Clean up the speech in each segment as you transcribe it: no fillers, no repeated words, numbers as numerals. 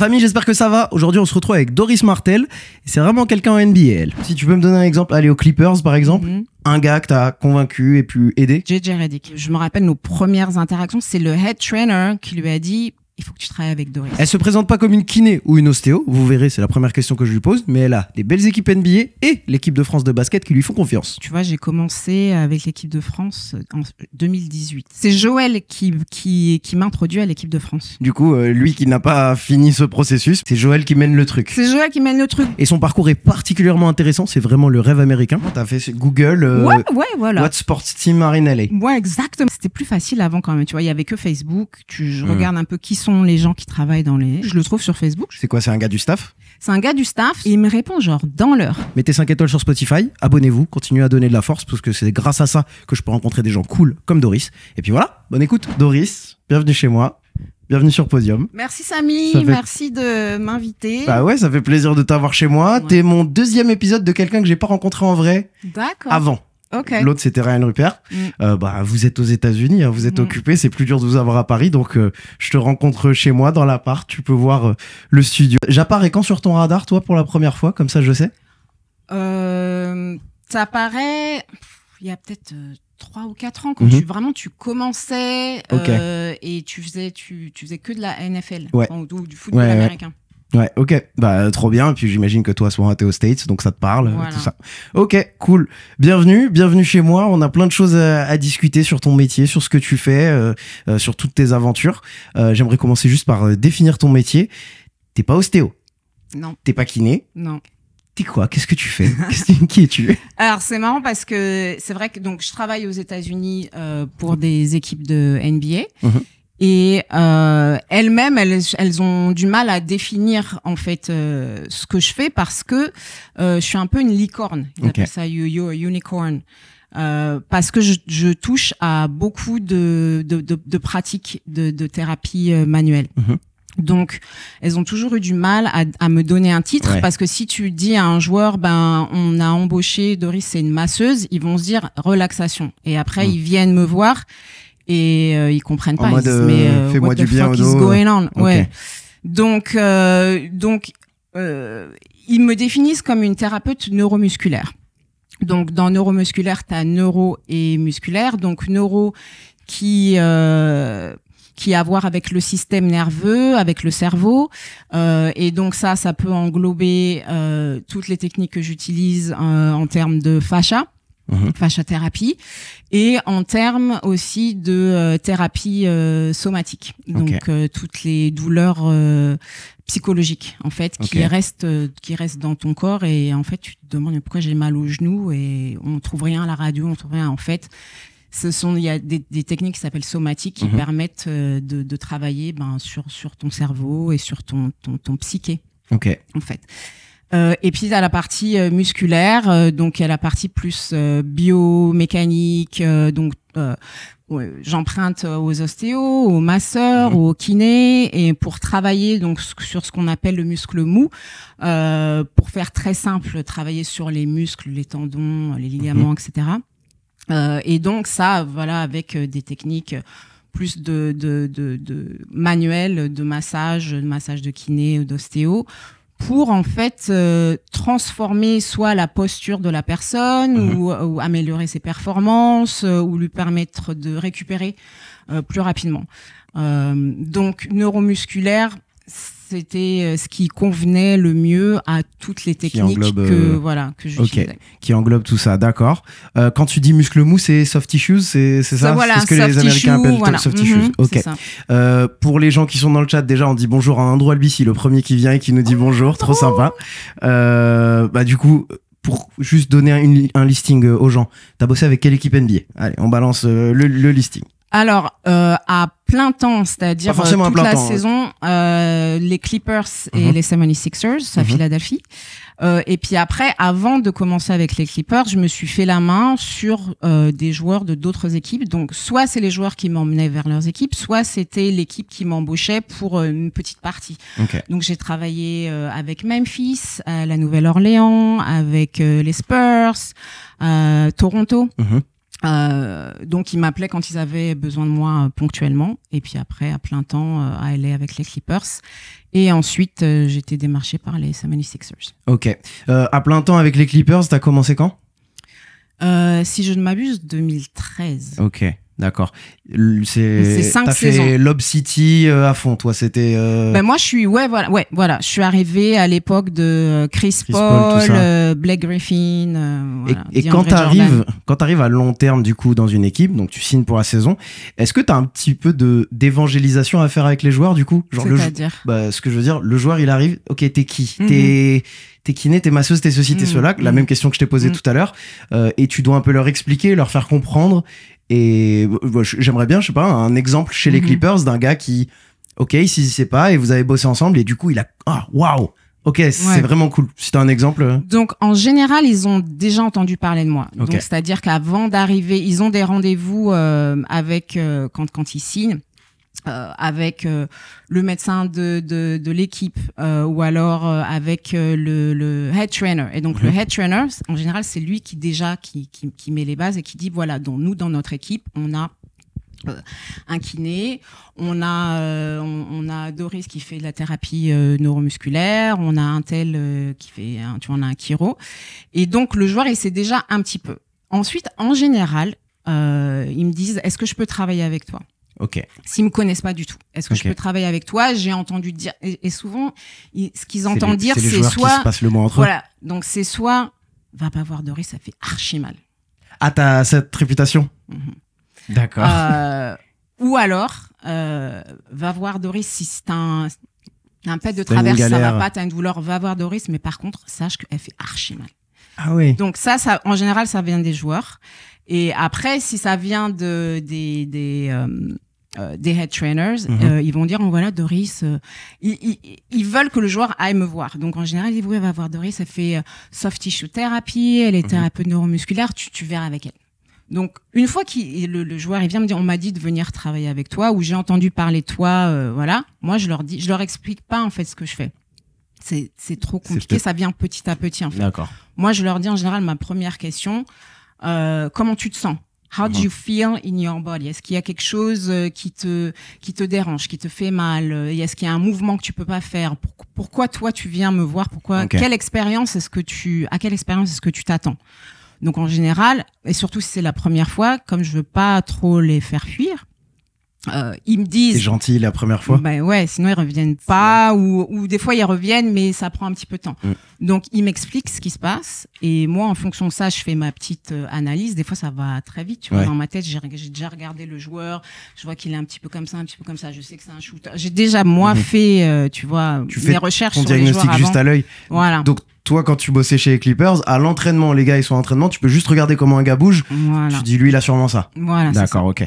famille, j'espère que ça va. Aujourd'hui, on se retrouve avec Doris Martel. C'est vraiment quelqu'un en NBA, elle. Si tu peux me donner un exemple, aller aux Clippers, par exemple. Un gars que t'as convaincu et pu aider. JJ Redick. Je me rappelle nos premières interactions. C'est le head trainer qui lui a dit il faut que tu travailles avec Doris. Elle se présente pas comme une kiné ou une ostéo, vous verrez, c'est la première question que je lui pose, mais elle a des belles équipes NBA et l'équipe de France de basket qui lui font confiance. Tu vois, j'ai commencé avec l'équipe de France en 2018. C'est Joël qui m'introduit à l'équipe de France. Du coup, lui qui n'a pas fini ce processus, c'est Joël qui mène le truc. C'est Joël qui mène le truc. Et son parcours est particulièrement intéressant, c'est vraiment le rêve américain. T'as fait Google, ouais, voilà. What Sports Team are in LA. Ouais, exactement. C'était plus facile avant quand même, tu vois, il y avait que Facebook, je regarde un peu qui sont les gens qui travaillent dans les... Je le trouve sur Facebook. C'est quoi, c'est un gars du staff? C'est un gars du staff et il me répond genre dans l'heure. Mettez 5 étoiles sur Spotify, abonnez-vous, continuez à donner de la force parce que c'est grâce à ça que je peux rencontrer des gens cool comme Doris. Et puis voilà, bonne écoute. Doris, bienvenue chez moi. Bienvenue sur Podium. Merci Samy, merci de m'inviter. Bah ouais, ça fait plaisir de t'avoir chez moi. Ouais. T'es mon deuxième épisode de quelqu'un que j'ai pas rencontré en vrai. D'accord. Avant. Okay. L'autre c'était Ryan Rupert. Bah vous êtes aux États-Unis, hein, vous êtes occupé, c'est plus dur de vous avoir à Paris, donc je te rencontre chez moi dans l'appart. Tu peux voir le studio. J'apparais quand sur ton radar, toi, pour la première fois, comme ça je sais. Ça apparaît il y a peut-être 3 ou 4 ans quand tu commençais et tu faisais que de la NFL, ou du football américain. Ouais, ok, bah trop bien. Et puis j'imagine que toi, à ce moment, t'es aux States, donc ça te parle, voilà. Tout ça. Ok, cool. Bienvenue chez moi. On a plein de choses à discuter sur ton métier, sur ce que tu fais, sur toutes tes aventures. J'aimerais commencer juste par définir ton métier. T'es pas ostéo. Non. T'es pas kiné. Non. T'es quoi? Qu'est-ce que tu fais? Qui es-tu? Alors c'est marrant parce que c'est vrai que donc je travaille aux États-Unis pour des équipes de NBA. Et elles-mêmes, elles ont du mal à définir en fait ce que je fais parce que je suis un peu une licorne. Ils appellent ça unicorn. Parce que je touche à beaucoup de pratiques de thérapie manuelle. Donc, elles ont toujours eu du mal à me donner un titre parce que si tu dis à un joueur, ben, on a embauché Doris, c'est une masseuse, ils vont se dire relaxation. Et après, ils viennent me voir. Et ils comprennent pas. Ils disent, mais fais-moi du bien au dos. Going on? Ouais. Donc ils me définissent comme une thérapeute neuromusculaire. Donc dans neuromusculaire, t'as neuro et musculaire. Donc neuro qui a à voir avec le système nerveux, avec le cerveau, et donc ça peut englober toutes les techniques que j'utilise en termes de fascia. Fasciathérapie et en termes aussi de thérapie somatique, donc toutes les douleurs psychologiques en fait qui restent dans ton corps et en fait tu te demandes pourquoi j'ai mal au genou et on trouve rien à la radio, on trouve rien en fait. Il y a des techniques qui s'appellent somatiques qui permettent de travailler sur ton cerveau et sur ton psyché. En fait. Et puis à la partie musculaire, donc il y a la partie plus biomécanique, donc j'emprunte aux ostéos, aux masseurs, aux kinés, et pour travailler donc sur ce qu'on appelle le muscle mou, pour faire très simple, travailler sur les muscles, les tendons, les ligaments, etc. Et donc ça, voilà, avec des techniques plus de manuel, de massage de kiné, d'ostéo, pour en fait transformer soit la posture de la personne ou améliorer ses performances ou lui permettre de récupérer plus rapidement. Donc neuromusculaire, c'était ce qui convenait le mieux à toutes les techniques que j'utilisais. Qui englobe tout ça, d'accord. Quand tu dis muscle mou, c'est soft tissues, c'est ça, voilà, c'est ce que les Américains appellent soft tissues. Ok. Pour les gens qui sont dans le chat, déjà on dit bonjour à Andrew Albici, le premier qui vient et qui nous dit bonjour, trop sympa. Du coup, pour juste donner un listing aux gens, t'as bossé avec quelle équipe NBA? Allez, on balance le listing. Alors, à plein temps, c'est-à-dire toute la saison, les Clippers et les 76ers à Philadelphie. Et puis après, avant de commencer avec les Clippers, je me suis fait la main sur des joueurs de d'autres équipes. Donc, soit c'est les joueurs qui m'emmenaient vers leurs équipes, soit c'était l'équipe qui m'embauchait pour une petite partie. Donc, j'ai travaillé avec Memphis, la Nouvelle-Orléans, avec les Spurs, Toronto. Donc ils m'appelaient quand ils avaient besoin de moi ponctuellement, et puis après à plein temps à LA avec les Clippers, et ensuite j'ai été démarchée par les 76ers. Ok. À plein temps avec les Clippers, t'as commencé quand? Si je ne m'abuse, 2013. Ok, d'accord. C'est 5 T'as saisons. fait Lob City à fond, toi, c'était... Ben moi je suis voilà, je suis arrivée à l'époque de Chris Paul, Paul, tout ça. Blake Griffin. Voilà, Et DeAndre Jordan. quand t'arrives à long terme du coup dans une équipe, donc tu signes pour la saison, est-ce que t'as un petit peu d'évangélisation à faire avec les joueurs du coup? Genre C'est-à-dire ce que je veux dire, le joueur il arrive, ok, t'es qui? Mhm. T'es kiné, t'es masseuse, t'es ceci, t'es cela, la même question que je t'ai posée tout à l'heure, et tu dois un peu leur expliquer, leur faire comprendre. Et j'aimerais bien, je sais pas, un exemple chez les Clippers d'un gars qui, ok, il s'y sait pas et vous avez bossé ensemble et du coup il a, waouh, ok, c'est vraiment cool. Si t'as un exemple. Donc en général, ils ont déjà entendu parler de moi. Ok. Donc c'est-à-dire qu'avant d'arriver, ils ont des rendez-vous avec quand ils signent. Avec le médecin de l'équipe ou alors avec le head trainer. Et donc le head trainer, en général, c'est lui qui met les bases et qui dit voilà, donc nous dans notre équipe, on a un kiné, on a Doris qui fait de la thérapie neuromusculaire, on a un tel qui fait on a un chiro. Et donc le joueur il sait déjà un petit peu. Ensuite, en général, ils me disent est-ce que je peux travailler avec toi? Ok. S'ils me connaissent pas du tout, est-ce que je peux travailler avec toi? J'ai entendu dire, et souvent, ce qu'ils entendent dire, c'est c'est soit, qui se passent le mot entre eux. voilà, donc c'est soit, va pas voir Doris, ça fait archi mal. Ah, t'as cette réputation. D'accord. Ou alors, va voir Doris si c'est un pet de travers, ça va pas, t'as une douleur, va voir Doris, mais par contre, sache qu'elle fait archi mal. Ah oui. Donc ça, en général, ça vient des joueurs. Et après, si ça vient des head trainers, ils vont dire voilà Doris, ils veulent que le joueur aille me voir. Donc en général, ils disent oui, elle va voir Doris, elle fait soft tissue thérapie, elle est thérapeute neuromusculaire, tu verras avec elle. Donc une fois que le joueur il vient me dire on m'a dit de venir travailler avec toi ou j'ai entendu parler de toi, voilà, moi je leur explique pas en fait ce que je fais. C'est trop compliqué, ça vient petit à petit en fait. D'accord. Moi je leur dis en général ma première question, comment tu te sens? How do you feel in your body? Est-ce qu'il y a quelque chose qui te dérange, qui te fait mal? Est-ce qu'il y a un mouvement que tu peux pas faire? Pourquoi toi tu viens me voir? À quelle expérience est-ce que tu t'attends? Donc en général, et surtout si c'est la première fois, comme je veux pas trop les faire fuir, ils me disent. C'est gentil la première fois. Ben ouais, sinon ils reviennent pas, ou des fois ils reviennent, mais ça prend un petit peu de temps. Donc ils m'expliquent ce qui se passe, et moi en fonction de ça, je fais ma petite analyse. Des fois ça va très vite, tu vois. Dans ma tête, j'ai déjà regardé le joueur, je vois qu'il est un petit peu comme ça, je sais que c'est un shooter. J'ai déjà moi fait, tu vois, mes recherches ton sur les joueurs diagnostic juste à l'œil. Voilà. Donc toi, quand tu bossais chez les Clippers, à l'entraînement, les gars ils sont à l'entraînement, tu peux juste regarder comment un gars bouge. Voilà. Tu dis lui il a sûrement ça. Voilà. D'accord, ok.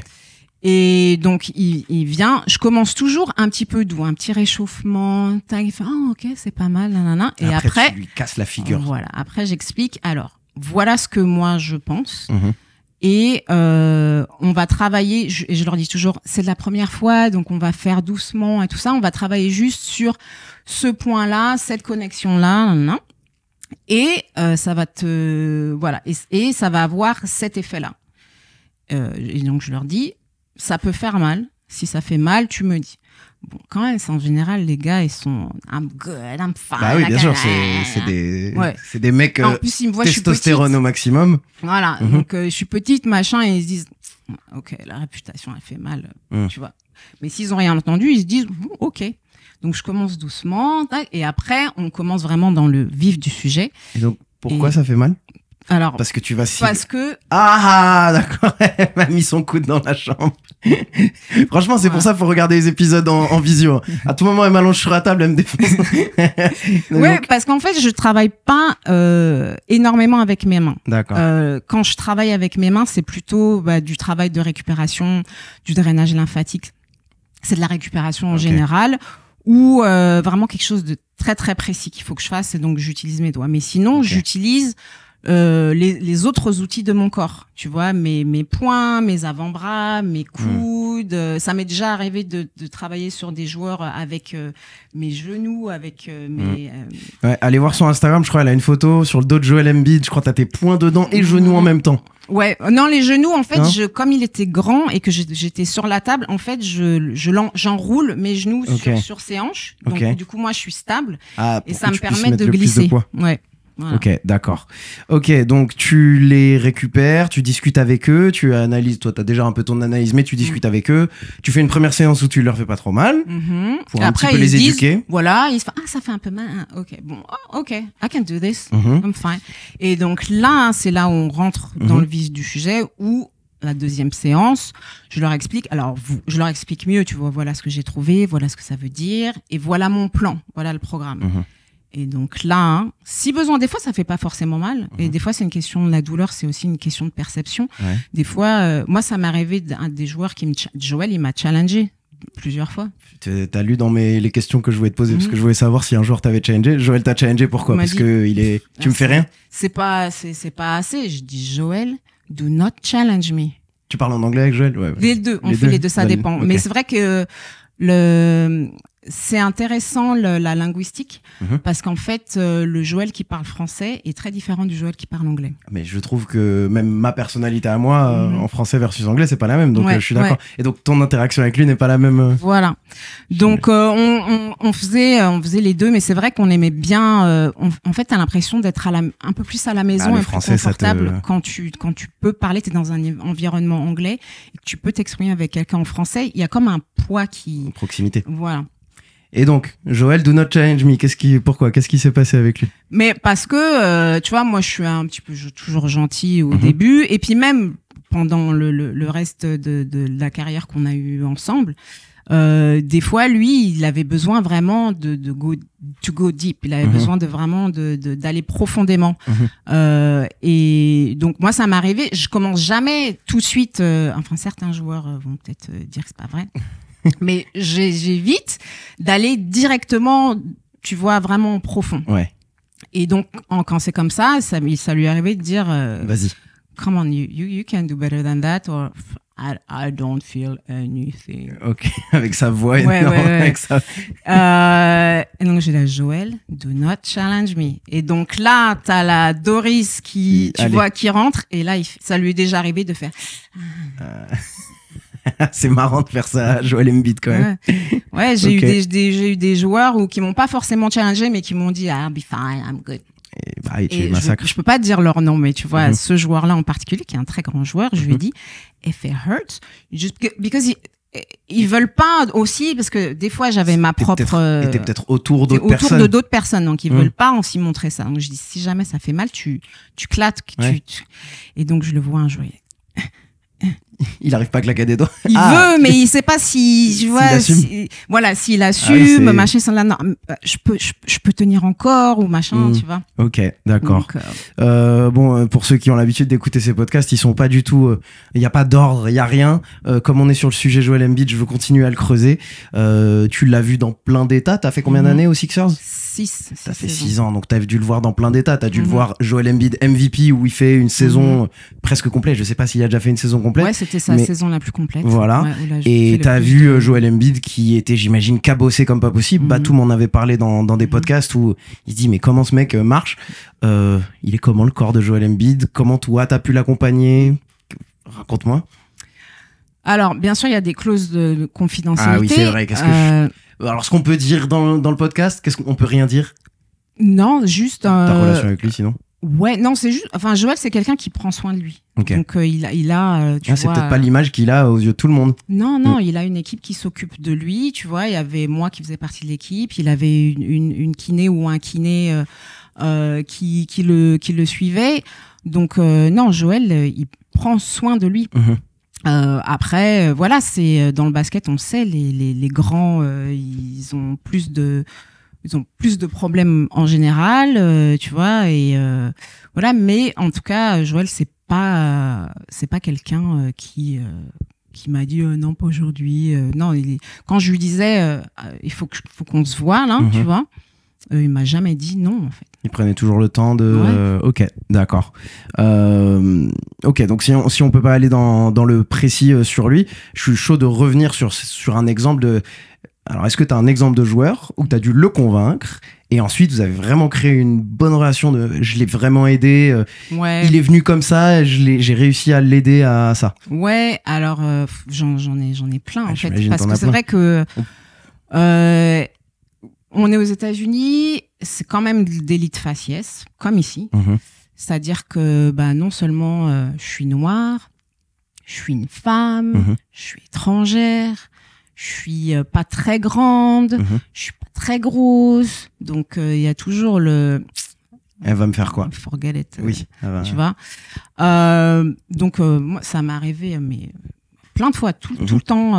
Et donc il vient, je commence toujours un petit peu doux, un petit réchauffement, tac, il fait ok, c'est pas mal, nanana. Et après tu lui casses la figure. Voilà, après j'explique alors, voilà ce que moi je pense. Et on va travailler, et je leur dis toujours, c'est de la première fois, donc on va faire doucement et tout ça, on va travailler juste sur ce point-là, cette connexion-là, nanana. Et ça va et ça va avoir cet effet-là. Et donc je leur dis, ça peut faire mal. Si ça fait mal, tu me dis. Bon, quand même, en général, les gars, ils sont I'm good, I'm fine. Bah oui, bien sûr, c'est des mecs en plus, ils me voient, testostérone au maximum. Voilà, donc je suis petite, machin, et ils se disent ok, la réputation, elle fait mal, tu vois. Mais s'ils ont rien entendu, ils se disent ok. Donc je commence doucement, et après, on commence vraiment dans le vif du sujet. Et donc, pourquoi ça fait mal? Alors, parce que tu vas parce que d'accord, elle m'a mis son coude dans la chambre. Franchement, c'est pour ça qu'il faut regarder les épisodes en visio. À tout moment, elle m'allonge sur la table, elle me défonce. Ouais, parce qu'en fait, je travaille pas énormément avec mes mains. D'accord. Quand je travaille avec mes mains, c'est plutôt du travail de récupération, du drainage lymphatique. C'est de la récupération en général, ou vraiment quelque chose de très très précis qu'il faut que je fasse, et donc j'utilise mes doigts. Mais sinon, j'utilise les autres outils de mon corps, tu vois, mes poings, mes avant-bras, mes coudes. Ça m'est déjà arrivé de travailler sur des joueurs avec mes genoux, avec mes... Ouais, allez voir son Instagram, je crois, elle a une photo sur le dos de Joel Embiid, je crois que t'as tes poings dedans et genoux en même temps. Ouais, non, les genoux, en fait, comme il était grand et que j'étais sur la table, en fait, j'enroule mes genoux sur ses hanches. Donc, du coup, moi, je suis stable et ça me permet de glisser. Ouais. Voilà. Ok, d'accord. Ok, donc tu les récupères, tu discutes avec eux, tu analyses, toi t'as déjà un peu ton analyse, mais tu discutes avec eux, tu fais une première séance où tu leur fais pas trop mal, pour un petit peu les éduquer. Voilà, ils se font, ça fait un peu mal, ok, bon, ok, I can do this, I'm fine. Et donc là, c'est là où on rentre dans le vif du sujet, où la deuxième séance, je leur explique, je leur explique mieux, tu vois, voilà ce que j'ai trouvé, voilà ce que ça veut dire, et voilà mon plan, voilà le programme. Et donc là, si besoin, des fois ça fait pas forcément mal, et des fois c'est une question de la douleur, c'est aussi une question de perception. Des fois, moi ça m'est arrivé d'un des joueurs Joel, il m'a challengé plusieurs fois. T'as lu dans les questions que je voulais te poser, parce que je voulais savoir si un jour t'avais challengé. Joel t'a challengé, pourquoi? Parce que tu me fais rien? C'est pas assez. Je dis, Joel, do not challenge me. Tu parles en anglais avec Joel? Ouais. Les deux, on fait les deux, ça dépend. Okay. Mais c'est vrai que c'est intéressant la linguistique parce qu'en fait le Joël qui parle français est très différent du Joël qui parle anglais. Mais je trouve que même ma personnalité à moi en français versus anglais c'est pas la même, donc je suis d'accord. Et donc ton interaction avec lui n'est pas la même. Voilà. Donc on faisait les deux, mais c'est vrai qu'on aimait bien. En fait t'as l'impression d'être un peu plus à la maison, et plus confortable quand tu peux parler. T'es dans un environnement anglais et que tu peux t'exprimer avec quelqu'un en français. Il y a comme un poids proximité. Voilà. Et donc, Joel, do not challenge me. Pourquoi? Qu'est-ce qui s'est passé avec lui? Mais parce que, tu vois, moi, je suis un petit peu toujours gentil au début, et puis même pendant le reste de la carrière qu'on a eue ensemble, des fois, lui, il avait besoin vraiment de go deep. Il avait besoin d'aller profondément. Et donc, moi, ça m'est arrivé. Je commence jamais tout de suite. Enfin, certains joueurs vont peut-être dire que c'est pas vrai. Mais j'évite d'aller directement, tu vois, vraiment profond. Ouais. Et donc, quand c'est comme ça lui est arrivé de dire, vas-y. Come on, you can do better than that, or I don't feel anything. Ok, avec sa voix énorme. Avec ça. Et donc, j'ai dit, Joël, do not challenge me. Et donc là, t'as la Doris qui rentre, et là, ça lui est déjà arrivé de faire. C'est marrant de faire ça à Joel Embiid quand même. Ouais, j'ai eu des joueurs qui m'ont pas forcément challengé, mais qui m'ont dit I'll be fine, I'm good. Et tu massacres. Je peux pas te dire leur nom, mais tu vois, ce joueur-là en particulier, qui est un très grand joueur, je lui ai dit if it hurts, just because ils veulent pas aussi, parce que des fois j'avais ma propre. T'es peut-être autour d'autres personnes. Autour de d'autres personnes, donc ils veulent pas aussi montrer ça. Donc je dis si jamais ça fait mal, tu claques, et donc je le vois un jour. Il arrive pas à claquer des doigts. Il veut, mais il sait pas si, tu vois, s'il assume, machin, ça là, non, je peux tenir encore, ou machin, tu vois. Ok, d'accord. Bon, pour ceux qui ont l'habitude d'écouter ces podcasts, ils sont pas du tout, il y a pas d'ordre, il y a rien. Comme on est sur le sujet Joel Embiid, je veux continuer à le creuser. Tu l'as vu dans plein d'états. T'as fait combien d'années aux Sixers? 6. T'as fait 6 ans, donc t'as dû le voir dans plein d'états. T'as dû le voir Joel Embiid MVP où il fait une saison presque complète. Je sais pas s'il a déjà fait une saison complète. Ouais, c'était sa saison la plus complète. Voilà. Ouais, et t'as vu Joel Embiid qui était, j'imagine, cabossé comme pas possible. Batou m'en avait parlé dans des podcasts où il se dit mais comment ce mec marche? Il est comment le corps de Joel Embiid? Comment toi t'as pu l'accompagner? Raconte-moi. Alors, bien sûr, il y a des clauses de confidentialité. Ah oui, c'est vrai. Alors, ce qu'on peut dire dans le podcast, qu'est-ce qu'on peut rien dire? Non, juste. Ta relation avec lui, sinon? Ouais, non, c'est juste. Enfin, Joël, c'est quelqu'un qui prend soin de lui. Okay. Donc, il a. Tu vois, c'est peut-être pas l'image qu'il a aux yeux de tout le monde. Non, il a une équipe qui s'occupe de lui. Tu vois, il y avait moi qui faisais partie de l'équipe. Il avait une kiné ou un kiné qui le suivait. Donc, non, Joël, il prend soin de lui. Après, voilà, c'est dans le basket, on le sait, les grands, ils ont plus de problèmes en général, tu vois, et voilà. Mais en tout cas, Joël, c'est pas quelqu'un qui m'a dit non, pas aujourd'hui. Non, quand je lui disais il faut qu'on se voit là, tu vois, il m'a jamais dit non en fait. Il prenait toujours le temps de... ok, d'accord. Ok, donc si on peut pas aller dans le précis sur lui, je suis chaud de revenir sur un exemple de... Alors, est-ce que tu as un exemple de joueur où tu as dû le convaincre et ensuite vous avez vraiment créé une bonne relation de je l'ai vraiment aidé, il est venu comme ça, j'ai réussi à l'aider à ça. Ouais, alors j'en ai plein en fait, parce que c'est plein. vrai que on est aux États-Unis, c'est quand même d'élite faciès, comme ici. C'est-à-dire que non seulement je suis noire, je suis une femme, je suis étrangère, je suis pas très grande, je suis pas très grosse, donc il y a toujours le... Elle va me faire quoi? Forget it. Oui. Tu vois. Donc moi, ça m'est arrivé mais plein de fois, tout le temps,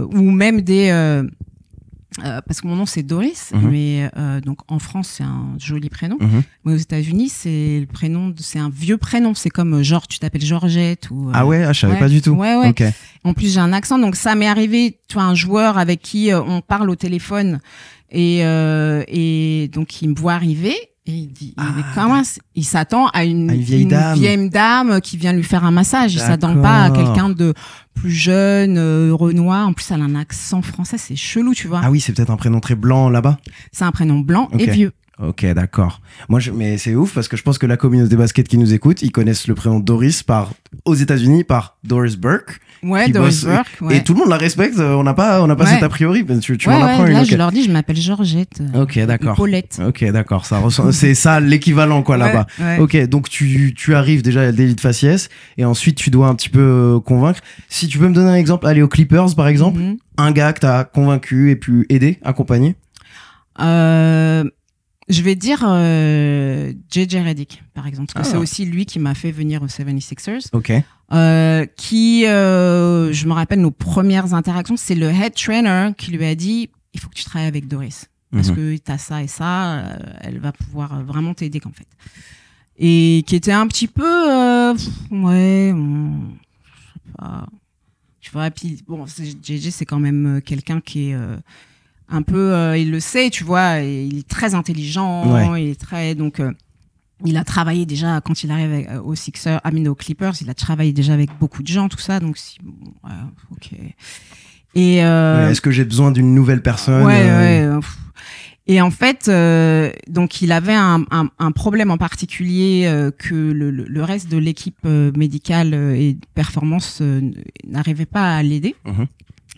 ou même des... parce que mon nom c'est Doris, mais donc en France c'est un joli prénom, mais aux États-Unis c'est c'est un vieux prénom, c'est comme genre tu t'appelles Georgette ou ah ouais, je savais pas du tout. Ouais. Okay. En plus j'ai un accent, donc ça m'est arrivé, tu vois, un joueur avec qui on parle au téléphone et donc il me voit arriver. Et il dit, il s'attend à une vieille dame qui vient lui faire un massage. Il s'attend pas à quelqu'un de plus jeune, Renoir. En plus, elle a un accent français, c'est chelou, tu vois. Ah oui, c'est peut-être un prénom très blanc là-bas. C'est un prénom blanc et vieux. Ok, d'accord. Mais c'est ouf parce que je pense que la communauté basket qui nous écoute, ils connaissent le prénom Doris aux États-Unis par Doris Burke. Ouais, Doris Burke. Ouais. Et tout le monde la respecte. On n'a pas cet a priori. Tu m'en apprends une. Là, je leur dis, je m'appelle Georgette. Ok, d'accord. Paulette. Ok, d'accord. C'est ça l'équivalent quoi là-bas. Ouais. Ok, donc tu arrives déjà à l'élite faciès et ensuite tu dois un petit peu convaincre. Si tu peux me donner un exemple, aller aux Clippers par exemple, un gars que t'as convaincu et pu aider, accompagner. Je vais dire JJ Redick, par exemple, parce que c'est aussi lui qui m'a fait venir aux 76ers. Ok. Je me rappelle nos premières interactions, c'est le head trainer qui lui a dit « Il faut que tu travailles avec Doris, parce que t'as ça et ça, elle va pouvoir vraiment t'aider, en fait. » Et qui était un petit peu... je sais pas... Tu vois, puis bon, JJ, c'est quand même quelqu'un qui est... un peu, il le sait, tu vois, il est très intelligent, il est très, donc, il a travaillé déjà quand il arrive aux Clippers, il a travaillé déjà avec beaucoup de gens, tout ça, donc ok. Et est-ce que j'ai besoin d'une nouvelle personne? Et en fait, donc il avait un problème en particulier que le reste de l'équipe médicale et de performance n'arrivait pas à l'aider.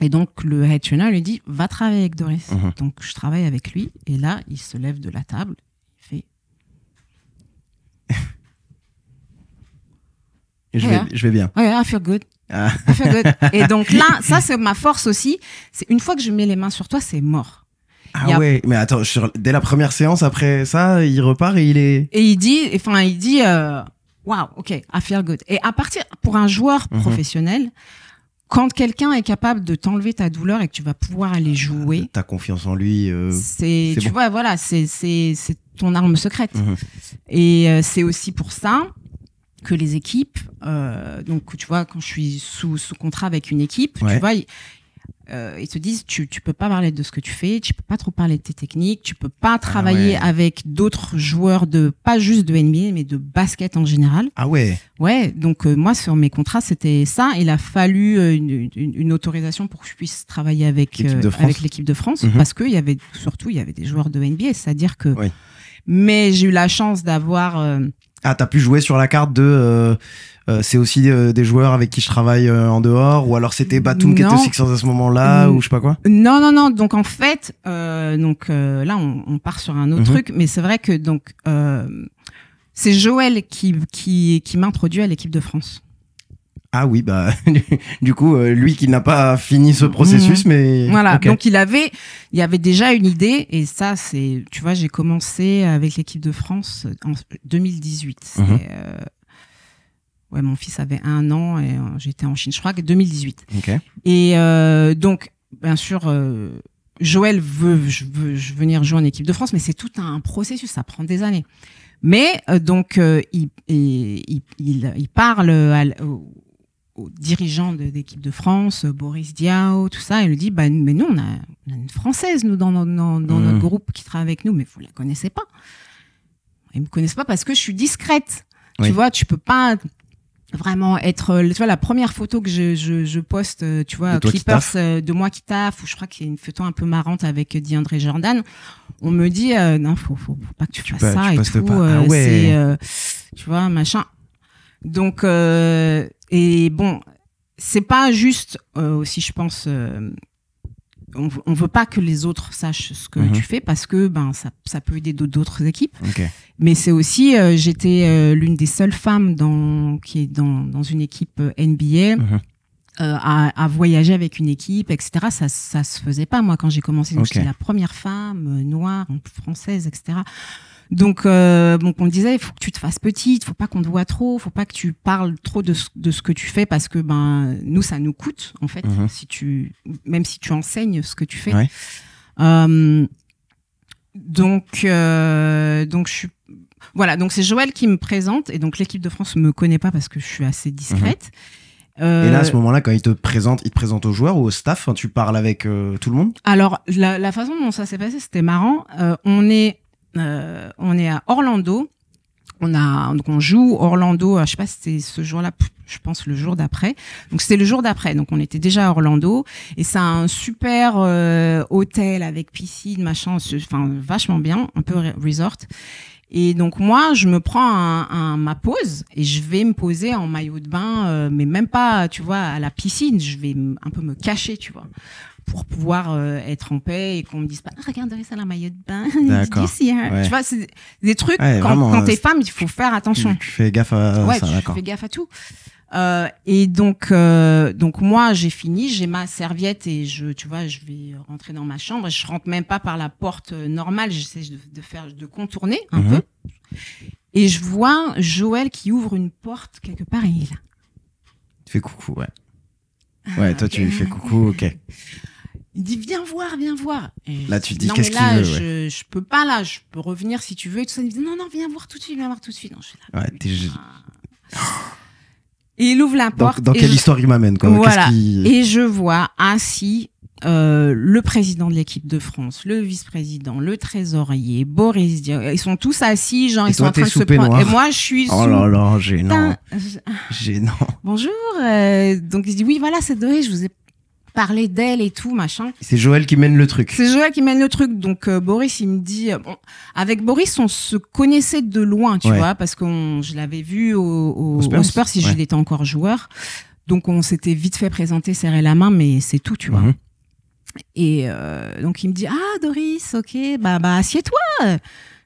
Et donc, le head trainer lui dit, va travailler avec Doris. Donc, je travaille avec lui. Et là, il se lève de la table. Il fait... je vais bien. I feel good. I feel good. Et donc là, ça, c'est ma force aussi. C'est une fois que je mets les mains sur toi, c'est mort. Ouais, mais attends, dès la première séance, après ça, il repart et il est... Et il dit, wow, ok, I feel good. Et pour un joueur professionnel, quand quelqu'un est capable de t'enlever ta douleur et que tu vas pouvoir aller jouer, ta confiance en lui, c'est vois, voilà, c'est ton arme secrète. Et c'est aussi pour ça que les équipes, donc tu vois, quand je suis sous contrat avec une équipe, tu vois, ils te disent tu peux pas parler de ce que tu fais, tu peux pas trop parler de tes techniques, tu peux pas travailler avec d'autres joueurs pas juste de NBA mais de basket en général. Ah ouais. Ouais, donc moi sur mes contrats c'était ça. Il a fallu une autorisation pour que je puisse travailler avec l'équipe de France parce que il y avait des joueurs de NBA, c'est-à-dire que. Oui. Mais j'ai eu la chance d'avoir. T'as pu jouer sur la carte de. C'est aussi des joueurs avec qui je travaille en dehors, ou alors c'était Batum qui était aux Sixers à ce moment-là, ou je sais pas quoi. Non. Donc en fait, là on part sur un autre truc, mais c'est vrai que donc c'est Joël qui m'introduit à l'équipe de France. Ah oui, bah du coup lui qui n'a pas fini ce processus, mais voilà. Okay. Donc il y avait déjà une idée, et ça c'est, tu vois, j'ai commencé avec l'équipe de France en 2018. Ouais, mon fils avait 1 an et j'étais en Chine, je crois que 2018. Okay. Et donc, bien sûr, Joël veut venir jouer en équipe de France, mais c'est tout un processus, ça prend des années. Mais donc, il parle aux dirigeants de l'équipe de France, Boris Diaw, tout ça, et il lui dit, mais nous, on a une Française, nous, dans notre groupe qui travaille avec nous, mais vous la connaissez pas. Ils me connaissent pas parce que je suis discrète. Oui. Tu vois, tu peux pas vraiment être, tu vois, la première photo que je poste, tu vois, Clippers de moi qui taffe, ou je crois qu'il y a une photo un peu marrante avec DeAndre Jordan. On me dit, non, faut pas que tu fasses ça et tout. Ah ouais. Tu vois, machin. Donc, et bon, c'est pas juste aussi, je pense, on veut pas que les autres sachent ce que tu fais parce que ça peut aider d'autres équipes. Okay. Mais c'est aussi, j'étais l'une des seules femmes qui est dans une équipe NBA. À voyager avec une équipe, etc. Ça se faisait pas, moi, quand j'ai commencé. Donc, j'étais la première femme noire, française, etc. Donc, on me disait, il faut que tu te fasses petite, faut pas qu'on te voit trop, faut pas que tu parles trop de ce que tu fais parce que, nous, ça nous coûte, en fait, même si tu enseignes ce que tu fais. Ouais. Donc, voilà. Donc, c'est Joël qui me présente et donc l'équipe de France me connaît pas parce que je suis assez discrète. Et là, à ce moment-là, quand il te présente aux joueurs ou au staff, hein, tu parles avec tout le monde? Alors, la façon dont ça s'est passé, c'était marrant. On est à Orlando. Donc on joue Orlando. Je sais pas si c'était ce jour-là. Je pense le jour d'après. Donc c'était le jour d'après. Donc on était déjà à Orlando et c'est un super hôtel avec piscine, machin. Enfin vachement bien, un peu resort. Et donc moi, je me prends ma pause et je vais me poser en maillot de bain, mais même pas, tu vois, à la piscine. Je vais un peu me cacher, tu vois, pour pouvoir être en paix et qu'on me dise pas regarde ça la maillot de bain. D'accord. Ouais. Tu vois, c'est des trucs ouais, quand t'es femme, il faut faire attention. Tu fais gaffe à ouais, ça, d'accord. Tu fais gaffe à tout. Et donc moi j'ai fini, j'ai ma serviette et je vais rentrer dans ma chambre. Je rentre même pas par la porte normale, j'essaie de contourner un peu. Et je vois Joël qui ouvre une porte quelque part et il est là. Tu fais coucou, ouais. Ouais, toi tu fais coucou, ok. Il dit viens voir. Et là tu dis non, qu'est-ce qu'il veut. Je peux pas là, je peux revenir si tu veux. Et tout ça, il dit non viens voir tout de suite. Non, je suis là. Ouais, t'es Et il ouvre la porte. Dans quelle histoire il m'amène, quoi. Voilà. Et je vois assis le président de l'équipe de France, le vice-président, le trésorier, Boris Diaw. Ils sont tous assis, genre, ils sont en train de se prendre. Et moi, je suis oh là là, gênant. Gênant. Bonjour. Donc, il dit, oui, voilà, c'est Doré, je vous ai parlé d'elle et tout, machin. C'est Joël qui mène le truc. C'est Joël qui mène le truc. Donc, Boris, il me dit, bon, avec Boris, on se connaissait de loin, tu vois, parce que je l'avais vu au Spurs si il était encore joueur. Donc, on s'était vite fait présenter, serrer la main, mais c'est tout, tu vois. Et donc, il me dit, ah, Doris, ok, bah, assieds-toi.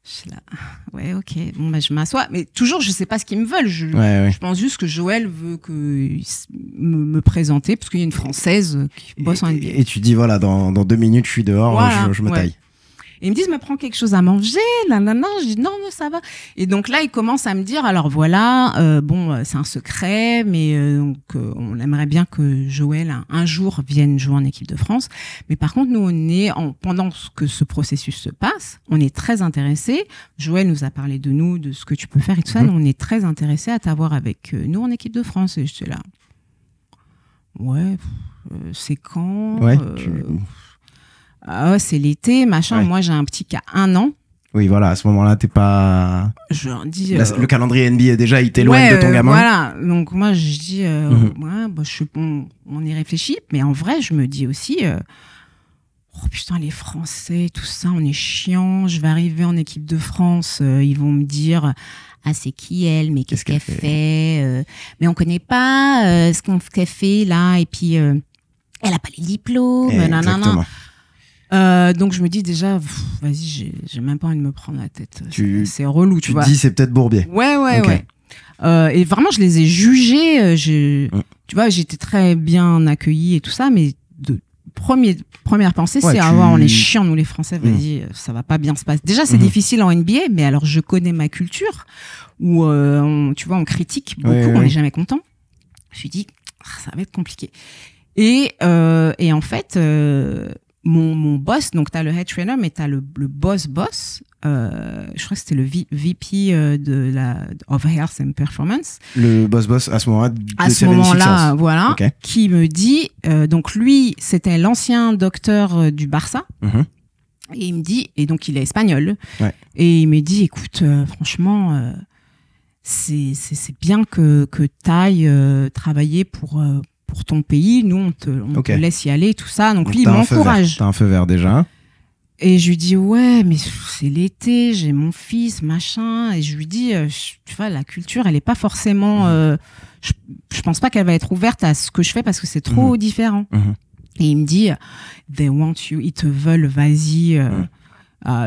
Je suis là, ouais, ok, bon, bah, je m'assois. Mais toujours, je sais pas ce qu'ils me veulent. Je pense juste que Joël veut me présenter, parce qu'il y a une Française qui bosse en NBA. Et tu dis, voilà, dans 2 minutes, je suis dehors, voilà, je me taille. Et ils me disent, me prends quelque chose à manger, là. Je dis, non, ça va. Et donc là, ils commencent à me dire, alors voilà, bon, c'est un secret, mais donc, on aimerait bien que Joël, un jour, vienne jouer en équipe de France. Mais par contre, nous, on est, pendant que ce processus se passe, on est très intéressés. Joël nous a parlé de nous, de ce que tu peux faire et tout ça. Nous, on est très intéressés à t'avoir avec nous en équipe de France. Et j'étais là, ouais, c'est quand? Ouais, c'est l'été, machin. Ouais. Moi, j'ai un petit qui a 1 an. Oui, voilà, à ce moment-là, t'es pas... Je leur dis... le calendrier NBA, déjà, il t'éloigne de ton gamin. Voilà, donc moi, je dis... ouais, bah, on y réfléchit, mais en vrai, je me dis aussi... oh putain, les Français, tout ça, on est chiant. Je vais arriver en équipe de France, ils vont me dire... Ah, c'est qui elle? Mais qu'est-ce qu'elle fait? Mais on connaît pas ce qu'elle fait, là. Et puis, elle a pas les diplômes. Exactement. Donc je me dis déjà, vas-y, j'ai même pas envie de me prendre la tête. C'est relou, tu vois. Tu te dis, c'est peut-être Bourbier. Ouais. Et vraiment, je les ai jugés. Tu vois, j'étais très bien accueillie et tout ça, mais première pensée, c'est on est chiants, nous les Français, vas-y, ça va pas bien se passer. Déjà, c'est difficile en NBA, mais alors je connais ma culture où, tu vois, on critique beaucoup, on n'est jamais content. Je me suis dit, ça va être compliqué. Et en fait, mon boss, donc t'as le head trainer, mais t'as le boss, je crois que c'était le VP of Health and Performance. Le boss à ce moment-là. À ce moment-là, voilà, qui me dit, donc lui, c'était l'ancien docteur du Barça. Et il me dit, et donc il est espagnol, Ouais. et il me dit, écoute, franchement, c'est bien que t'ailles travailler pour ton pays. Nous, on te laisse y aller, tout ça. Donc lui, il m'encourage. T'as un feu vert déjà. Et je lui dis, ouais, mais c'est l'été, j'ai mon fils, machin. Et je lui dis, tu vois, la culture, elle est pas forcément... je pense pas qu'elle va être ouverte à ce que je fais parce que c'est trop différent. Et il me dit, they want you, ils te veulent, vas-y,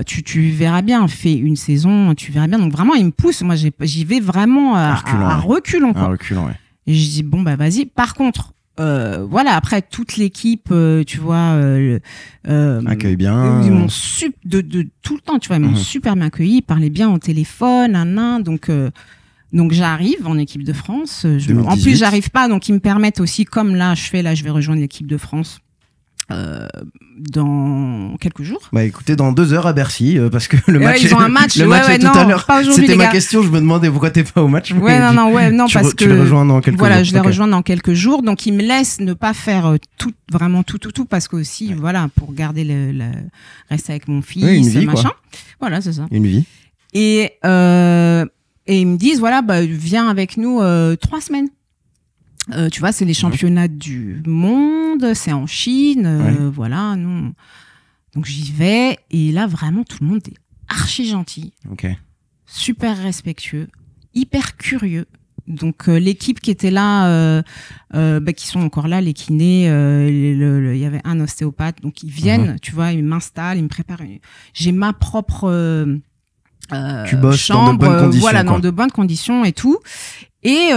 tu verras bien, fais une saison, tu verras bien. Donc vraiment, il me pousse. Moi, j'y vais vraiment à reculons. Quoi. À reculons, ouais. Et je dis, bon, bah vas-y. Par contre, voilà, après, toute l'équipe, tu vois... accueille bien. Ils m'ont de tout le temps, tu vois, ils m'ont super bien accueilli, ils parlaient bien au téléphone, donc j'arrive en équipe de France. En plus, j'arrive pas, donc ils me permettent aussi, comme là, je vais rejoindre l'équipe de France dans quelques jours. Bah écoutez, dans 2 heures à Bercy, parce que le match. Ils ont un match. Le match est tout à l'heure. C'était ma gars. question. Je me demandais pourquoi t'es pas au match. Non, parce que tu les rejoins dans quelques jours. Voilà, je les rejoins dans quelques jours. Donc ils me laissent ne pas faire vraiment tout, parce que aussi, voilà, pour garder rester avec mon fils, vie, machin. Quoi. Voilà, c'est ça. Une vie. Et ils me disent, voilà, bah viens avec nous 3 semaines. Tu vois, c'est les championnats du monde, c'est en Chine, voilà, non. Donc j'y vais et là vraiment tout le monde est archi gentil, super respectueux, hyper curieux. Donc l'équipe qui était là, qui sont encore là, les kinés, il y avait un ostéopathe, donc ils viennent, tu vois, ils m'installent, ils me préparent. J'ai ma propre tu bosses chambre, dans de bonnes conditions, voilà, dans de bonnes conditions et tout. Et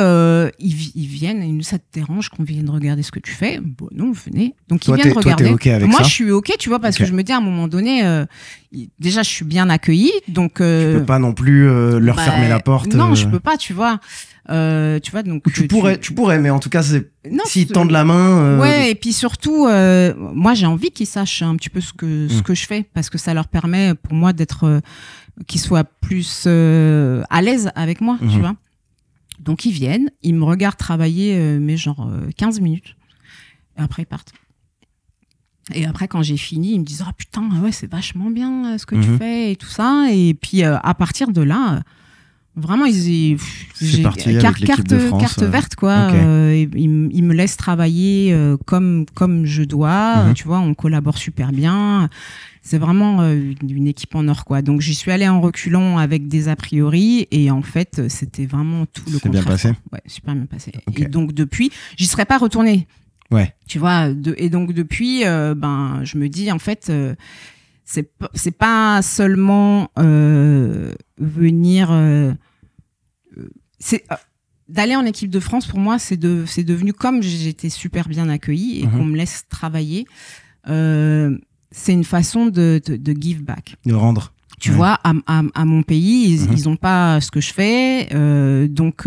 ils viennent, et ça te dérange qu'on vienne regarder ce que tu fais? Bon, non, venez. Donc ils viennent regarder. Toi, t'es OK avec moi, ça? je suis OK, tu vois, parce que je me dis à un moment donné, déjà, je suis bien accueillie, donc. Tu peux pas non plus leur fermer la porte. Non, je peux pas, tu vois. Tu vois, donc. Tu pourrais, mais en tout cas, s'ils tendent la main. Ouais, et puis surtout, moi, j'ai envie qu'ils sachent un petit peu ce que je fais, parce que ça leur permet, pour moi, d'être, qu'ils soient plus à l'aise avec moi, tu vois. Donc ils viennent, ils me regardent travailler, mais genre 15 minutes. Et après ils partent. Et après quand j'ai fini, ils me disent, ah putain, ouais, c'est vachement bien ce que tu fais et tout ça. Et puis à partir de là, vraiment, j'ai carte verte, quoi. Ils me laissent travailler comme je dois. Tu vois, on collabore super bien. C'est vraiment une équipe en or, quoi. Donc, j'y suis allée en reculant avec des a priori et en fait, c'était vraiment tout le contraire. C'est bien passé? Ouais, super bien passé. Et donc, depuis, j'y serais pas retournée. Ouais. Tu vois, et donc, depuis, je me dis, en fait, c'est pas seulement venir... d'aller en équipe de France, pour moi, c'est devenu, comme j'étais super bien accueillie et qu'on me laisse travailler, c'est une façon de give back. De rendre. Tu vois, à mon pays, ils ont pas ce que je fais, donc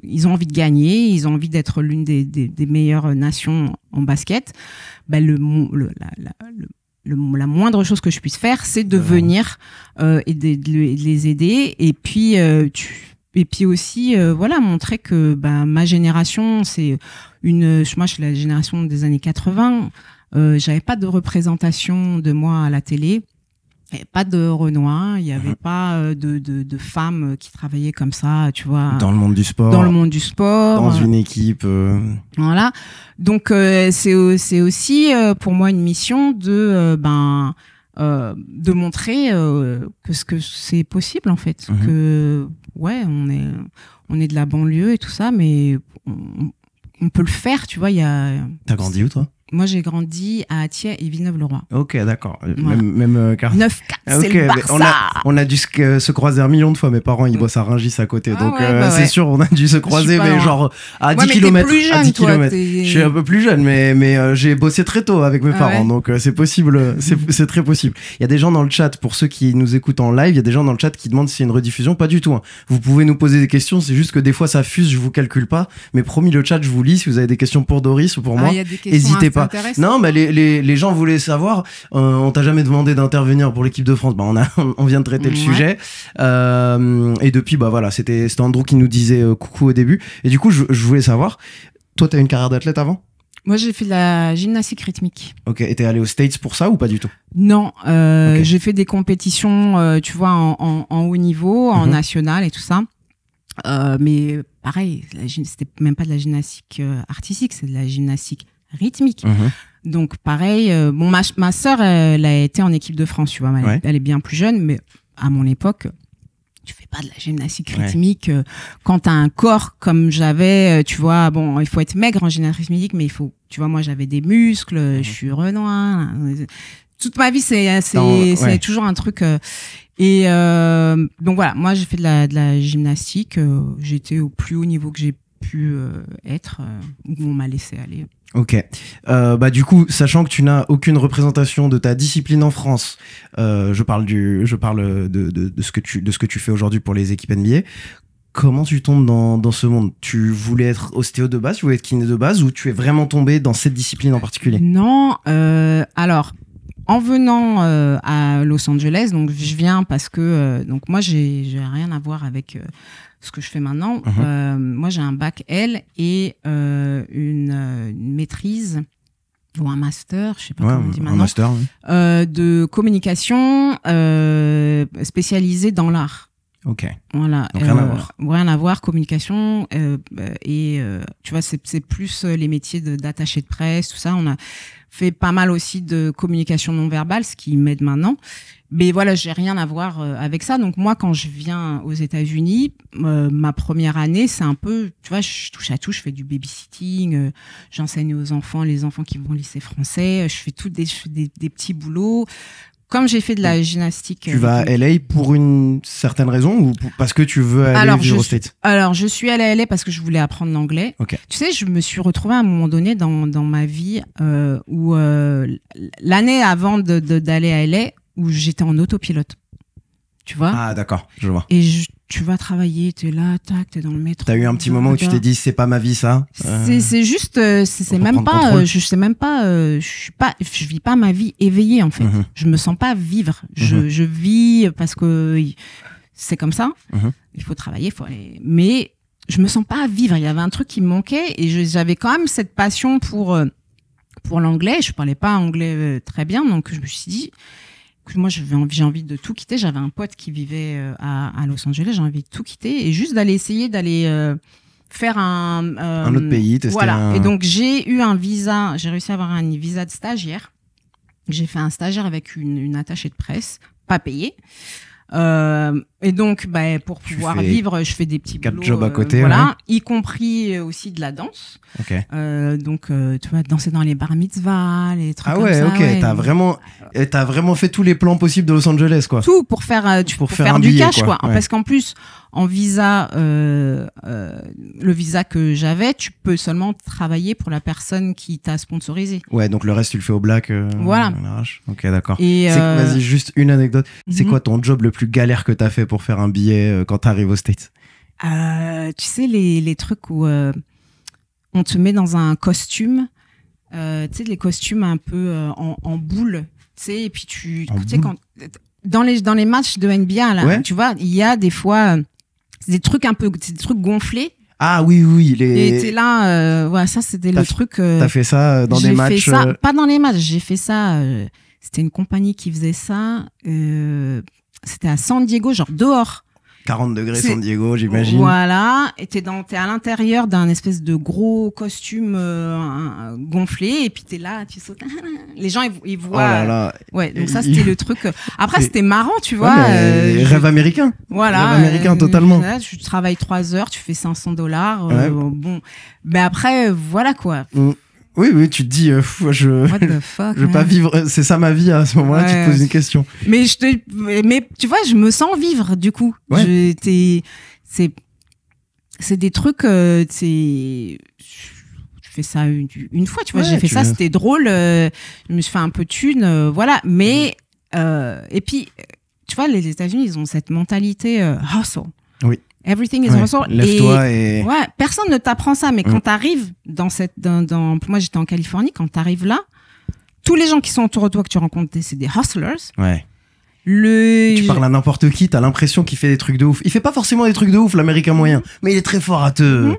ils ont envie de gagner, ils ont envie d'être l'une des meilleures nations en basket. La moindre chose que je puisse faire, c'est de venir et de les aider. Et puis aussi voilà, montrer que ma génération, c'est moi je suis la génération des années 80. J'avais pas de représentation de moi à la télé. Il n'y avait pas de Renoir, il n'y avait pas de femmes qui travaillaient comme ça, tu vois. Dans le monde du sport. Dans une équipe. Voilà. Donc, c'est aussi pour moi une mission de montrer que c'est possible, en fait. Que, ouais, on est de la banlieue et tout ça, mais on peut le faire, tu vois. T'as grandi où, toi? Moi, j'ai grandi à Attier et Villeneuve-le-Roi. Ok, d'accord. Voilà. Même quartier. 9-4, c'est le Barça. On a dû se croiser un million de fois. Mes parents, ils bossent à Rungis à côté. Donc, c'est sûr, on a dû se croiser, mais genre à 10 km. À 10 km. Je suis un peu plus jeune, mais j'ai bossé très tôt avec mes parents. Donc, c'est possible. C'est très possible. Il y a des gens dans le chat, pour ceux qui nous écoutent en live, il y a des gens dans le chat qui demandent si c'est une rediffusion. Pas du tout. Hein. Vous pouvez nous poser des questions. C'est juste que des fois, ça fuse, je vous calcule pas. Mais promis, le chat, je vous lis. Si vous avez des questions pour Doris ou pour moi, n'hésitez pas. Non, mais les gens voulaient savoir, on t'a jamais demandé d'intervenir pour l'équipe de France. On vient de traiter le sujet. Et depuis, voilà, c'était Andrew qui nous disait coucou au début. Et du coup, je voulais savoir, toi, t'as une carrière d'athlète avant? Moi, j'ai fait de la gymnastique rythmique. Ok, et t'es allé aux States pour ça ou pas du tout? Non, Ok. j'ai fait des compétitions, tu vois, en haut niveau, en national et tout ça. Mais pareil, c'était même pas de la gymnastique artistique, c'est de la gymnastique rythmique. Donc pareil, bon, ma sœur, elle a été en équipe de France, tu vois, elle est bien plus jeune, mais à mon époque, tu fais pas de la gymnastique rythmique quand t'as un corps comme j'avais, tu vois. Bon, il faut être maigre en gymnastique rythmique, mais il faut, tu vois, moi j'avais des muscles, je suis Renoir. Toute ma vie, c'est toujours un truc. Donc voilà, moi j'ai fait de la gymnastique. J'étais au plus haut niveau que j'ai pu être, où on m'a laissé aller. Ok. Bah du coup, sachant que tu n'as aucune représentation de ta discipline en France, je parle de ce que tu fais aujourd'hui pour les équipes NBA. Comment tu tombes dans ce monde? Tu voulais être ostéo de base, tu voulais être kiné de base, ou tu es vraiment tombé dans cette discipline en particulier? Non. Alors, en venant à Los Angeles, donc je viens parce que donc moi j'ai rien à voir avec ce que je fais maintenant. Moi j'ai un bac L et une maîtrise ou un master, je sais pas comment on dit maintenant, un master, de communication spécialisée dans l'art. Ok. Voilà. Donc rien à voir. Rien à voir, communication et tu vois, c'est plus les métiers d'attaché de presse, tout ça. On a fait pas mal aussi de communication non verbale, ce qui m'aide maintenant. Mais voilà, j'ai rien à voir avec ça. Donc moi, quand je viens aux États-Unis, ma première année, c'est un peu, tu vois, je touche à tout. Je fais du babysitting, j'enseigne aux enfants, les enfants qui vont au lycée français. Je fais des petits boulots. Comme j'ai fait de la gymnastique. Tu vas à LA pour une certaine raison ou parce que tu veux aller vivre aux States? Alors, je suis allée à LA parce que je voulais apprendre l'anglais. Okay. Tu sais, je me suis retrouvée à un moment donné dans ma vie où l'année avant d'aller à LA, où j'étais en autopilote. Tu vois? Ah, d'accord, je vois. Et tu vas travailler, t'es là, tac, t'es dans le métro. T'as eu un petit moment où tu t'es dit, c'est pas ma vie, ça? C'est juste, c'est même pas, je sais même pas, je vis pas ma vie éveillée, en fait. Je me sens pas vivre. Je vis parce que c'est comme ça. Il faut travailler, il faut aller. Mais je me sens pas vivre. Il y avait un truc qui me manquait et j'avais quand même cette passion pour l'anglais. Je parlais pas anglais très bien, donc je me suis dit, moi j'ai envie de tout quitter. J'avais un pote qui vivait à Los Angeles, j'ai envie de tout quitter et juste d'aller faire un autre pays, tester voilà. Et donc j'ai eu un visa, j'ai réussi à avoir un visa de stagiaire. J'ai fait un stagiaire avec une attachée de presse, pas payée. Et donc, pour pouvoir vivre, je fais des petits 4 boulots, jobs à côté, voilà, y compris aussi de la danse. Ok. Donc, tu vois, danser dans les bar mitzvahs, les trucs comme ça. Ah ouais, ok. T'as vraiment fait tous les plans possibles de Los Angeles, quoi. Tout pour faire, pour faire du cash, quoi. Ouais. Parce qu'en plus, en visa, le visa que j'avais, tu peux seulement travailler pour la personne qui t'a sponsorisé. Ouais, donc le reste, tu le fais au black. Voilà. Ok, d'accord. Et vas-y, juste une anecdote. C'est quoi ton job le plus galère que t'as fait pour faire un billet quand t'arrives aux States? Tu sais, les trucs où on te met dans un costume, tu sais, les costumes un peu en boule, tu sais, et puis tu sais, dans les matchs de NBA, là, tu vois, il y a des fois des trucs des trucs gonflés. Ah oui. Et t'es là, ouais, ça c'était le truc. T'as fait ça dans des matchs? J'ai fait ça, pas dans les matchs, j'ai fait ça. C'était une compagnie qui faisait ça. C'était à San Diego, genre dehors. 40 degrés San Diego, j'imagine. Voilà, et t'es à l'intérieur d'un espèce de gros costume gonflé, et puis t'es là, tu sautes. Les gens, ils voient. Oh là là. Ouais, donc ça, c'était le truc. Après, c'était marrant, tu vois. Rêve américain. Voilà. Rêve américain, totalement. Tu travailles 3 heures, tu fais $500. Bon. Mais après, voilà, quoi. Oui, tu te dis, What the fuck, je veux pas vivre, c'est ça ma vie à ce moment-là, tu te poses une question. Mais tu vois, je me sens vivre, du coup. Ouais. C'est des trucs, je fais ça une fois, tu vois, j'ai fait ça, c'était drôle, je me suis fait un peu de thune, voilà. Mais, et puis, tu vois, les États-Unis, ils ont cette mentalité hustle. Oui. Everything is hustle. Lève-toi et... Ouais, personne ne t'apprend ça, mais quand t'arrives moi j'étais en Californie, quand t'arrives là, tous les gens qui sont autour de toi que tu rencontres, c'est des hustlers. Ouais. Tu parles à n'importe qui, t'as l'impression qu'il fait des trucs de ouf. Il fait pas forcément des trucs de ouf, l'américain moyen, mais il est très fort à te...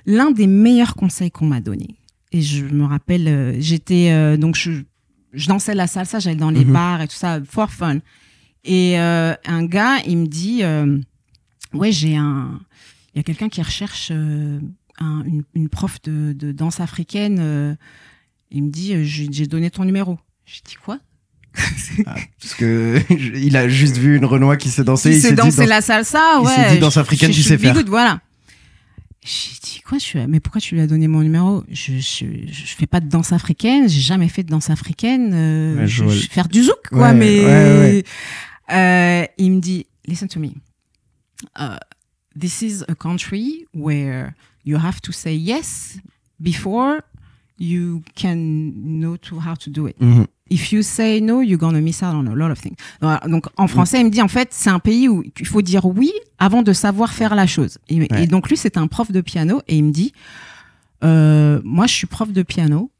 L'un des meilleurs conseils qu'on m'a donné, Et je me rappelle, j'étais donc je dansais la salsa, j'allais dans les bars et tout ça, for fun. Et un gars, il me dit, ouais, il y a quelqu'un qui recherche une prof de danse africaine. Il me dit, j'ai donné ton numéro. J'ai dit quoi? Parce que il a juste vu une Renoir qui s'est dansé. Il s'est dansé la salsa, ouais. Il s'est dit danse africaine, tu sais faire. Good, voilà. J'ai dit quoi? Mais pourquoi tu lui as donné mon numéro? Je fais pas de danse africaine, j'ai jamais fait de danse africaine. Je vais faire du zouk, quoi. Ouais, mais il me dit, listen to me. This is a country where you have to say yes before you can know how to do it. If you say no, you're gonna miss out on a lot of things. Donc, en français, il me dit, en fait, c'est un pays où il faut dire oui avant de savoir faire la chose. Et donc, lui, c'est un prof de piano et il me dit, moi, je suis prof de piano.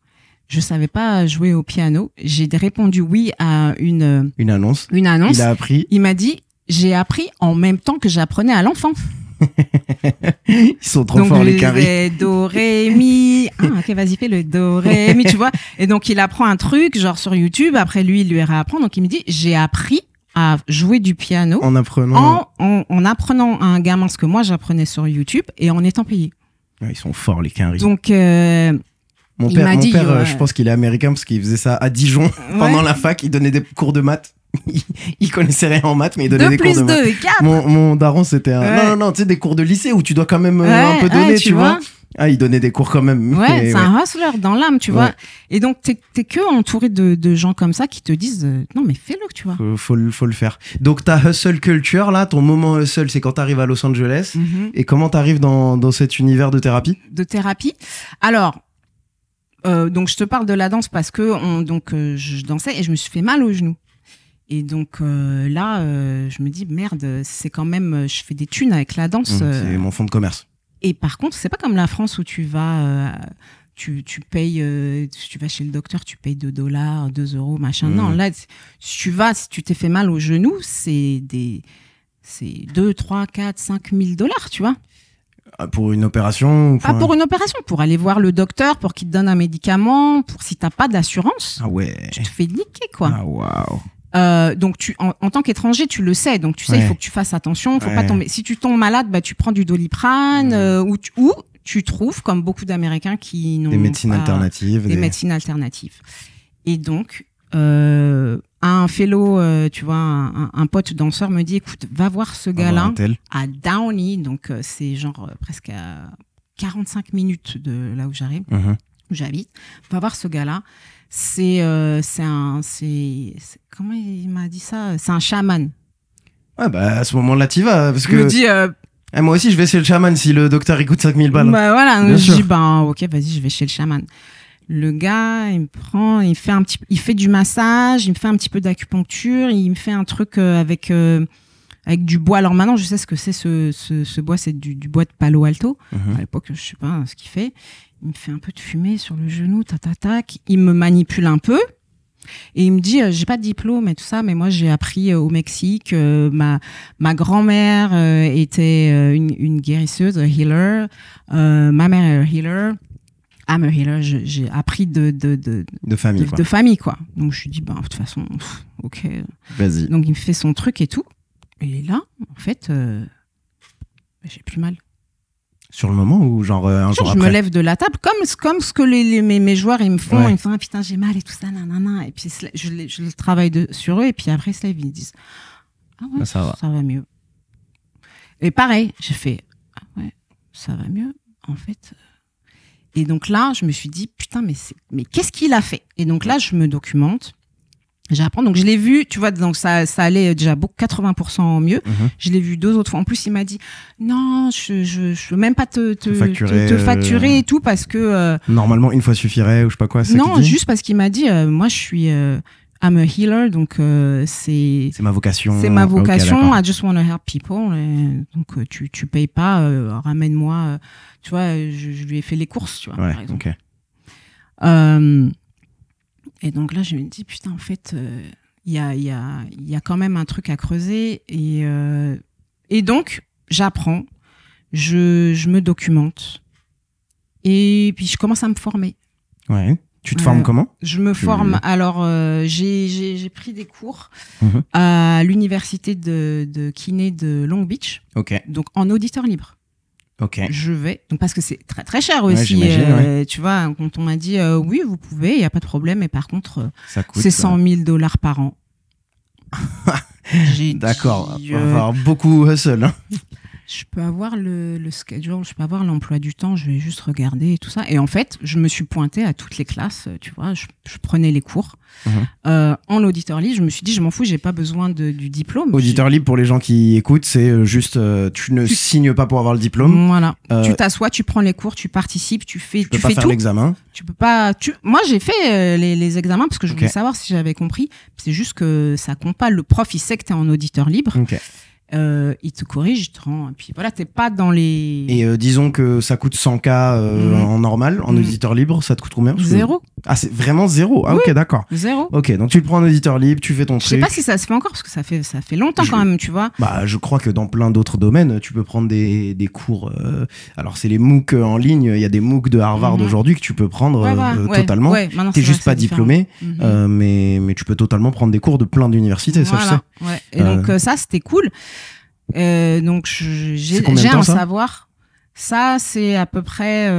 Je savais pas jouer au piano. J'ai répondu oui à une annonce. Il a appris. Il m'a dit, j'ai appris en même temps que j'apprenais à l'enfant. Ils sont trop forts, les caries. Do, ré, mi. Ok, vas-y, fais le do, ré, mi, tu vois. Et donc, il apprend un truc, genre sur YouTube. Après, lui, il lui réapprend. Donc, il me dit, j'ai appris à jouer du piano en apprenant à un gamin ce que moi, j'apprenais sur YouTube et en étant payé. Ouais, ils sont forts, les caries. Donc, mon père, je pense qu'il est américain parce qu'il faisait ça à Dijon pendant la fac. Il donnait des cours de maths. Il connaissait rien en maths, mais il donnait des cours de maths. 2 plus 2, 4. Mon daron, c'était non, tu sais, des cours de lycée où tu dois quand même un peu donner, tu vois. Ah, il donnait des cours quand même. Ouais, c'est un hustler dans l'âme, tu vois. Et donc, t'es que entouré de gens comme ça qui te disent, non, mais fais-le, tu vois. Faut le faire. Donc, ta hustle culture, là, ton moment hustle, c'est quand t'arrives à Los Angeles. Et comment t'arrives dans cet univers de thérapie? De thérapie. Alors, donc, je te parle de la danse parce que je dansais et je me suis fait mal au genou. Et donc là, je me dis, merde, c'est quand même, je fais des thunes avec la danse. C'est mon fonds de commerce. Et par contre, c'est pas comme la France où tu vas, tu payes, tu vas chez le docteur, tu payes $2, 2 euros, machin. Non, là, si tu t'es fait mal au genou, c'est 2, 3, 4, 5 000 $, tu vois. Pour une opération Pas pour une opération, pour aller voir le docteur, pour qu'il te donne un médicament, pour si t'as pas d'assurance. Ah ouais. Tu te fais niquer, quoi. Ah waouh. Donc en tant qu'étranger, tu le sais, donc tu sais, il faut que tu fasses attention, faut pas tomber. Si tu tombes malade, bah tu prends du Doliprane ou tu trouves, comme beaucoup d'Américains qui n'ont des médecines alternatives, des médecines alternatives. Et donc un fellow, tu vois, un pote danseur me dit, écoute, va voir ce gars-là à Downey, donc c'est genre presque à 45 minutes de là où j'arrive, où j'habite. Va voir ce gars-là. C'est comment il m'a dit ça? C'est un chaman. Ouais, bah, à ce moment-là, t'y vas, parce que. Je me dis, moi aussi, je vais chez le chaman si le docteur il coûte 5000 balles. Bah, voilà. Je dis, ok, vas-y, je vais chez le chaman. Le gars, il me prend, il fait du massage, il me fait un petit peu d'acupuncture, il me fait un truc avec du bois. Alors maintenant, je sais ce que c'est ce bois, c'est du bois de Palo Alto. À l'époque, je sais pas ce qu'il fait. Il me fait un peu de fumée sur le genou, tac. Il me manipule un peu. Et il me dit, j'ai pas de diplôme et tout ça, mais moi, j'ai appris au Mexique. Ma grand-mère était une guérisseuse, un healer. Ma mère est un healer. I'm a healer. J'ai appris de famille, de famille, quoi. Donc, je lui dis, de toute façon, ok. Vas-y. Donc, il me fait son truc et tout. Et là, en fait, j'ai plus mal. Sur le moment ou genre un jour après? Je me lève de la table comme ce que mes joueurs ils me font. Ils me font, ah, putain, j'ai mal et tout ça, nanana. Et puis je travaille sur eux et puis après ils se lèvent, ils disent, ah ouais, ça va mieux. Et pareil, j'ai fait, ah ouais, ça va mieux en fait. Et donc là, je me suis dit, putain, mais qu'est-ce qu'il a fait? Et donc là, je me documente. J'apprends, donc je l'ai vu, tu vois, donc ça allait déjà 80% mieux. Je l'ai vu 2 autres fois. En plus, il m'a dit, non, je veux même pas te facturer et tout parce que normalement une fois suffirait ou je sais pas quoi. Non, juste parce qu'il m'a dit, moi je suis I'm a healer, donc c'est ma vocation. C'est ma vocation. Okay, I just want to help people. Et donc tu payes pas, ramène-moi. Tu vois, je lui ai fait les courses, tu vois. Ouais, par exemple. Ok. Et donc là, je me dis, putain, en fait, il y a quand même un truc à creuser. Et donc, j'apprends, je me documente. Et puis, je commence à me former. Ouais. Tu te formes comment? Je me forme. Alors, j'ai pris des cours Mhm. à l'université de kiné de Long Beach, Ok. donc en auditeur libre. Ok. Je vais, donc parce que c'est très très cher Ouais, aussi. j'imagine, ouais. Tu vois, quand on m'a dit oui, vous pouvez, il y a pas de problème, mais par contre, Ça coûte. c'est $100,000 par an. J'ai D'accord. dit, Va avoir beaucoup hustle. Hein. je peux avoir le schedule, je peux avoir l'emploi du temps, je vais juste regarder et tout ça. Et en fait, je me suis pointée à toutes les classes, tu vois, je prenais les cours. En auditeur libre, je me suis dit, je m'en fous, j'ai pas besoin du diplôme. Auditeur libre, pour les gens qui écoutent, c'est juste, tu ne signes pas pour avoir le diplôme. Voilà. Tu t'assois, tu prends les cours, tu participes, tu fais, Tu peux tu pas fais faire tout. l'examen. Tu peux pas. Moi, j'ai fait les examens parce que je voulais savoir si j'avais compris. C'est juste que ça compte pas. Le prof, il sait que t'es en auditeur libre. Ok. Il te corrige, il te rend. Et puis voilà, t'es pas dans les. Et disons que ça coûte 100K en normal, en auditeur libre, ça te coûte combien? Zéro. Ah, c'est vraiment zéro. Ah, ok, d'accord. Zéro. Ok, donc tu le prends en auditeur libre, tu fais ton Je sais truc. pas si ça se fait encore parce que ça fait longtemps quand même, tu vois. Bah, je crois que dans plein d'autres domaines, tu peux prendre des cours. Alors, c'est les MOOC en ligne. Il y a des MOOC de Harvard aujourd'hui que tu peux prendre totalement. Ouais, maintenant, T'es c'est juste vrai, pas c'est diplômé, mais tu peux totalement prendre des cours de plein d'universités, ça je sais. Ouais. Et donc ça, c'était cool. Donc j'ai temps, un ça savoir. Ça, c'est à peu près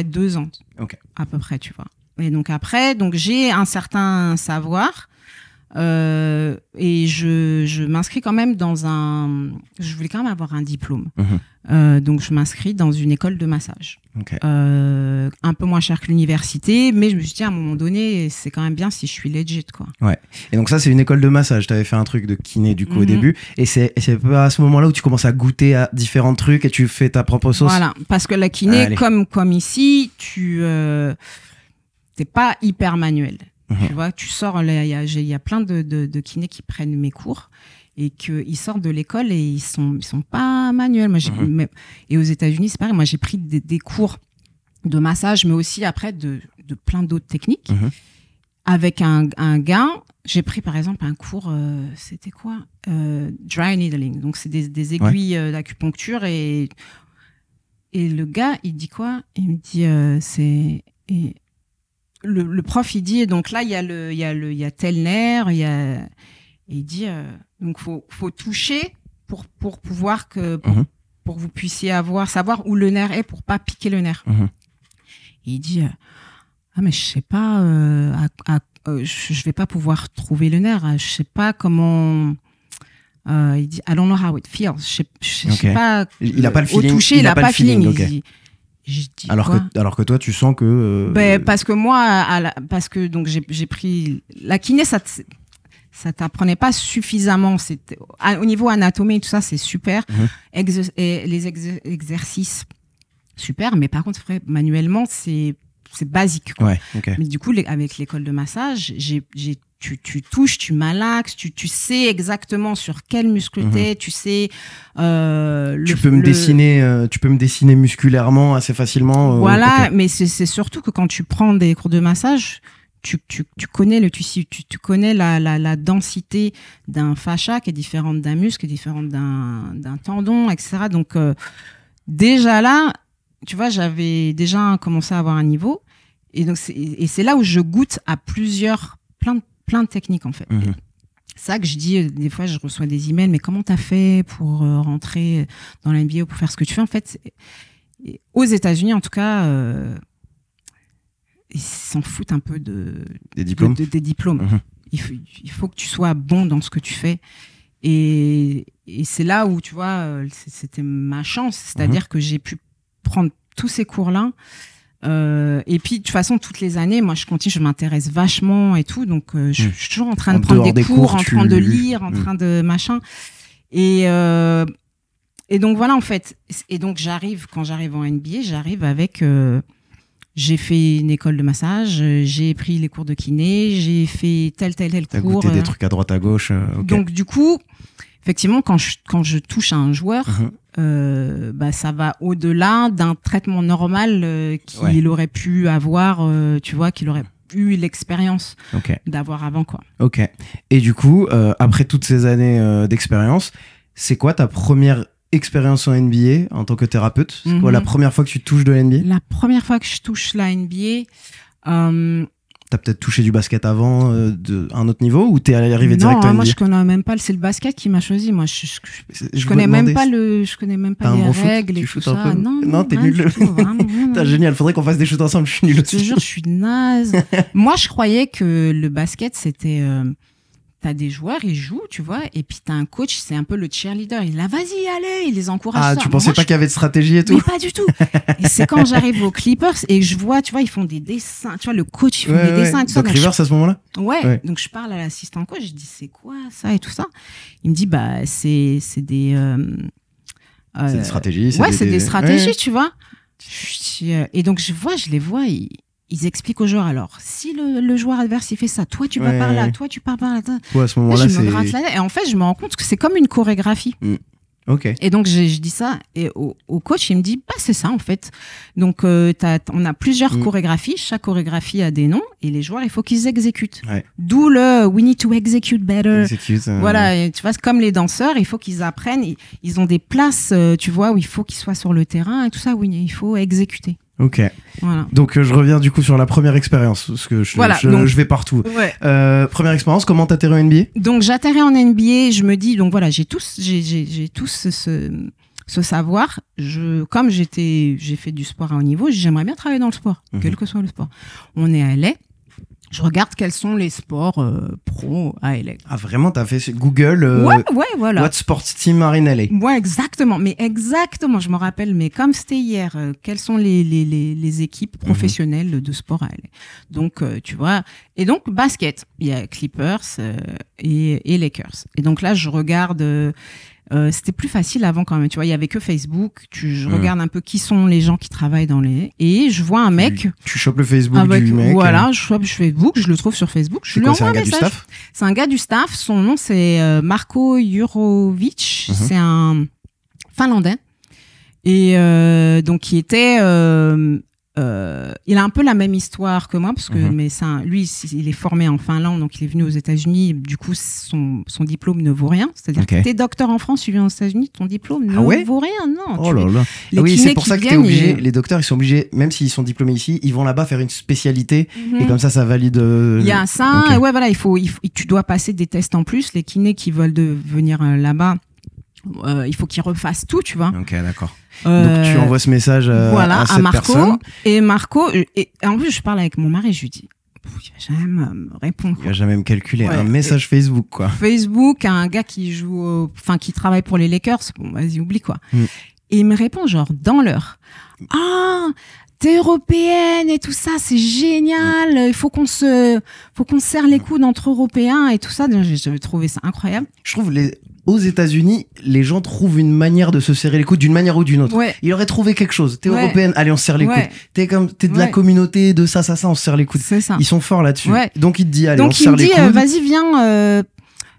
2 ans. Ok. À peu près, tu vois. Et donc après, j'ai un certain savoir. Et je m'inscris quand même je voulais quand même avoir un diplôme. Donc je m'inscris dans une école de massage. Okay. Un peu moins cher que l'université, mais je me suis dit à un moment donné, c'est quand même bien si je suis legit, quoi. Ouais. Et donc ça, c'est une école de massage. T'avais fait un truc de kiné du coup au début, et c'est pas à ce moment-là où tu commences à goûter à différents trucs et tu fais ta propre sauce. Voilà, parce que la kiné, comme ici, t'es pas hyper manuel. Tu vois, tu sors, il y a plein de kinés qui prennent mes cours et qu'ils sortent de l'école et ils sont pas manuels. Moi, et aux États-Unis, c'est pareil. Moi, j'ai pris des cours de massage, mais aussi après de plein d'autres techniques. Avec un gars, j'ai pris par exemple un cours, c'était quoi? Dry needling. Donc, c'est des aiguilles d'acupuncture et le gars, il dit quoi? Il me dit, le prof, il dit, donc là, il y a tel nerf, et il dit, donc faut toucher pour pouvoir pour que vous puissiez savoir où le nerf est pour pas piquer le nerf. Et il dit, ah, mais je sais pas, je vais pas pouvoir trouver le nerf, je sais pas comment, il dit, I don't know how it feels, je sais pas, il a pas le feeling, au toucher, il a pas le feeling, okay. Alors que toi, tu sens que... parce que moi, parce que donc j'ai pris la kiné, ça t'apprenait pas suffisamment. Au niveau anatomie et tout ça, c'est super. Et les exercices, super. Mais par contre, manuellement, c'est basique, quoi. Ouais, okay. Mais du coup, avec l'école de massage, tu touches, tu malaxes, tu sais exactement sur quel muscle t'es, tu sais. Tu peux me dessiner musculairement assez facilement. Voilà, okay. Mais c'est surtout que quand tu prends des cours de massage, tu connais le tissu, tu connais la densité d'un fascia qui est différente d'un muscle, qui est différente d'un tendon, etc. Donc déjà là, tu vois, j'avais déjà commencé à avoir un niveau, et donc c'est là où je goûte à plein de techniques, en fait. C'est ça que je dis, des fois je reçois des emails, mais comment t'as fait pour rentrer dans la NBA ou pour faire ce que tu fais? En fait, aux États-Unis, en tout cas, ils s'en foutent un peu des diplômes. Des diplômes. Il faut que tu sois bon dans ce que tu fais. Et c'est là où, tu vois, c'était ma chance. C'est-à-dire que j'ai pu prendre tous ces cours-là. Et puis, de toute façon, toutes les années, moi, je continue, je m'intéresse vachement et tout. Donc, je suis toujours en train de prendre des cours, en train de lire, en train de machin. Et donc, voilà, en fait. Et donc, quand j'arrive en NBA, j'arrive avec... j'ai fait une école de massage, j'ai pris les cours de kiné, j'ai fait tel cours. T'as goûté des trucs à droite, à gauche. Okay. Donc, du coup, effectivement, quand je touche à un joueur, ça va au-delà d'un traitement normal qu'il aurait pu avoir, tu vois, qu'il aurait eu l'expérience d'avoir avant, quoi. Ok. Et du coup, après toutes ces années d'expérience, c'est quoi ta première expérience en NBA en tant que thérapeute? C'est quoi la première fois que tu touches de la NBA? La première fois que je touche la NBA, t'as peut-être touché du basket avant de un autre niveau ou t'es arrivé direct à NBA? Non, moi je connais même pas. C'est le basket qui m'a choisi. Moi, je connais même pas les règles et tout ça. Non, t'es nul. T'es génial. Faudrait qu'on fasse des shoots ensemble. Je suis nul aussi. Je te jure, je suis naze. Moi, je croyais que le basket c'était t'as des joueurs, ils jouent, tu vois, et puis t'as un coach, c'est un peu le cheerleader. Il a vas-y, allez, il les encourage. Ah, tu pensais pas qu'il y avait de stratégie et tout? Mais pas du tout. Et c'est quand j'arrive aux Clippers et je vois, tu vois, ils font des dessins. Tu vois, le coach, il fait des dessins et tout ça. Donc Rivers à ce moment-là? Ouais. Donc je parle à l'assistant coach, je dis c'est quoi ça et tout ça. Il me dit bah c'est des. C'est des stratégies. Ouais, c'est des stratégies, tu vois. Et donc je les vois. Ils expliquent aux joueurs, alors, si le joueur adverse, il fait ça, toi, tu vas par là, toi, tu pars par là. Toi, à ce moment-là, je me gratte la tête. Et en fait, je me rends compte que c'est comme une chorégraphie. Ok. Et donc, je dis ça et au coach, il me dit, bah, c'est ça, en fait. Donc, on a plusieurs chorégraphies. Chaque chorégraphie a des noms et les joueurs, il faut qu'ils exécutent. Ouais. D'où le we need to execute better. Voilà. Ouais. Et tu vois, c'est comme les danseurs, il faut qu'ils apprennent. Ils ont des places, tu vois, où il faut qu'ils soient sur le terrain et tout ça, où il faut exécuter. Ok. Voilà. Donc je reviens du coup sur la première expérience parce que je vais partout. Ouais. Première expérience, comment t'atterris en NBA? Donc j'atterris en NBA, je me dis donc voilà, j'ai tous ce savoir. Comme j'ai fait du sport à haut niveau, j'aimerais bien travailler dans le sport, quel que soit le sport. On est à LA. Je regarde quels sont les sports pro à LA. Ah vraiment, t'as fait Google ouais, voilà. What sports team are in LA? Ouais, exactement. Mais exactement, je me rappelle, mais comme c'était hier, quelles sont les équipes professionnelles de sport à LA? Donc, tu vois, et donc basket, il y a Clippers et Lakers. Et donc là, je regarde... c'était plus facile avant quand même, tu vois, il y avait que Facebook, je regarde un peu qui sont les gens qui travaillent dans les... Et je vois un mec... Tu chopes le Facebook du mec. Voilà, je chope Facebook, je le trouve sur Facebook, je lui envoie un message. C'est un gars du staff? C'est un gars du staff, son nom c'est Marko Jurovic, c'est un Finlandais. Et donc qui était... il a un peu la même histoire que moi parce que lui il est formé en Finlande, donc il est venu aux États-Unis, du coup son diplôme ne vaut rien, c'est-à-dire que t'es docteur en France, tu viens aux États-Unis, ton diplôme ne vaut rien, non. Oh là là. Oui, c'est pour ça que t'es obligé, les docteurs ils sont obligés, même s'ils sont diplômés ici, ils vont là-bas faire une spécialité et comme ça valide. Il y a ça, et ouais voilà, tu dois passer des tests en plus, les kinés qui veulent venir là-bas. Il faut qu'ils refassent tout, tu vois. Ok, d'accord. Donc tu envoies ce message à cette Marco, personne. Et Marco, et en plus je parle avec mon mari, je lui dis, il va jamais me répondre. Il va jamais me calculer. Un message Facebook, quoi. Facebook, un gars qui qui travaille pour les Lakers, bon, vas-y, oublie, quoi. Et il me répond genre dans l'heure. Ah, t'es européenne et tout ça, c'est génial. Il faut qu'on se serre les coudes entre Européens et tout ça. J'avais trouvé ça incroyable. Je trouve aux États-Unis, les gens trouvent une manière de se serrer les coudes d'une manière ou d'une autre. Ouais. Il aurait trouvé quelque chose. T'es européenne, allez, on se serre les coudes. T'es de la communauté, de ça, on se serre les coudes. C'est ça. Ils sont forts là-dessus. Ouais. Donc il te dit, allez, on se serre les coudes. Donc il me dit, vas-y, viens.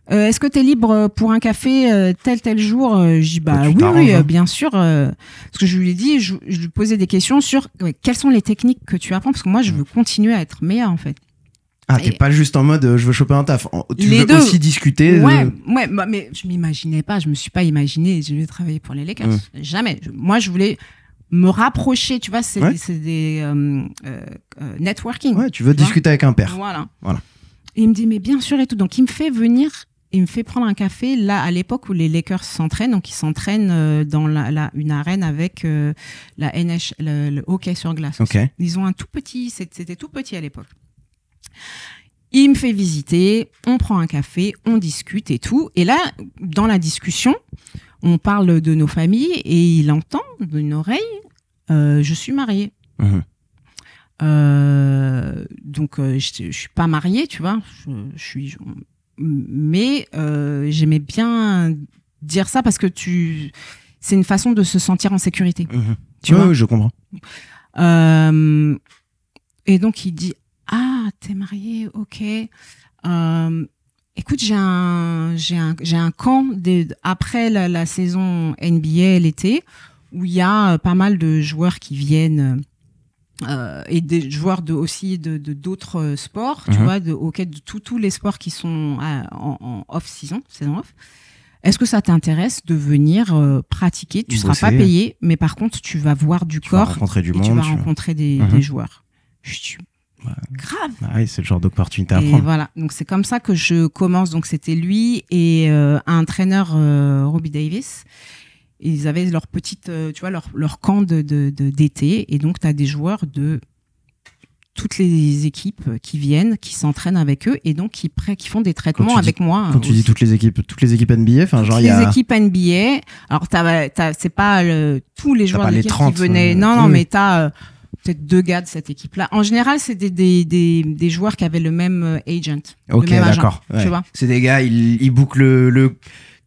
Est-ce que t'es libre pour un café tel jour? Je dis bah oui, bien sûr. Parce que je lui ai dit, je lui posais des questions sur quelles sont les techniques que tu apprends, parce que moi je veux continuer à être meilleure en fait. Ah, t'es pas juste en mode je veux choper un taf. Tu les veux deux. aussi discuter. Ouais, mais je m'imaginais pas, je me suis pas imaginé, je vais travailler pour les Lakers. Jamais. Moi, je voulais me rapprocher, tu vois, c'est des networking. Ouais, tu veux discuter avec un père. Voilà. Et il me dit, mais bien sûr et tout. Donc, il me fait venir, il me fait prendre un café là, à l'époque où les Lakers s'entraînent. Donc, ils s'entraînent dans une arène avec la le hockey sur glace. Okay. Ils ont un tout petit, c'était tout petit à l'époque. Il me fait visiter, on prend un café, on discute et tout. Et là, dans la discussion, on parle de nos familles et il entend d'une oreille, je suis mariée. Donc, je suis pas mariée, tu vois. Mais j'aimais bien dire ça parce que c'est une façon de se sentir en sécurité. Tu vois, je comprends. Et donc, il dit, ah, t'es mariée, ok. Écoute, j'ai un camp après la saison NBA l'été où il y a pas mal de joueurs qui viennent et des joueurs aussi de d'autres sports, tu vois, de hockey, de tous les sports qui sont en off saison off. est-ce que ça t'intéresse de venir pratiquer? Tu seras pas payé, mais par contre, tu vas voir du corps, vas rencontrer du monde, tu vas rencontrer des joueurs. Je suis grave. Ah oui, c'est le genre d'opportunité à prendre. Et voilà, donc c'est comme ça que je commence. Donc c'était lui et un entraîneur, Robbie Davis. Ils avaient leur petite, tu vois, leur camp d'été. Et donc, tu as des joueurs de toutes les équipes qui viennent, qui s'entraînent avec eux et donc qui font des traitements avec moi. Quand tu dis toutes les équipes NBA, enfin genre il y a... les équipes NBA. Alors, c'est pas tous les joueurs de l'équipe qui venaient. Non, mais tu as peut-être 2 gars de cette équipe-là. En général, c'est des joueurs qui avaient le même agent. Ok, le même d'accord. agent, tu vois. C'est des gars, ils bouclent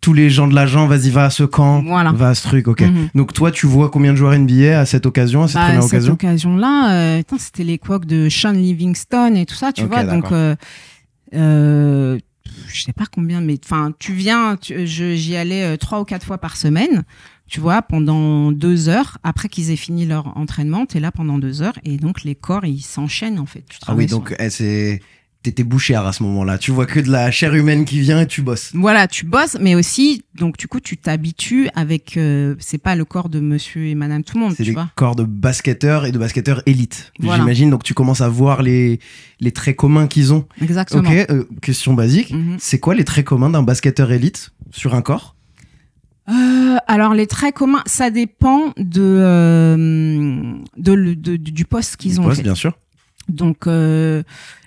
tous les gens de l'agent, vas-y, va à ce camp, va à ce truc, ok. Donc toi, tu vois combien de joueurs NBA à cette occasion, à cette première occasion? Cette occasion-là, c'était l'époque de Sean Livingston et tout ça, tu vois. Donc, je sais pas combien, mais enfin, tu viens, j'y allais 3 ou 4 fois par semaine, tu vois, pendant 2 heures. Après qu'ils aient fini leur entraînement, t'es là pendant 2 heures et donc les corps, ils s'enchaînent en fait. Ah oui, donc t'étais bouchard à ce moment-là. Tu vois que de la chair humaine qui vient et tu bosses. Voilà, tu bosses, mais aussi, donc du coup, tu t'habitues avec. C'est pas le corps de monsieur et madame tout le monde, tu vois. C'est des corps de basketteurs et de basketteurs élites. Voilà. J'imagine, donc tu commences à voir les traits communs qu'ils ont. Exactement. Ok, question basique. C'est quoi les traits communs d'un basketteur élite sur un corps? Alors les traits communs, ça dépend du poste qu'ils ont. Poste, bien sûr. Donc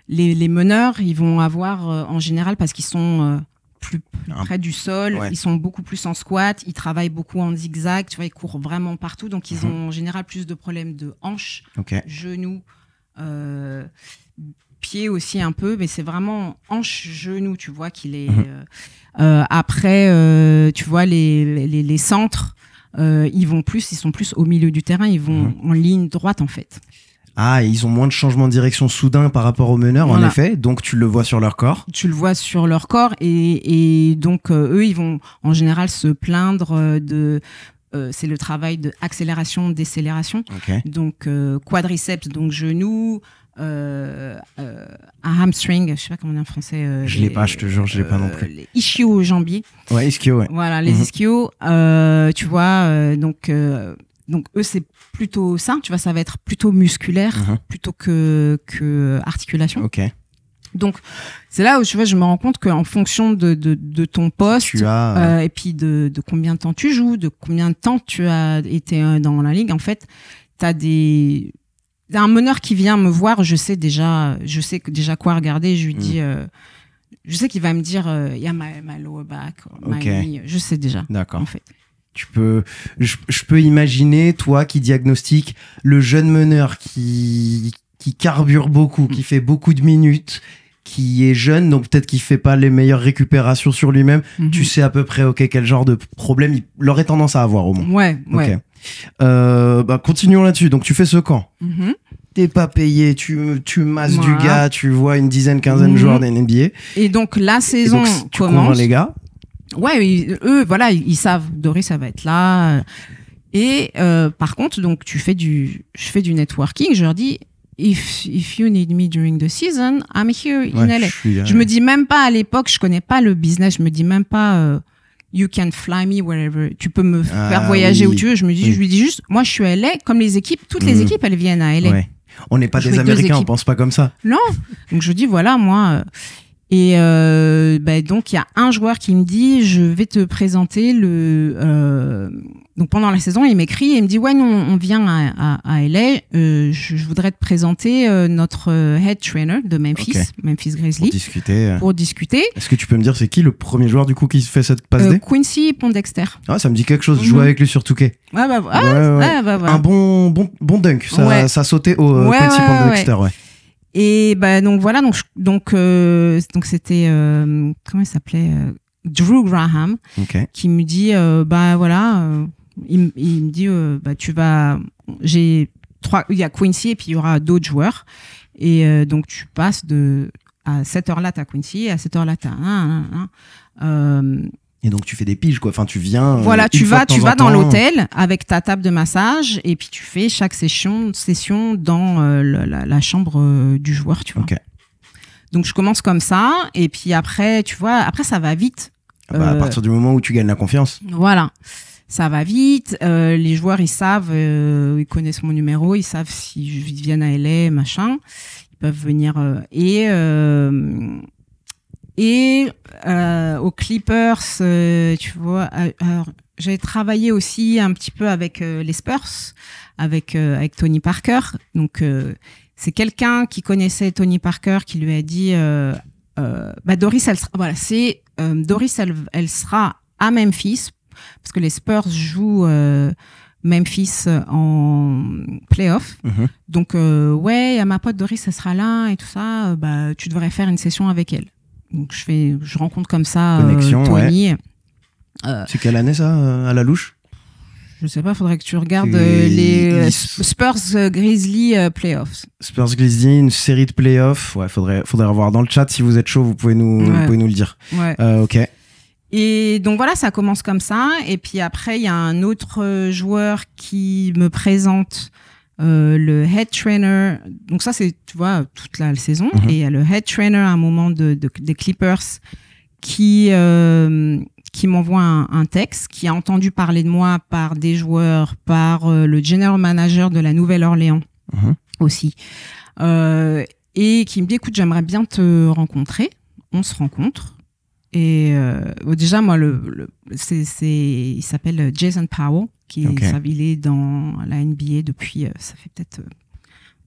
les meneurs, ils vont avoir en général, parce qu'ils sont plus près du sol, ils sont beaucoup plus en squat, ils travaillent beaucoup en zigzag, tu vois, ils courent vraiment partout, donc ils ont en général plus de problèmes de hanches, genoux, pieds aussi un peu, mais c'est vraiment hanches, genoux, tu vois qu'il est. Après, tu vois les centres, ils sont plus au milieu du terrain, ils vont en ligne droite en fait. Ah, ils ont moins de changements de direction soudain par rapport aux meneurs, en effet. Donc, tu le vois sur leur corps. Tu le vois sur leur corps. Et donc, eux, ils vont en général se plaindre c'est le travail d'accélération, décélération. Donc, quadriceps, donc genoux, un hamstring, je sais pas comment on dit en français. Je l'ai pas, je te jure, je l'ai pas non plus. Les ischios jambiers. Ouais, ischios, ouais. Voilà, les ischios. Tu vois, donc eux, c'est plutôt ça, tu vois, ça va être plutôt musculaire plutôt que articulation. Ok. Donc, c'est là où tu vois, je me rends compte qu'en fonction de ton poste, et puis de combien de temps tu joues, de combien de temps tu as été dans la ligue, en fait, t'as un meneur qui vient me voir, je sais déjà quoi regarder, je lui dis, je sais qu'il va me dire, il y a my lower back, my knee, je sais déjà. D'accord. En fait. Je peux imaginer, toi qui diagnostique le jeune meneur qui carbure beaucoup, qui fait beaucoup de minutes, qui est jeune, donc peut-être qu'il fait pas les meilleures récupérations sur lui-même. Tu sais à peu près, quel genre de problème il aurait tendance à avoir au moins. Ouais. Continuons là-dessus. Donc tu fais ce camp. T'es pas payé, tu masses du gars, tu vois une dizaine, quinzaine de joueurs d'NBA. Et donc la saison tu convaincs les gars. Ouais, eux, voilà, ils savent, Doris, ça va être là. Et par contre, donc je fais du networking. Je leur dis, if you need me during the season, I'm here in LA. Je me dis même pas à l'époque, je connais pas le business. Je me dis même pas, you can fly me wherever. Tu peux me faire voyager où tu veux. Je lui dis juste, moi, je suis à LA, comme les équipes. Toutes les équipes, elles viennent à LA. Ouais. On n'est pas des Américains, on pense pas comme ça. Non. Donc je dis, voilà, moi. Et donc il y a un joueur qui me dit, je vais te présenter donc pendant la saison, il m'écrit et il me dit, ouais, non, on vient à LA, je voudrais te présenter notre head trainer de Memphis Grizzlies pour discuter. Est-ce que tu peux me dire c'est qui le premier joueur du coup qui fait cette passe D? Quincy Pondexter. Ah, ça me dit quelque chose. Je jouais avec lui sur 2K. Un bon dunk, ça sautait au Quincy Pondexter, ouais. Et donc voilà, donc c'était comment il s'appelait, Drew Graham, qui me dit il me dit tu vas, il y a Quincy et puis il y aura d'autres joueurs et donc tu passes à cette heure-là t'as Quincy, à cette heure-là t'as et donc tu fais des piges quoi, enfin tu viens. Voilà, tu vas dans l'hôtel avec ta table de massage et puis tu fais chaque session dans la chambre du joueur, tu vois. Donc je commence comme ça et puis après tu vois, après ça va vite. À partir du moment où tu gagnes la confiance. Voilà. Ça va vite. Les joueurs, ils savent, ils connaissent mon numéro, ils savent si je viens à LA, machin. Ils peuvent venir. Aux Clippers, tu vois. Alors, j'ai travaillé aussi un petit peu avec les Spurs, avec Tony Parker. Donc, c'est quelqu'un qui connaissait Tony Parker qui lui a dit Doris, Doris, elle sera à Memphis parce que les Spurs jouent Memphis en playoff. Donc, il y a ma pote Doris, elle sera là et tout ça. Tu devrais faire une session avec elle. Donc, je rencontre comme ça Tony. Ouais. C'est quelle année ça, à la louche? Je sais pas, faudrait que tu regardes les Spurs Grizzly playoffs. Spurs Grizzly, une série de playoffs. Ouais, faudrait revoir dans le chat. Si vous êtes chaud, vous pouvez nous le dire. Ouais. Ok. Et donc voilà, ça commence comme ça. Et puis après, il y a un autre joueur qui me présente le head trainer. Donc ça, c'est, tu vois, toute la saison. Et il y a le head trainer à un moment des Clippers qui m'envoie un texte, qui a entendu parler de moi par des joueurs, par le general manager de la Nouvelle-Orléans aussi, et qui me dit, écoute, j'aimerais bien te rencontrer. On se rencontre. Et déjà, moi, il s'appelle Jason Powell, il est dans la NBA depuis, ça fait peut-être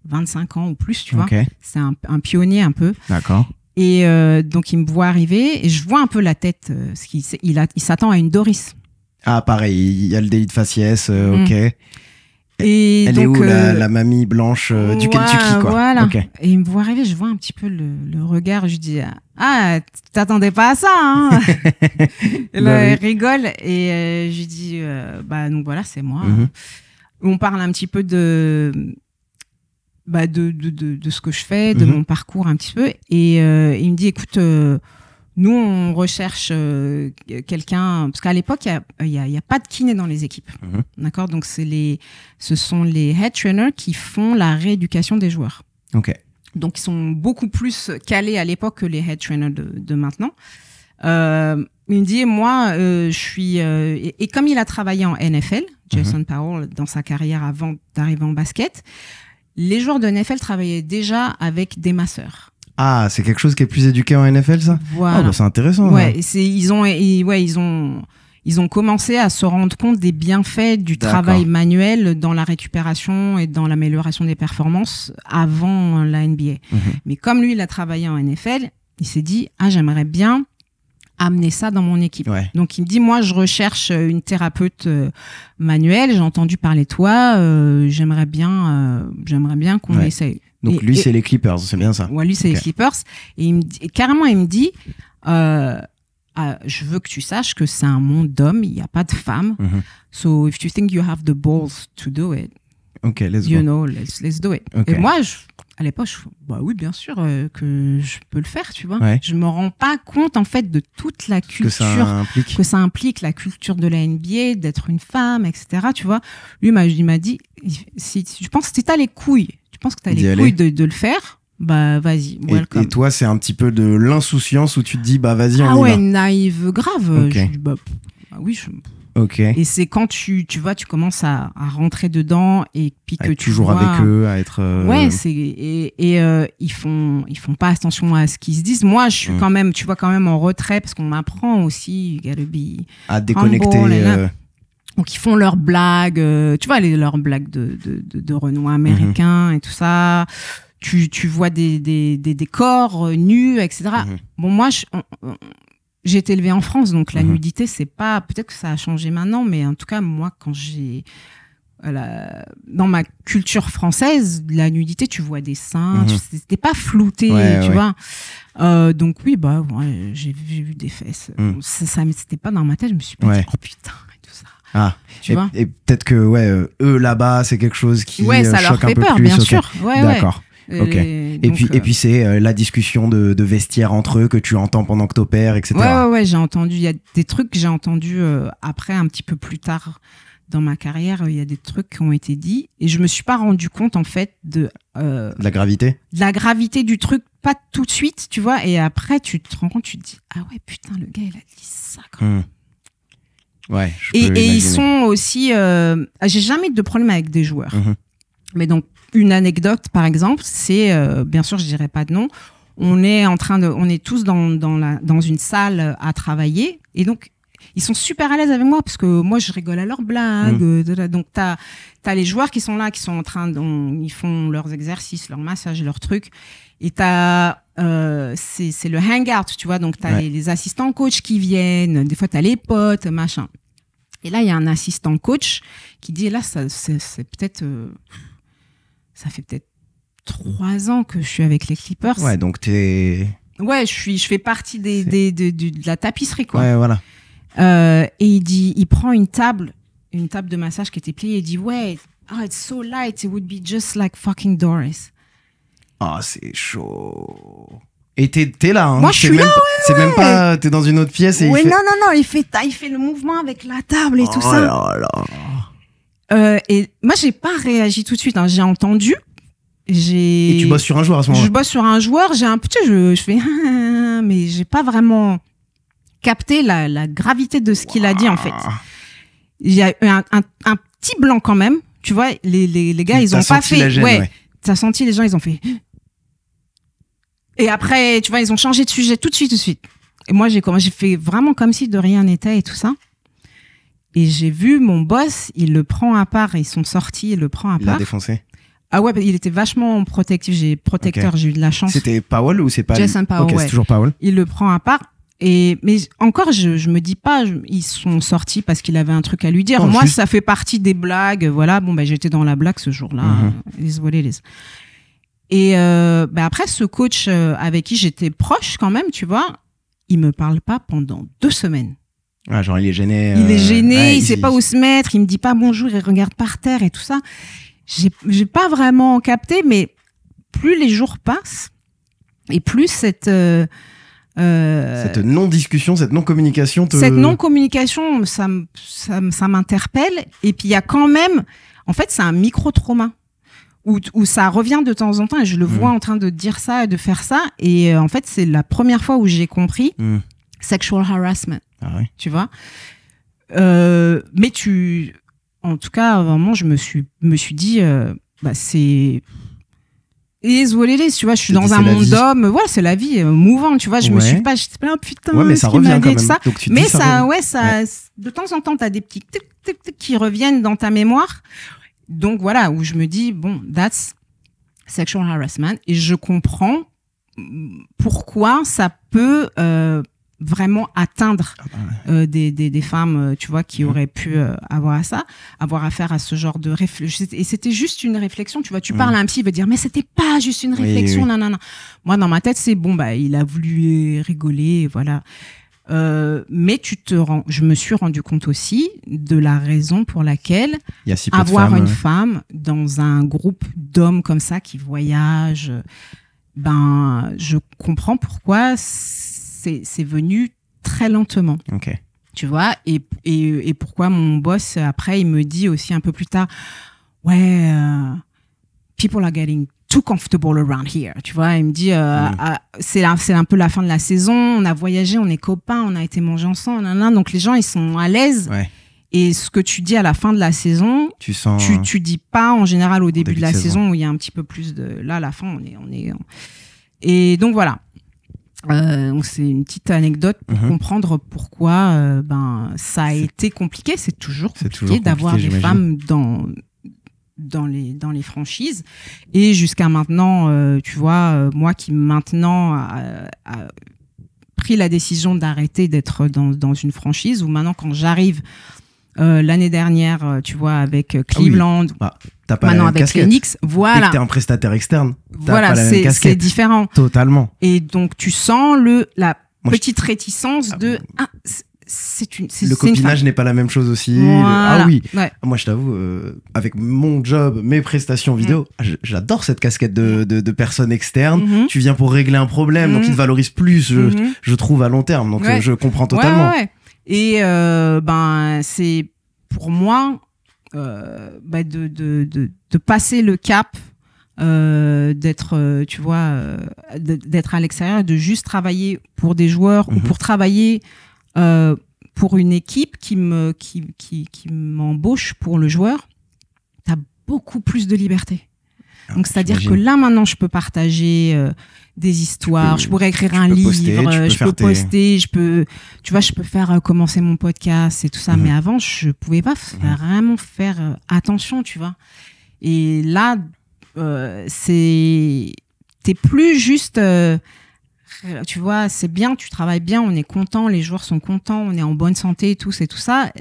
25 ans ou plus, tu vois. C'est un pionnier un peu. D'accord. Et donc, il me voit arriver et je vois un peu la tête. Il s'attend à une Doris. Ah, pareil, il y a le délit de faciès, ok. Et elle donc, est où, la mamie blanche du Kentucky, quoi. Voilà. Okay. Et il me voit arriver, je vois un petit peu le regard. Je dis, ah, t'attendais pas à ça, hein. Et là, il rigole. Et je lui dis, donc voilà, c'est moi. On parle un petit peu de ce que je fais, de mon parcours un petit peu. Et il me dit, écoute, nous, on recherche quelqu'un, parce qu'à l'époque, il y a pas de kiné dans les équipes. D'accord? Donc, ce sont les head trainers qui font la rééducation des joueurs. Ok. Donc, ils sont beaucoup plus calés à l'époque que les head trainers de maintenant. Il me dit, moi, je suis... et comme il a travaillé en NFL, Jason Powell, dans sa carrière avant d'arriver en basket, les joueurs de NFL travaillaient déjà avec des masseurs. Ah, c'est quelque chose qui est plus éduqué en NFL, ça? Voilà. Oh, bah, c'est intéressant. Ouais, ils ont commencé à se rendre compte des bienfaits du travail manuel dans la récupération et dans l'amélioration des performances avant la NBA. Mais comme lui, il a travaillé en NFL, il s'est dit, j'aimerais bien amener ça dans mon équipe. Ouais. Donc, il me dit, moi, je recherche une thérapeute manuelle. J'ai entendu parler de toi. J'aimerais bien qu'on essaye. Donc, lui, c'est les Clippers, c'est bien ça? Ouais, lui, c'est les Clippers. Et il me dit, je veux que tu saches que c'est un monde d'hommes, il n'y a pas de femmes. So, if you think you have the balls to do it, let's do it. Et moi, à l'époque, oui, bien sûr que je peux le faire, tu vois. Ouais. Je me rends pas compte, en fait, de toute la culture que ça implique, la culture de la NBA, d'être une femme, etc., tu vois. Lui, il m'a dit, si t'as les couilles, de le faire, vas-y, welcome. Et toi, c'est un petit peu de l'insouciance où tu te dis, vas-y, on y va. Ah ouais, naïve, grave. Je dis, oui, Ok. Et c'est quand tu commences à rentrer dedans et puis que tu toujours vois, avec eux, à être. Ouais, ils font pas attention à ce qu'ils se disent. Moi, je suis quand même en retrait parce qu'on m'apprend aussi, à déconnecter. Donc ils font leurs blagues, tu vois, leurs blagues de Renoir américain et tout ça. Tu vois des corps nus, etc. Bon, moi, j'ai été élevée en France, donc la nudité, c'est pas... Peut-être que ça a changé maintenant, mais en tout cas, moi, quand dans ma culture française, la nudité, tu vois des seins, c'était pas flouté, tu vois. Donc oui, j'ai vu des fesses. Ça c'était pas dans ma tête, je me suis pas dit, oh putain, et tout ça. Ah, tu vois. Et peut-être que eux là-bas, c'est quelque chose qui ça choque leur fait un peu peur, plus. Bien sûr. D'accord. Ok. Donc, et puis c'est la discussion de vestiaire entre eux que tu entends pendant que t'opères, etc. Ouais, j'ai entendu. Il y a des trucs que j'ai entendus après, un petit peu plus tard dans ma carrière. Il y a des trucs qui ont été dits et je me suis pas rendu compte en fait de la gravité. De la gravité du truc pas tout de suite, tu vois. Et après, tu te rends compte, tu te dis, ah ouais, putain, le gars, il a dit ça quand même. Ouais. Et ils sont aussi. J'ai jamais eu de problème avec des joueurs. Mais donc, une anecdote, par exemple, c'est, bien sûr, je dirais pas de nom. On est tous dans une salle à travailler. Et donc, ils sont super à l'aise avec moi parce que moi, je rigole à leurs blagues. Donc, t'as les joueurs qui sont là, qui sont ils font leurs exercices, leurs massages, leurs trucs. Et c'est le hangout, tu vois. Donc, t'as les assistants coach qui viennent. Des fois, t'as les potes, machin. Et là, il y a un assistant coach qui dit, là, c'est peut-être, ça fait peut-être 3 ans que je suis avec les Clippers. Ouais, donc t'es... Ouais, je fais partie de la tapisserie, quoi. Ouais, voilà. Et il prend une table de massage qui était pliée et il dit, ouais, oh, it's so light, it would be just like fucking Doris. Ah, c'est chaud. Et t'es là, hein. Moi, je suis là, c'est même pas, t'es dans une autre pièce et non, il fait le mouvement avec la table et tout ça. Là là. Et moi, j'ai pas réagi tout de suite, hein. J'ai entendu. Et tu bosses sur un joueur à ce moment-là? Je bosse sur un joueur, je fais, mais j'ai pas vraiment capté la gravité de ce qu'il a dit, en fait. Il y a eu un petit blanc quand même, tu vois, les gars, ils ont pas fait, ouais. T'as senti les gens, ils ont fait, et après, tu vois, ils ont changé de sujet tout de suite. Et moi, j'ai fait vraiment comme si de rien n'était et tout ça. Et j'ai vu mon boss, il le prend à part, ils sont sortis, il le prend à part. Il l'a défoncé. Ah ouais, il était vachement protectif, j'ai eu de la chance. C'était Powell ou c'est pas Jason Powell, c'est toujours Powell. Il le prend à part. Mais encore, je me dis pas, ils sont sortis parce qu'il avait un truc à lui dire. Moi, ça fait partie des blagues. Voilà, bon, j'étais dans la blague ce jour-là. It is what it is. Et après, ce coach avec qui j'étais proche quand même, tu vois, il me parle pas pendant 2 semaines. Ah, genre il est gêné. Il est gêné, il sait pas où se mettre, il me dit pas bonjour, il regarde par terre et tout ça. J'ai pas vraiment capté, mais plus les jours passent et plus cette non-discussion, cette non-communication cette non-communication, ça m'interpelle. Et puis il y a quand même, en fait, c'est un micro-trauma où ça revient de temps en temps et je le vois en train de dire ça et de faire ça. Et en fait, c'est la première fois où j'ai compris sexual harassment. Ah ouais. Tu vois. Mais en tout cas, vraiment, je me suis dit, c'est is what it is, tu vois, je suis dans un monde d'hommes, voilà, c'est la vie, mouvant, tu vois, je me suis pas, j'étais pas, putain, ouais, mais ça revient quand même. Ça. Donc, tu mais dis, ça, de temps en temps, t'as des petits tic, tic, tic qui reviennent dans ta mémoire. Donc voilà, où je me dis, bon, that's sexual harassment, et je comprends pourquoi ça peut vraiment atteindre des femmes, tu vois, qui auraient pu avoir affaire à ce genre de réflexion. Et c'était juste une réflexion, tu vois, tu parles à un psy, il veut dire, mais c'était pas juste une réflexion, non. Moi, dans ma tête, c'est bon, il a voulu rigoler, voilà. Mais je me suis rendu compte aussi de la raison pour laquelle avoir une femme dans un groupe d'hommes comme ça qui voyagent, je comprends pourquoi c'est venu très lentement. Okay. Tu vois, et pourquoi mon boss, après, il me dit aussi un peu plus tard, ouais, people are getting too comfortable around here. Tu vois, il me dit, c'est un peu la fin de la saison, on a voyagé, on est copains, on a été manger ensemble, donc les gens, ils sont à l'aise. Ouais. Et ce que tu dis à la fin de la saison, tu dis pas en général au début de la saison où il y a un petit peu plus de... Là, à la fin, on est... Et donc, voilà. Donc c'est une petite anecdote pour comprendre pourquoi ça a été compliqué. C'est toujours compliqué d'avoir des femmes dans les franchises. Et jusqu'à maintenant, tu vois, moi qui maintenant a pris la décision d'arrêter d'être dans une franchise, où maintenant quand j'arrive l'année dernière, tu vois, avec Cleveland, t'as pas maintenant avec les Knicks, voilà. Dès que t'es un prestataire externe, voilà, c'est différent. Totalement. Et donc tu sens la petite réticence de le copinage n'est pas la même chose aussi. Voilà. Ah oui. Ouais. Moi je t'avoue, avec mon job, mes prestations vidéo, j'adore cette casquette de personne externe. Tu viens pour régler un problème, donc il te valorise plus, je trouve à long terme. Donc je comprends totalement. Ouais. Et c'est pour moi de passer le cap d'être, tu vois, d'être à l'extérieur et de juste travailler pour des joueurs ou pour travailler pour une équipe qui m'embauche pour le joueur. T'as beaucoup plus de liberté. Donc, c'est-à-dire que là, maintenant, je peux partager des histoires, je pourrais écrire un livre, je peux poster, je peux faire commencer mon podcast et tout ça. Mais avant, je pouvais pas vraiment faire attention, tu vois. Et là, t'es plus juste, tu vois, c'est bien, tu travailles bien, on est content, les joueurs sont contents, on est en bonne santé, tout ça.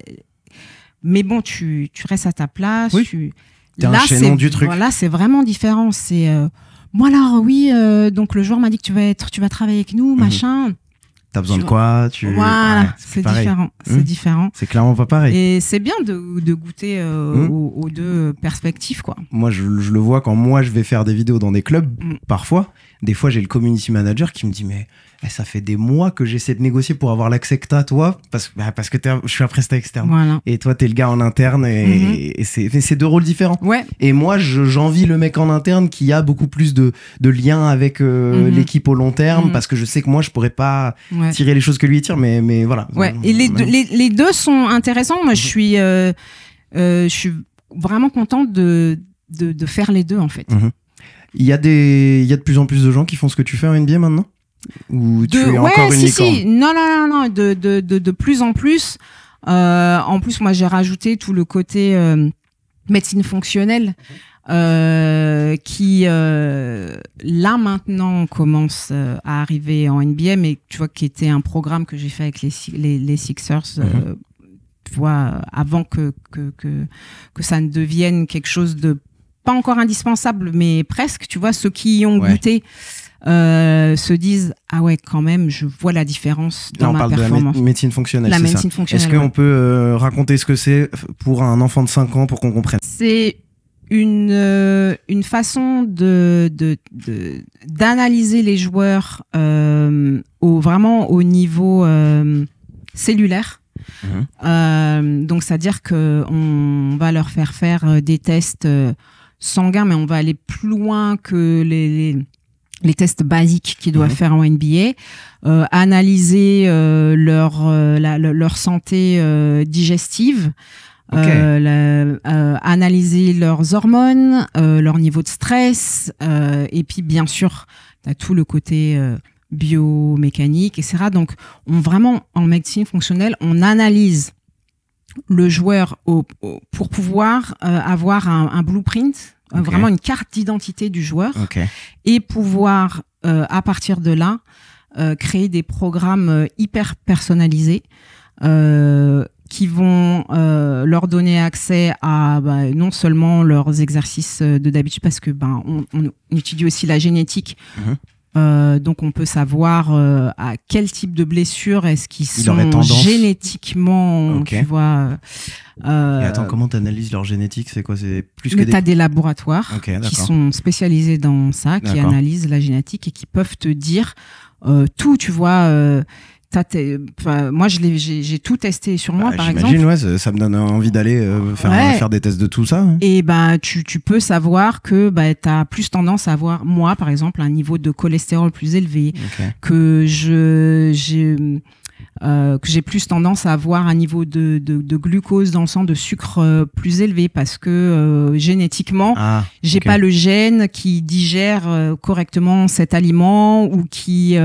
Mais bon, tu restes à ta place, là, du truc. Voilà, c'est vraiment différent. C'est moi là, oui. Donc le joueur m'a dit que tu vas travailler avec nous, machin. T'as besoin de quoi? Voilà, c'est différent. C'est différent. C'est clairement pas pareil. Et c'est bien de goûter aux deux perspectives, quoi. Moi, je le vois quand moi je vais faire des vidéos dans des clubs. Parfois, des fois, j'ai le community manager qui me dit mais ça fait des mois que j'essaie de négocier pour avoir l'accès que t'as, toi, parce que je suis un prestat externe. Voilà. Et toi, t'es le gars en interne, et c'est deux rôles différents. Ouais. Et moi, j'envie le mec en interne qui a beaucoup plus de liens avec l'équipe au long terme, parce que je sais que moi, je pourrais pas tirer les choses que lui il tire, mais voilà. Ouais. Et les deux sont intéressants. Moi, je suis vraiment contente de faire les deux, en fait. Il y a de plus en plus de gens qui font ce que tu fais en NBA maintenant? Ou tu es encore une licorne? Non, de plus en plus. En plus, moi, j'ai rajouté tout le côté médecine fonctionnelle qui, là, maintenant, commence à arriver en NBA, mais tu vois, qui était un programme que j'ai fait avec les Sixers, tu vois, avant que ça ne devienne quelque chose de pas encore indispensable, mais presque, tu vois, ceux qui y ont goûté se disent ah ouais, quand même, je vois la différence dans ma performance. On parle de la médecine fonctionnelle. La médecine fonctionnelle. Est-ce qu'on peut raconter ce que c'est pour un enfant de 5 ans pour qu'on comprenne? C'est une façon d'analyser les joueurs vraiment au niveau cellulaire. Donc c'est-à-dire que on va leur faire des tests sanguins, mais on va aller plus loin que les tests basiques qu'ils doivent faire en NBA, analyser leur santé digestive, analyser leurs hormones, leur niveau de stress, et puis bien sûr, t'as tout le côté biomécanique, etc. Donc, vraiment, en médecine fonctionnelle, on analyse le joueur pour pouvoir avoir un blueprint, vraiment une carte d'identité du joueur, et pouvoir, à partir de là, créer des programmes hyper personnalisés qui vont leur donner accès à non seulement leurs exercices de d'habitude, parce que on étudie aussi la génétique. Donc on peut savoir à quel type de blessure est-ce qu'ils sont génétiquement, tu vois. Et attends, comment t'analyses leur génétique? C'est quoi? C'est plus que t'as des laboratoires qui sont spécialisés dans ça, qui analysent la génétique et qui peuvent te dire tout, tu vois. Moi, j'ai tout testé sur moi, par exemple. J'imagine, ça me donne envie d'aller faire des tests de tout ça. Et tu peux savoir que t'as plus tendance à avoir, moi, par exemple, un niveau de cholestérol plus élevé, que j'ai plus tendance à avoir un niveau de glucose dans le sang, de sucre plus élevé, parce que génétiquement, j'ai pas le gène qui digère correctement cet aliment, ou qui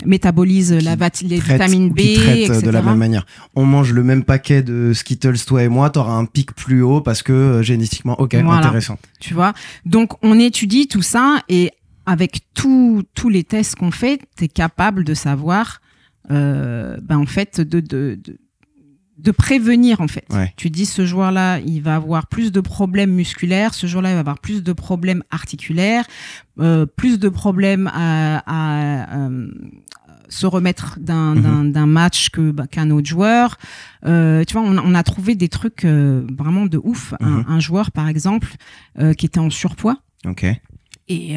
métabolise les vitamines B, qui traite etc. de la même manière. On mange le même paquet de Skittles, toi et moi, t'auras un pic plus haut parce que génétiquement, intéressant. Tu vois, donc on étudie tout ça, et avec tous les tests qu'on fait, t'es capable de savoir, en fait, de prévenir, en fait. Tu dis, ce joueur-là, il va avoir plus de problèmes musculaires, ce joueur-là, il va avoir plus de problèmes articulaires, plus de problèmes à se remettre d'un match qu'un autre joueur. Tu vois, on a trouvé des trucs vraiment de ouf. Un joueur, par exemple, qui était en surpoids. Et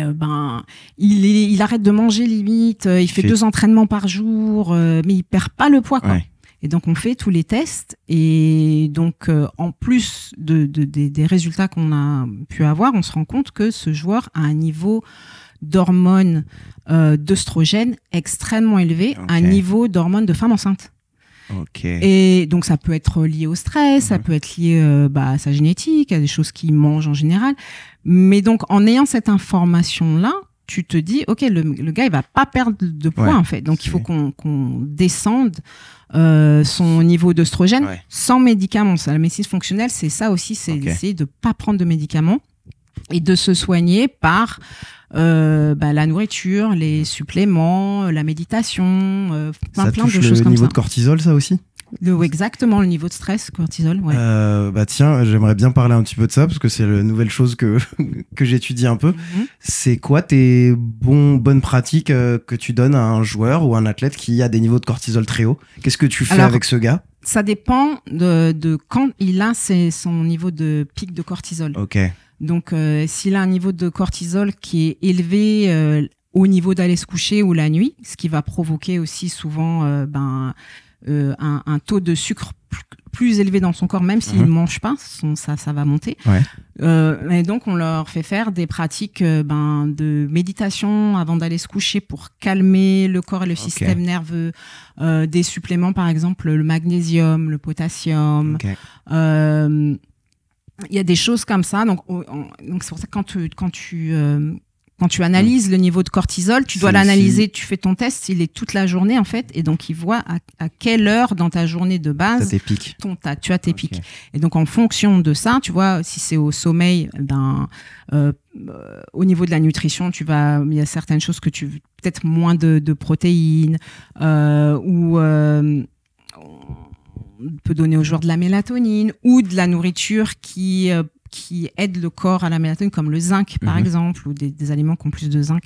il arrête de manger limite, il fait 2 entraînements par jour, mais il perd pas le poids, quoi. Et donc, on fait tous les tests. Et donc, en plus des résultats qu'on a pu avoir, on se rend compte que ce joueur a un niveau d'hormones d'œstrogène extrêmement élevé, un niveau d'hormones de femme enceinte. Et donc, ça peut être lié au stress, ça peut être lié à sa génétique, à des choses qu'il mange en général. Mais donc, en ayant cette information-là, tu te dis, OK, le gars, il va pas perdre de poids, en fait. Donc, il faut qu'on descende son niveau d'œstrogène sans médicaments. Ça, la médecine fonctionnelle, c'est ça aussi, c'est d'essayer de pas prendre de médicaments et de se soigner par la nourriture, les suppléments, la méditation, plein de choses comme ça. Ça touche le niveau de cortisol, ça aussi? Exactement, le niveau de stress, cortisol. Tiens, j'aimerais bien parler un petit peu de ça parce que c'est la nouvelle chose que j'étudie un peu. C'est quoi tes bonnes pratiques que tu donnes à un joueur ou un athlète qui a des niveaux de cortisol très hauts? Qu'est-ce que tu fais avec ce gars? Ça dépend de quand il a son niveau de pic de cortisol. Donc, s'il a un niveau de cortisol qui est élevé au niveau d'aller se coucher ou la nuit, ce qui va provoquer aussi souvent un taux de sucre plus élevé dans son corps, même s'il ne mange pas, ça va monter. Et donc, on leur fait faire des pratiques de méditation avant d'aller se coucher pour calmer le corps et le système nerveux. Des suppléments, par exemple, le magnésium, le potassium. Il y a des choses comme ça. Donc c'est pour ça que quand tu analyses le niveau de cortisol, tu dois l'analyser, tu fais ton test, il est toute la journée en fait, et donc il voit à quelle heure dans ta journée de base tu as tes pics. Et donc en fonction de ça, tu vois, si c'est au sommeil, au niveau de la nutrition, il y a certaines choses que peut-être moins de protéines, ou on peut donner aux joueurs de la mélatonine ou de la nourriture qui aide le corps à la mélatonine, comme le zinc, par exemple, ou des aliments qui ont plus de zinc.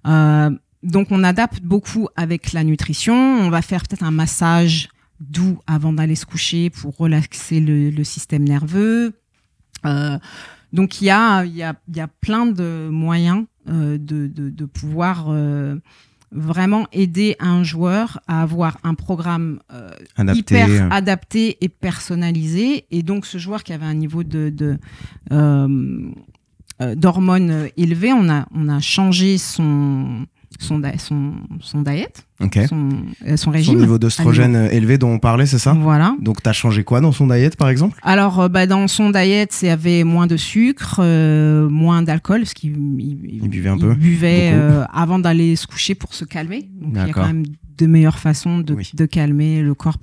Donc, on adapte beaucoup avec la nutrition. On va faire peut-être un massage doux avant d'aller se coucher pour relaxer le système nerveux. Donc, il y a plein de moyens de pouvoir vraiment aider un joueur à avoir un programme hyper adapté et personnalisé. Et donc, ce joueur qui avait un niveau d'hormones élevé, on a changé son diet, son régime. Son niveau d'œstrogène élevé dont on parlait, c'est ça? Voilà. Donc, tu as changé quoi dans son diet, par exemple? Alors, dans son diet, il y avait moins de sucre, moins d'alcool, parce qu'il buvait un peu. Il buvait avant d'aller se coucher pour se calmer. Donc, il y a quand même de meilleures façons de calmer le corps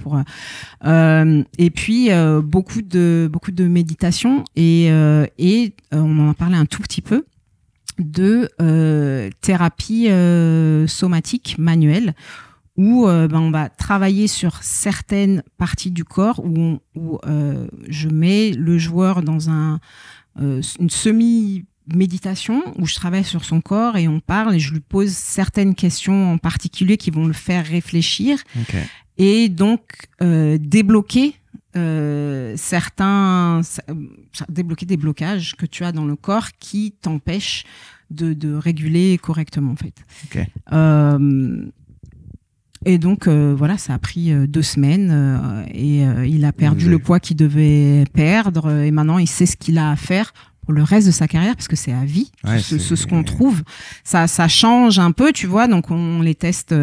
et puis beaucoup de méditation et on en a parlé un tout petit peu de thérapie somatique manuelle où on va travailler sur certaines parties du corps où je mets le joueur dans une semi-méditation où je travaille sur son corps et on parle et je lui pose certaines questions en particulier qui vont le faire réfléchir et donc débloquer débloquer des blocages que tu as dans le corps qui t'empêchent de réguler correctement en fait. Et donc voilà, ça a pris 2 semaines et il a perdu le poids qu'il devait perdre et maintenant il sait ce qu'il a à faire pour le reste de sa carrière parce que c'est à vie. Ce qu'on trouve, ça change un peu, tu vois. Donc on les teste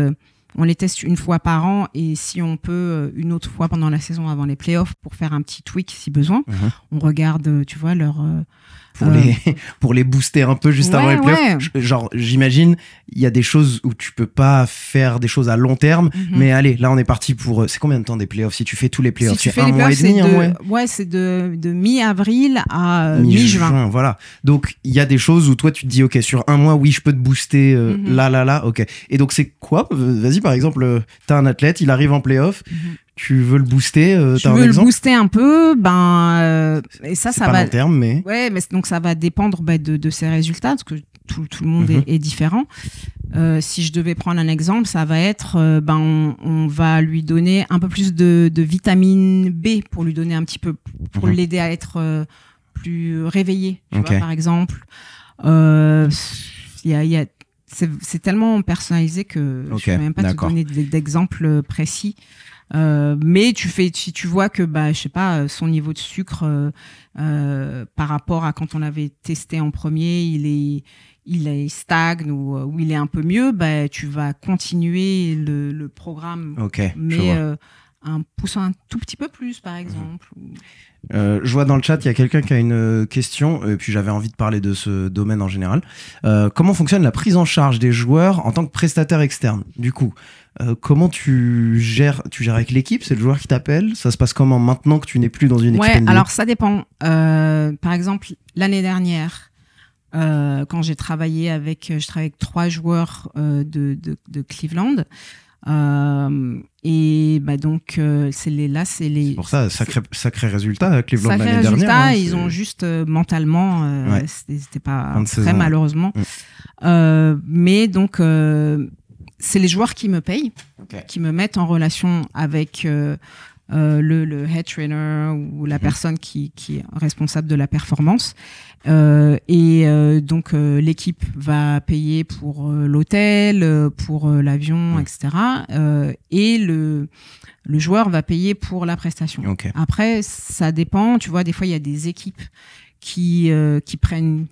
une fois par an et si on peut une autre fois pendant la saison avant les playoffs pour faire un petit tweak si besoin. On regarde, tu vois, leur pour les booster un peu juste avant les playoffs. Genre, j'imagine, il y a des choses où tu peux pas faire des choses à long terme, mais allez, là on est parti pour. C'est combien de temps des playoffs si tu fais tous les playoffs? Si c'est 1 mois et demi, c'est de mi-avril à mi-juin. Voilà. Donc il y a des choses où toi tu te dis ok, sur 1 mois, oui, je peux te booster là, ok. Et donc c'est quoi? Vas-y, par exemple, t'as un athlète, il arrive en playoff. Tu veux le booster? Je veux le booster un peu, et ça va. Pas long terme, mais. Ouais, mais donc ça va dépendre de ses résultats, parce que tout le monde est différent. Si je devais prendre un exemple, ça va être, on va lui donner un peu plus de vitamine B pour lui donner un petit peu, pour l'aider à être plus réveillé, tu vois, par exemple. C'est tellement personnalisé que je ne peux même pas te donner d'exemples précis. Mais si tu vois que je sais pas, son niveau de sucre par rapport à quand on l'avait testé en premier, il stagne ou il est un peu mieux, tu vas continuer le programme, mais en poussant un tout petit peu plus, par exemple. Je vois dans le chat, il y a quelqu'un qui a une question, et puis j'avais envie de parler de ce domaine en général. Comment fonctionne la prise en charge des joueurs en tant que prestataire externe? Du coup, comment tu gères avec l'équipe? C'est le joueur qui t'appelle? Ça se passe comment maintenant que tu n'es plus dans une équipe NBA? Alors ça dépend. Par exemple, l'année dernière, quand je travaillais avec 3 joueurs de Cleveland. Donc c'est pour ça sacré résultat à Cleveland l'année dernière. Sacré résultat, ils ont juste mentalement c'était pas très malheureusement. Mais donc c'est les joueurs qui me payent, qui me mettent en relation avec le head trainer ou la personne qui est responsable de la performance. Donc l'équipe va payer pour l'hôtel, pour l'avion, etc. Et le joueur va payer pour la prestation. Après, ça dépend. Tu vois, des fois, il y a des équipes qui prennent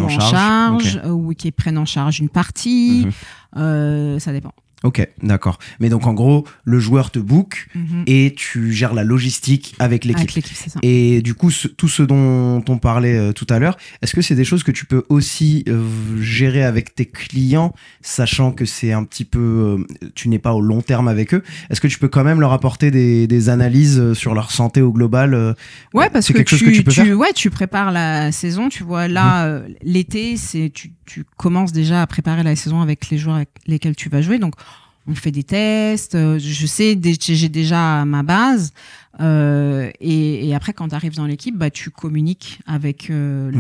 en charge ou qui prennent en charge une partie. Ça dépend. Ok, d'accord. Mais donc en gros, le joueur te book et tu gères la logistique avec l'équipe. Avec l'équipe, c'est ça. Et du coup, tout ce dont on parlait tout à l'heure, est-ce que c'est des choses que tu peux aussi gérer avec tes clients, sachant que c'est un petit peu, tu n'es pas au long terme avec eux? Est-ce que tu peux quand même leur apporter des analyses sur leur santé au global? Ouais, parce que tu prépares la saison. Tu vois, là, l'été, tu commences déjà à préparer la saison avec les joueurs avec lesquels tu vas jouer. Donc, on fait des tests. Je sais, j'ai déjà ma base. Et après, quand tu arrives dans l'équipe, tu communiques avec le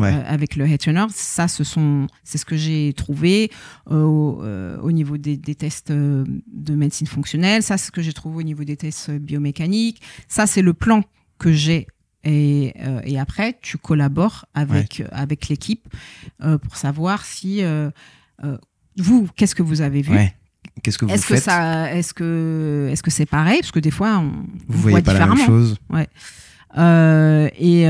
head trainer. Ça, c'est ce que j'ai trouvé au niveau des tests de médecine fonctionnelle. Ça, c'est ce que j'ai trouvé au niveau des tests biomécaniques. Ça, c'est le plan que j'ai. Et après, tu collabores avec l'équipe pour savoir si vous, qu'est-ce que vous avez vu? Qu'est-ce que vous faites? Est-ce que c'est pareil? Parce que des fois, vous voyez pas différemment. La même chose. Voilà. Et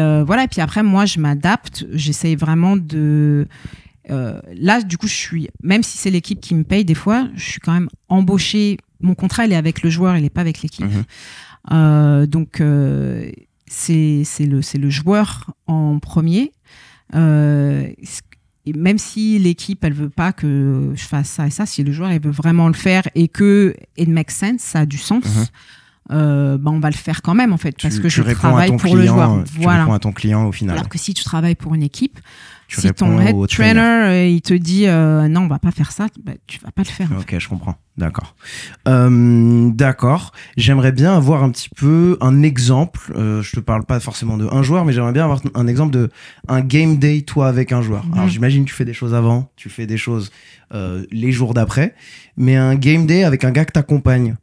puis après, moi, je m'adapte. J'essaye vraiment de. Là, du coup, même si c'est l'équipe qui me paye, des fois, je suis quand même embauchée. Mon contrat, il est avec le joueur, il n'est pas avec l'équipe. Donc, c'est le joueur en premier. Et même si l'équipe elle veut pas que je fasse ça et ça, si le joueur il veut vraiment le faire et que it makes sense, ça a du sens, on va le faire quand même en fait, parce que je travaille pour le joueur. Tu réponds à ton client au final. Alors que si tu travailles pour une équipe, si ton head trainer il te dit non, on va pas faire ça, tu vas pas le faire. Ok, je comprends. D'accord. D'accord. J'aimerais bien avoir un petit peu un exemple. Je te parle pas forcément de un joueur, mais j'aimerais bien avoir un exemple de un game day toi avec un joueur. Alors j'imagine que tu fais des choses avant, tu fais des choses les jours d'après, mais un game day avec un gars que t'accompagnes.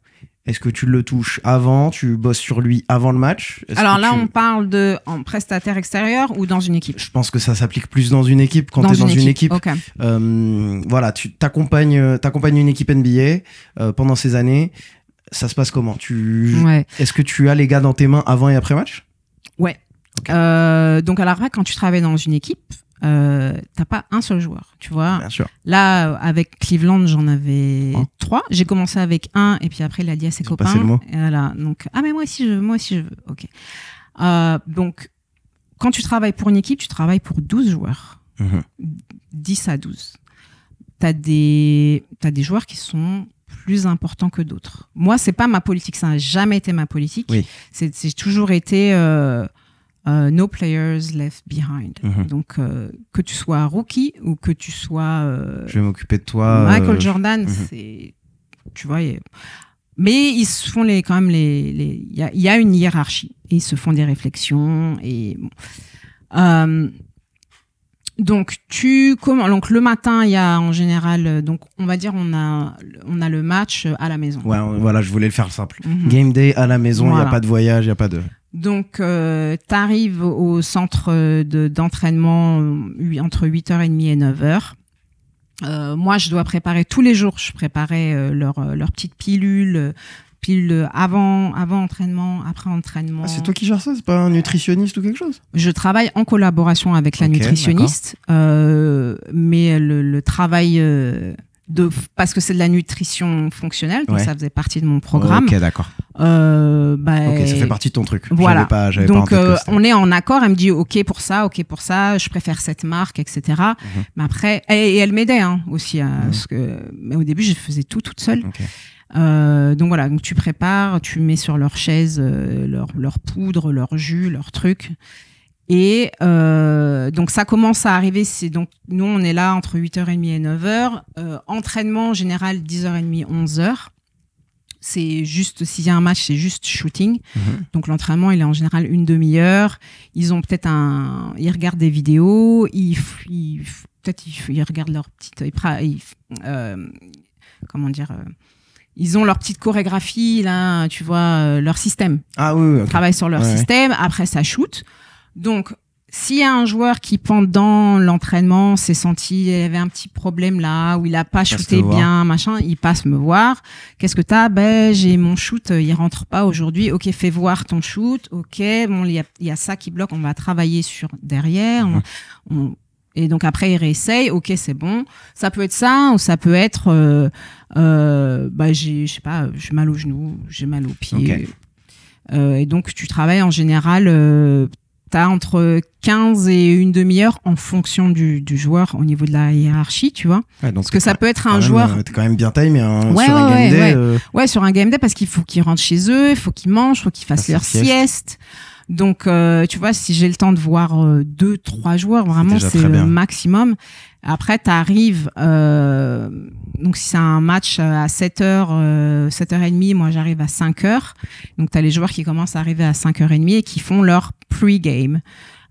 Est-ce que tu le touches avant? Tu bosses sur lui avant le match? Alors là, on parle en prestataire extérieur ou dans une équipe? Je pense que ça s'applique plus dans une équipe quand tu es dans une équipe. Okay. Voilà, tu t'accompagnes une équipe NBA pendant ces années. Ça se passe comment? Est-ce que tu as les gars dans tes mains avant et après match? Ouais. Okay. Donc, alors après, quand tu travailles dans une équipe, t'as pas un seul joueur, tu vois. Bien sûr. Là, avec Cleveland, j'en avais 3. J'ai commencé avec un, et puis après, il a dit à ses copains. Passé le mot. Et voilà. Donc, mais moi aussi je veux. Ok. Donc, quand tu travailles pour une équipe, tu travailles pour 12 joueurs. 10 à 12. T'as des joueurs qui sont plus importants que d'autres. Moi, c'est pas ma politique. Ça n'a jamais été ma politique. Oui. C'est toujours été no players left behind. Donc, que tu sois rookie ou que tu sois je vais m'occuper de toi. Michael Jordan, c'est, tu vois. Mais ils se font quand même il y a une hiérarchie et ils se font des réflexions et donc donc le matin il y a en général, donc on va dire on a le match à la maison. Ouais, voilà, je voulais le faire simple. Game day à la maison, il y a pas de voyage, il y a pas de. Donc, t'arrives au centre d'entraînement entre 8h30 et 9h. Moi, je dois préparer tous les jours. Je préparais leur petite pilule pilule avant entraînement, après entraînement. Ah, c'est toi qui gères ça? C'est pas un nutritionniste ou quelque chose? Je travaille en collaboration avec la nutritionniste, mais le travail parce que c'est de la nutrition fonctionnelle, donc ça faisait partie de mon programme. Ok, d'accord. Ok, ça fait partie de ton truc. Voilà. J'avais donc pas on est en accord. Elle me dit ok pour ça, je préfère cette marque, etc. Mais après, et elle m'aidait aussi, parce que mais au début je faisais tout toute seule. Donc voilà, donc tu prépares, tu mets sur leur chaise leur poudre, leur jus, leur truc. Et donc ça commence à arriver, donc nous on est là entre 8h30 et 9h, entraînement en général 10h30, 11h. C'est juste, s'il y a un match, c'est juste shooting. Donc l'entraînement, il est en général une demi-heure. Ils ont peut-être ils regardent des vidéos, ils regardent leur petite, comment dire, ils ont leur petite chorégraphie là, tu vois, leur système. Ah oui. Ils travaillent sur leur système. Après ça shoot. Donc, s'il y a un joueur qui, pendant l'entraînement, s'est senti, il y avait un petit problème là, où il a pas shooté bien, machin, il passe me voir. Qu'est-ce que t'as? J'ai mon shoot, il rentre pas aujourd'hui. Ok, fais voir ton shoot. Ok, bon, il y a ça qui bloque, on va travailler sur derrière. Et donc après, il réessaye. Ok, c'est bon. Ça peut être ça, ou ça peut être, je sais pas, j'ai mal au genou, j'ai mal au pied. Et donc, tu travailles en général, t'as entre 15 et une demi-heure en fonction du joueur au niveau de la hiérarchie, tu vois. Donc parce que ça peut être un joueur... T'es quand même bien taille, mais sur un game day... Ouais, sur un game day, parce qu'il faut qu'ils rentrent chez eux, il faut qu'ils mangent, il faut qu'ils fassent leur sieste. Donc, tu vois, si j'ai le temps de voir 2-3 joueurs, vraiment, c'est le maximum. Après, t'arrives, donc si c'est un match à 7h, 7h30, moi j'arrive à 5h. Donc t'as les joueurs qui commencent à arriver à 5h30 et qui font leur pre-game.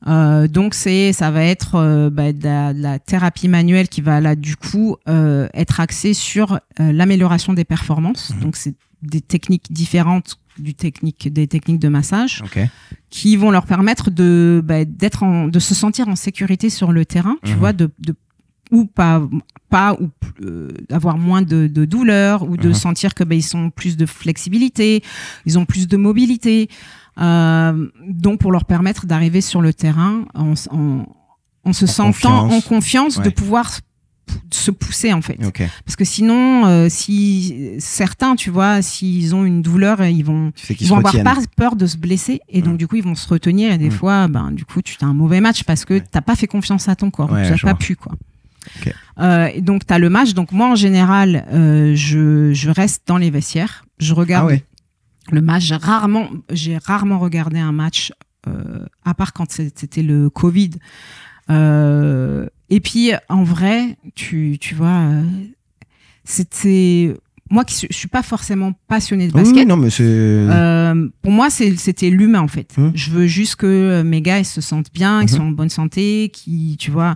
Donc ça va être de la thérapie manuelle qui va là du coup être axée sur l'amélioration des performances. Donc c'est des techniques différentes des techniques de massage qui vont leur permettre de se sentir en sécurité sur le terrain, tu vois, ou avoir moins de douleur, ou de sentir que ils ont plus de flexibilité, ils ont plus de mobilité, donc pour leur permettre d'arriver sur le terrain en se sentant en confiance de pouvoir se pousser en fait. Parce que sinon si certains, tu vois, s'ils ont une douleur, ils vont avoir peur de se blesser, et donc du coup ils vont se retenir, et des fois du coup tu as un mauvais match parce que t'as pas fait confiance à ton corps, tu n'as pas pu quoi. Et donc tu as le match. Donc moi en général je reste dans les vestiaires, je regarde le match. J'ai rarement regardé un match à part quand c'était le Covid. Et puis en vrai, tu vois, c'était moi qui je suis pas forcément passionnée de basket. Non, mais c'est pour moi c'était l'humain en fait. Je veux juste que mes gars ils se sentent bien, ils sont en bonne santé, tu vois.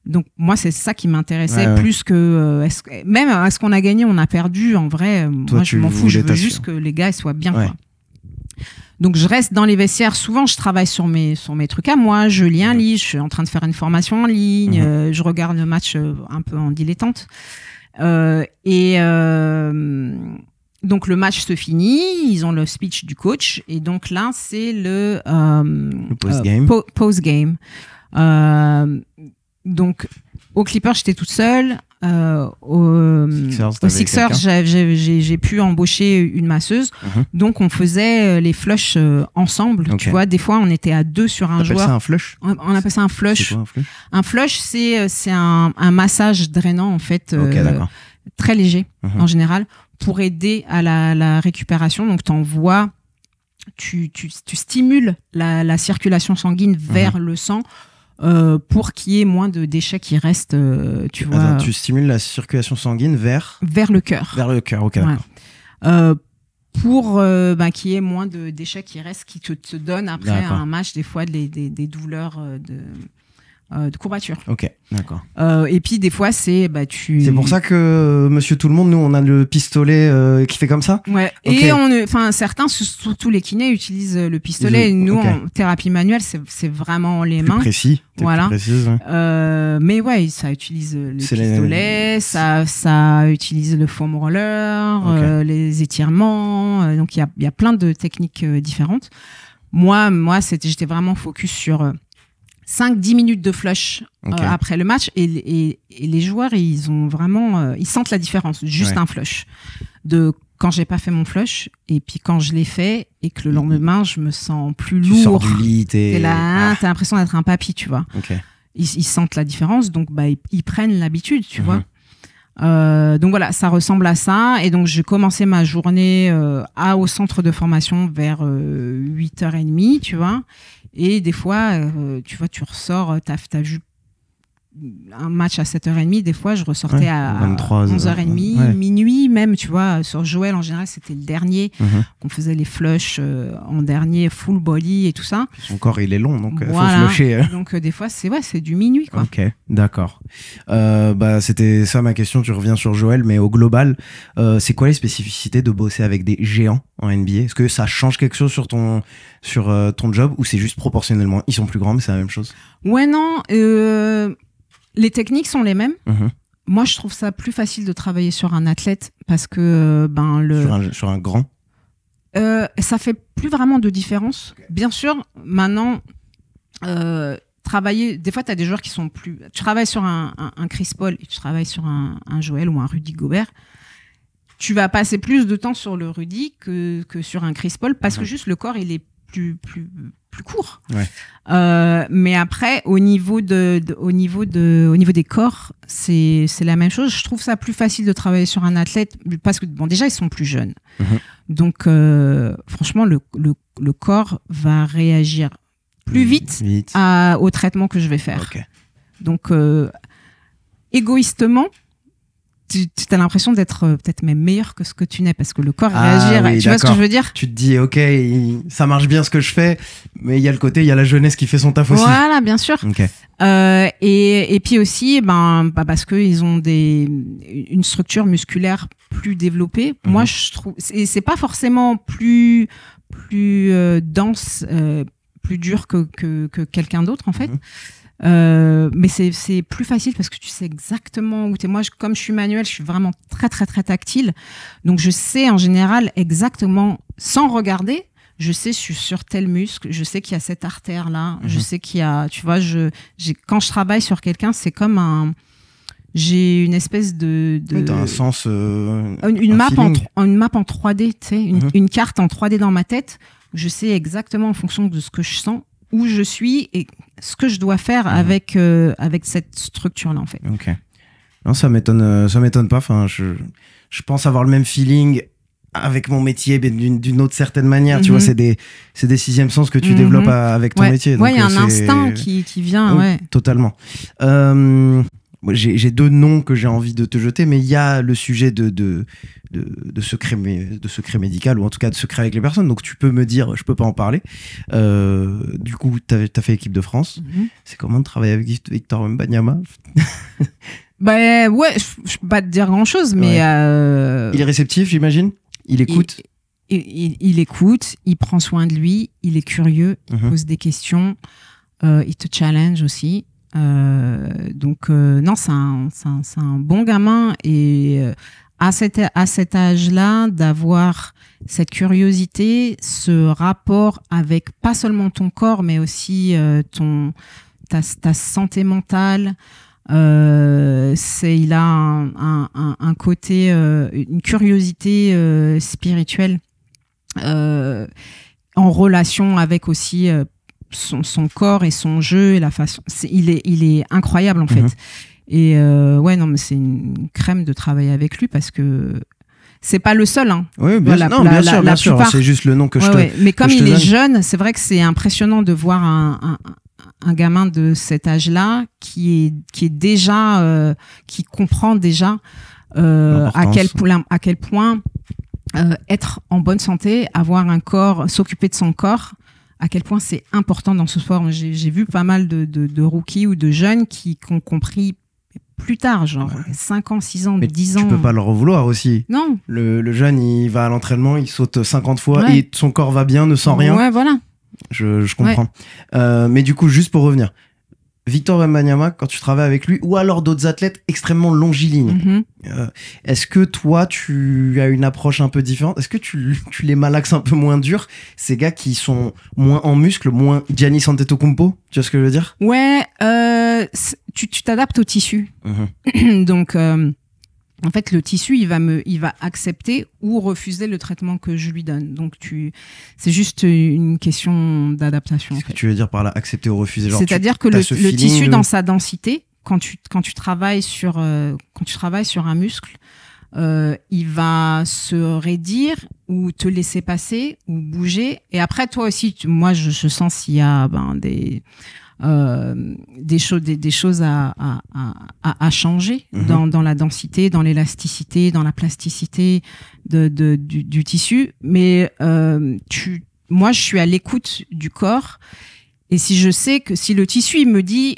Donc moi c'est ça qui m'intéressait plus que est-ce qu'on a gagné, on a perdu, en vrai. Toi, moi je m'en fous, je veux juste que les gars ils soient bien quoi. Donc je reste dans les vestiaires. Souvent je travaille sur mes trucs à moi, je lis un livre, je suis en train de faire une formation en ligne, je regarde le match un peu en dilettante. Donc le match se finit, ils ont le speech du coach, et donc là c'est le post-game. Post-game. Donc au Clippers j'étais toute seule. Au Sixers, j'ai pu embaucher une masseuse. Donc on faisait les flushs ensemble. Tu vois, des fois on était à 2 sur un joueur. Ça un flush? On appelle ça un flush. C'est quoi un flush? Un flush, c'est un massage drainant en fait, très léger en général, pour aider à la récupération. Donc t'envoies, tu stimules la circulation sanguine vers le sang. Pour qu'il y ait moins de déchets qui restent, tu vois. Attends, tu stimules la circulation sanguine vers le cœur. Vers le cœur, ok, d'accord. Pour qu'il y ait moins de déchets qui restent, qui te donnent après un match des fois des douleurs de courbature. Ok, d'accord. Et puis des fois c'est C'est pour ça que Monsieur Tout le Monde, nous on a le pistolet qui fait comme ça. Ouais. Okay. Et certains, surtout les kinés, utilisent le pistolet. Et nous en thérapie manuelle, c'est vraiment les mains. Précis. Voilà. Précise, ouais. Mais ouais, ça utilise les pistolets, ça utilise le foam roller, les étirements. Donc il y a plein de techniques différentes. Moi j'étais vraiment focus sur 5-10 minutes de flush après le match et les joueurs ils ont vraiment ils sentent la différence juste un flush de quand j'ai pas fait mon flush et puis quand je l'ai fait et que le lendemain je me sens plus lourd. Tu sors du lit, t'es là, t'as l'impression d'être un papy, tu vois. Ils sentent la différence, donc ils prennent l'habitude, tu vois. Donc voilà, ça ressemble à ça. Et donc, j'ai commencé ma journée au centre de formation vers 8h30, tu vois. Et des fois, tu vois, tu ressors, t'as vu un match à 7h30, des fois je ressortais à 11h30, minuit même, tu vois. Sur Joël, en général, c'était le dernier qu'on faisait les flushs en dernier, full body et tout ça. Son corps, il est long, donc voilà. Faut flusher. Donc des fois, c'est du minuit, quoi. Ok, d'accord. C'était ça ma question, tu reviens sur Joël, mais au global, c'est quoi les spécificités de bosser avec des géants en NBA? Est-ce que ça change quelque chose sur ton job ou c'est juste proportionnellement? Ils sont plus grands, mais c'est la même chose? Ouais, non, les techniques sont les mêmes. Moi, je trouve ça plus facile de travailler sur un athlète parce que sur un grand. Ça fait plus vraiment de différence. Bien sûr, maintenant, travailler. Des fois, tu as des joueurs qui sont plus. Tu travailles sur un Chris Paul et tu travailles sur un Joël ou un Rudy Gobert. Tu vas passer plus de temps sur le Rudy que sur un Chris Paul parce que juste le corps, il est plus court. Mais après, au niveau des corps, c'est la même chose. Je trouve ça plus facile de travailler sur un athlète parce que déjà ils sont plus jeunes. Donc franchement, le corps va réagir plus vite. Au traitement que je vais faire. Donc égoïstement, tu as l'impression d'être peut-être même meilleur que ce que tu n'es parce que le corps réagit. Oui, tu vois ce que je veux dire? Tu te dis, ok, ça marche bien ce que je fais, mais il y a le côté, il y a la jeunesse qui fait son taf aussi. Voilà, bien sûr. Et puis aussi, parce qu'ils ont une structure musculaire plus développée. Moi, je trouve, c'est pas forcément plus dense, plus dur que quelqu'un d'autre en fait. Mais c'est plus facile parce que tu sais exactement où t'es. Moi, comme je suis manuel, je suis vraiment très très très tactile, donc je sais en général exactement, sans regarder, je sais je suis sur tel muscle, je sais qu'il y a cette artère là, je sais qu'il y a, tu vois, quand je travaille sur quelqu'un, c'est comme j'ai une espèce de t'as un sens une map en 3D, tu sais, une carte en 3D dans ma tête. Je sais exactement en fonction de ce que je sens où je suis et ce que je dois faire avec cette structure là en fait. Non, ça m'étonne pas. Enfin, je pense avoir le même feeling avec mon métier, mais d'une autre certaine manière. Tu vois, c'est des sixièmes sens que tu développes avec ton métier. Ouais, il y a un instinct qui vient. Ouais. Totalement. J'ai deux noms que j'ai envie de te jeter, mais il y a le sujet de secret médical, ou en tout cas de secret avec les personnes. Donc tu peux me dire, je peux pas en parler. Du coup, t'as fait équipe de France. C'est comment de travailler avec Victor Wembanyama? Ouais, je peux pas te dire grand chose, mais il est réceptif, j'imagine. Il écoute. Il écoute, il prend soin de lui, il est curieux, il pose des questions, il te challenge aussi. Donc non, c'est un bon gamin et à cet âge-là, d'avoir cette curiosité, ce rapport avec pas seulement ton corps, mais aussi ta santé mentale. Il a un côté, une curiosité spirituelle en relation avec aussi son corps et son jeu et la façon. Il est incroyable en fait. Et ouais, non, mais c'est une crème de travailler avec lui parce que c'est pas le seul. Hein. Oui, bien sûr. C'est juste le nom que je te. Mais comme il est jeune, c'est vrai que c'est impressionnant de voir un gamin de cet âge-là qui est déjà, qui comprend déjà à quel point être en bonne santé, avoir un corps, s'occuper de son corps, à quel point c'est important dans ce sport. J'ai vu pas mal de rookies ou de jeunes qui ont compris plus tard, genre 5 ans, 6 ans, mais 10 ans. Tu peux pas leur vouloir aussi. Non. Le jeune, il va à l'entraînement, il saute 50 fois et son corps va bien, ne sent rien. Ouais, voilà. Je comprends. Mais du coup, juste pour revenir, Victor Wembanyama, quand tu travailles avec lui, ou alors d'autres athlètes extrêmement longilignes, est-ce que toi, tu as une approche un peu différente? Est-ce que tu les malaxes un peu moins dur, ces gars qui sont moins en muscle, moins Giannis Antetokounmpo? Tu vois ce que je veux dire? Ouais, tu t'adaptes au tissu. Donc, en fait, le tissu, il va accepter ou refuser le traitement que je lui donne. Donc, c'est juste une question d'adaptation. Qu'est-ce que tu veux dire par là, accepter ou refuser? C'est-à-dire que le tissu, dans sa densité, quand tu travailles sur un muscle, il va se raidir ou te laisser passer ou bouger. Et après, toi aussi, moi, je sens s'il y a des choses à changer dans la densité, dans l'élasticité, dans la plasticité du tissu. Mais moi, je suis à l'écoute du corps. Et si je sais que si le tissu il me dit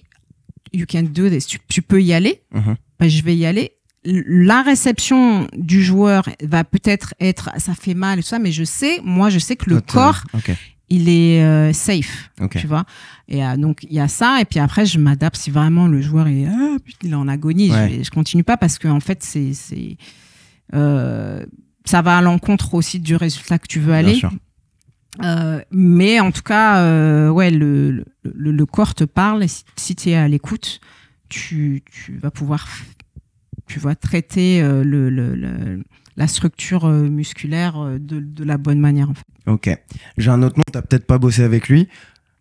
you can do this, tu peux y aller, ben, je vais y aller. La réception du joueur va peut-être être ça fait mal et tout ça, mais je sais que le corps il est safe, tu vois. Et donc il y a ça, et puis après je m'adapte si vraiment le joueur est il est en agonie, je continue pas parce que en fait ça va à l'encontre aussi du résultat que tu veux aller. Bien sûr. Mais en tout cas, le corps te parle, et si tu es à l'écoute, tu vas traiter la structure musculaire de la bonne manière, en fait. Ok. J'ai un autre nom, t'as peut-être pas bossé avec lui.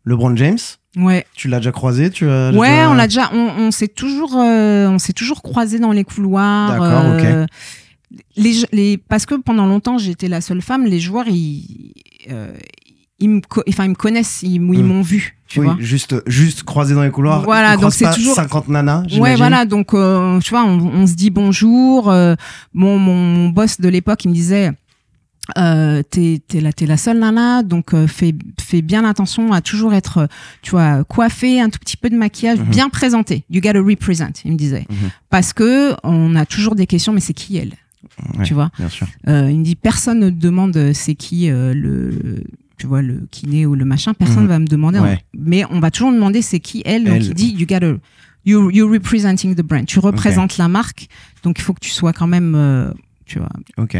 LeBron James. Ouais. Tu l'as déjà croisé? On s'est toujours croisé dans les couloirs. D'accord, ok. Parce que pendant longtemps, j'étais la seule femme, les joueurs, ils me connaissent, ils m'ont vu. Tu vois, juste croisé dans les couloirs. Voilà, donc c'est toujours 50 nanas. J'imagine. Ouais, voilà, donc tu vois, on se dit bonjour. Mon boss de l'époque, il me disait t'es la seule nana, donc fais bien attention à toujours être, tu vois, coiffée, un tout petit peu de maquillage, bien présentée. You gotta represent, il me disait, parce que on a toujours des questions, mais c'est qui elle? Ouais, tu vois. Bien sûr. Il me dit personne ne te demande c'est qui tu vois, le kiné ou le machin, personne va me demander, mais on va toujours me demander c'est qui elle. Donc il dit you're representing the brand, tu représentes la marque, donc il faut que tu sois quand même tu vois. Ok,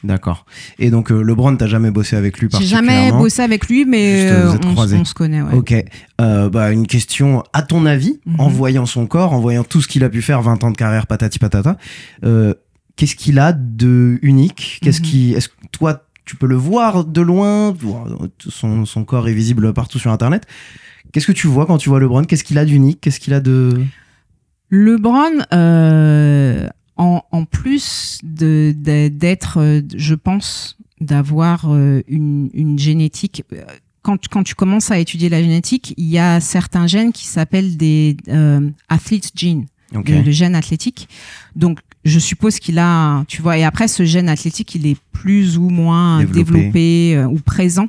d'accord. Et donc LeBron, t'as jamais bossé avec lui particulièrement? J'ai jamais bossé avec lui, mais on se connaît. Ouais. Ok. Une question, à ton avis, en voyant son corps, en voyant tout ce qu'il a pu faire, 20 ans de carrière, patati patata, qu'est-ce qu'il a de unique? Est-ce que toi, tu peux le voir de loin? Son corps est visible partout sur Internet. Qu'est-ce que tu vois quand tu vois LeBron? Qu'est-ce qu'il a d'unique? Qu'est-ce qu'il a de... LeBron, en plus d'être, je pense, d'avoir une génétique... Quand tu commences à étudier la génétique, il y a certains gènes qui s'appellent des athlete genes, le gène athlétique. Donc, je suppose qu'il a, tu vois, et après ce gène athlétique, il est plus ou moins développé ou présent,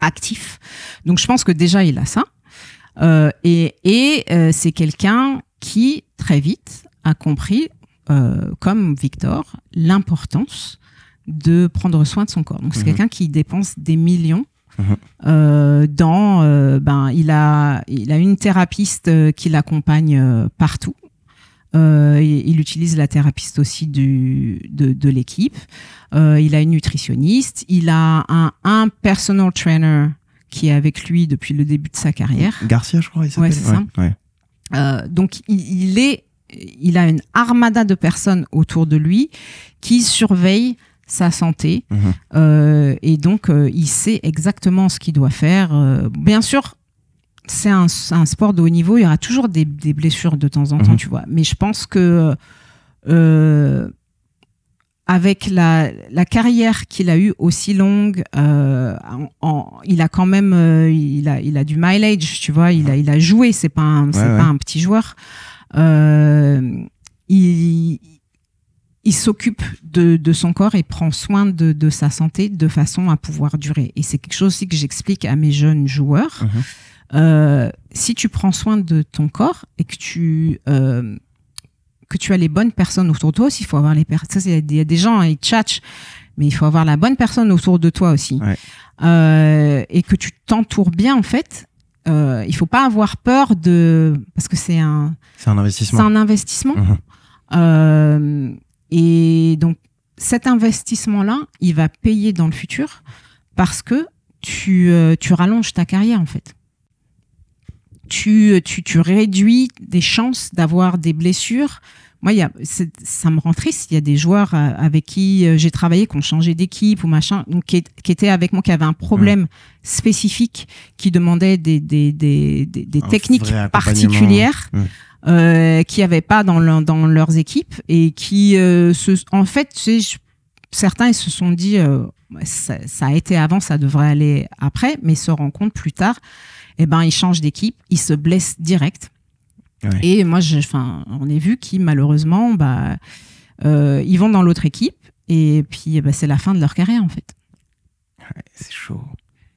actif. Donc, je pense que déjà, il a ça. Et c'est quelqu'un qui, très vite, a compris, comme Victor, l'importance de prendre soin de son corps. Donc, c'est quelqu'un qui dépense des millions. Il a une thérapeute qui l'accompagne partout. Il utilise la thérapeute aussi de l'équipe. Il a une nutritionniste. Il a un personal trainer qui est avec lui depuis le début de sa carrière. Garcia, je crois, il s'appelle. Ouais, c'est ça. Ouais. Donc, il a une armada de personnes autour de lui qui surveillent sa santé. Et donc, il sait exactement ce qu'il doit faire. Bien sûr, c'est un sport de haut niveau. Il y aura toujours des blessures de temps en temps, tu vois. Mais je pense que avec la carrière qu'il a eue aussi longue, il a quand même il a du mileage, tu vois. Il a joué. C'est pas un petit joueur. Il il s'occupe de son corps et prend soin de sa santé de façon à pouvoir durer. Et c'est quelque chose aussi que j'explique à mes jeunes joueurs. Si tu prends soin de ton corps et que tu as les bonnes personnes autour de toi aussi, il faut avoir les personnes. Il y a des gens, ils tchatchent, mais il faut avoir la bonne personne autour de toi aussi. Et que tu t'entoures bien, en fait. Il faut pas avoir peur parce que c'est un investissement. C'est un investissement. Et donc, cet investissement-là, il va payer dans le futur parce que tu rallonges ta carrière, en fait. Tu réduis des chances d'avoir des blessures. Moi, ça me rend triste. Il y a des joueurs avec qui j'ai travaillé, qui ont changé d'équipe ou machin, donc qui étaient avec moi, qui avaient un problème spécifique, qui demandait des techniques particulières. Qui n'avaient pas dans leurs équipes et qui en fait, certains ils se sont dit ça a été avant, ça devrait aller après, mais se rendent compte plus tard, ils changent d'équipe, ils se blessent direct. Et moi on a vu qui malheureusement ils vont dans l'autre équipe et puis c'est la fin de leur carrière, en fait. C'est chaud.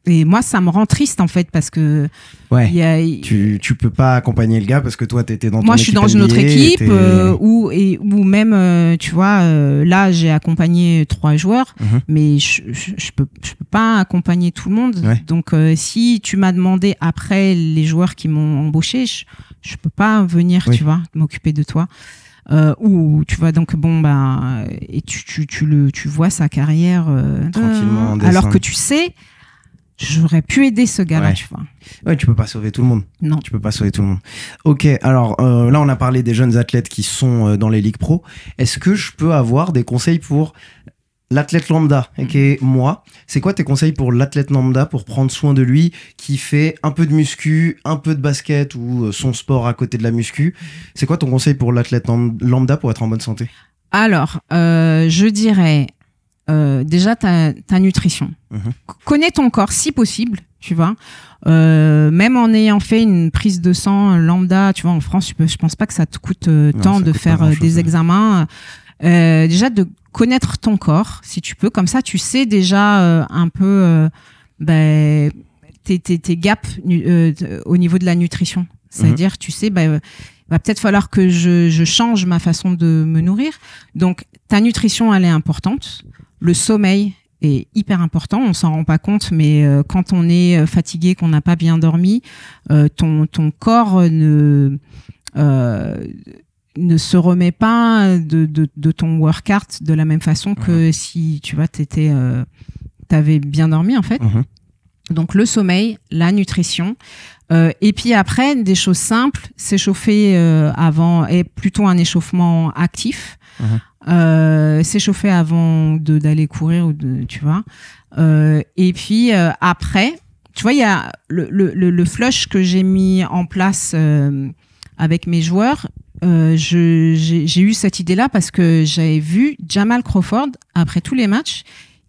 Et moi, ça me rend triste, en fait, parce que... Tu peux pas accompagner le gars parce que toi, t'étais dans ton équipe. Moi, je suis dans une autre équipe où même, tu vois, là, j'ai accompagné 3 joueurs, mais je peux pas accompagner tout le monde. Donc, si tu m'as demandé après les joueurs qui m'ont embauché, je peux pas venir, tu vois, m'occuper de toi. Ou tu vois, donc et tu vois sa carrière tranquillement, alors que tu sais... J'aurais pu aider ce gars-là, tu vois. Ouais, tu peux pas sauver tout le monde. Non. Tu peux pas sauver tout le monde. Ok, alors là, on a parlé des jeunes athlètes qui sont dans les ligues pro. Est-ce que je peux avoir des conseils pour l'athlète lambda, et moi? C'est quoi tes conseils pour l'athlète lambda pour prendre soin de lui, qui fait un peu de muscu, un peu de basket ou son sport à côté de la muscu? C'est quoi ton conseil pour l'athlète lambda pour être en bonne santé? Alors, je dirais... déjà ta nutrition. Connais ton corps si possible, tu vois. Même en ayant fait une prise de sang lambda, tu vois, en France, je pense pas que ça te coûte tant de faire des examens. Déjà de connaître ton corps, si tu peux, comme ça, tu sais déjà un peu tes gaps au niveau de la nutrition. C'est-à-dire, tu sais, va peut-être falloir que je change ma façon de me nourrir. Donc, ta nutrition, elle est importante. Le sommeil est hyper important. On s'en rend pas compte, mais quand on est fatigué, qu'on n'a pas bien dormi, ton corps ne se remet pas de ton workout de la même façon que si tu vois t'avais bien dormi, en fait. Donc le sommeil, la nutrition, et puis après des choses simples, s'échauffer avant, et plutôt un échauffement actif. S'échauffer avant d'aller courir ou tu vois, et puis après, tu vois, il y a le flush que j'ai mis en place avec mes joueurs. J'ai eu cette idée là parce que j'avais vu Jamal Crawford après tous les matchs,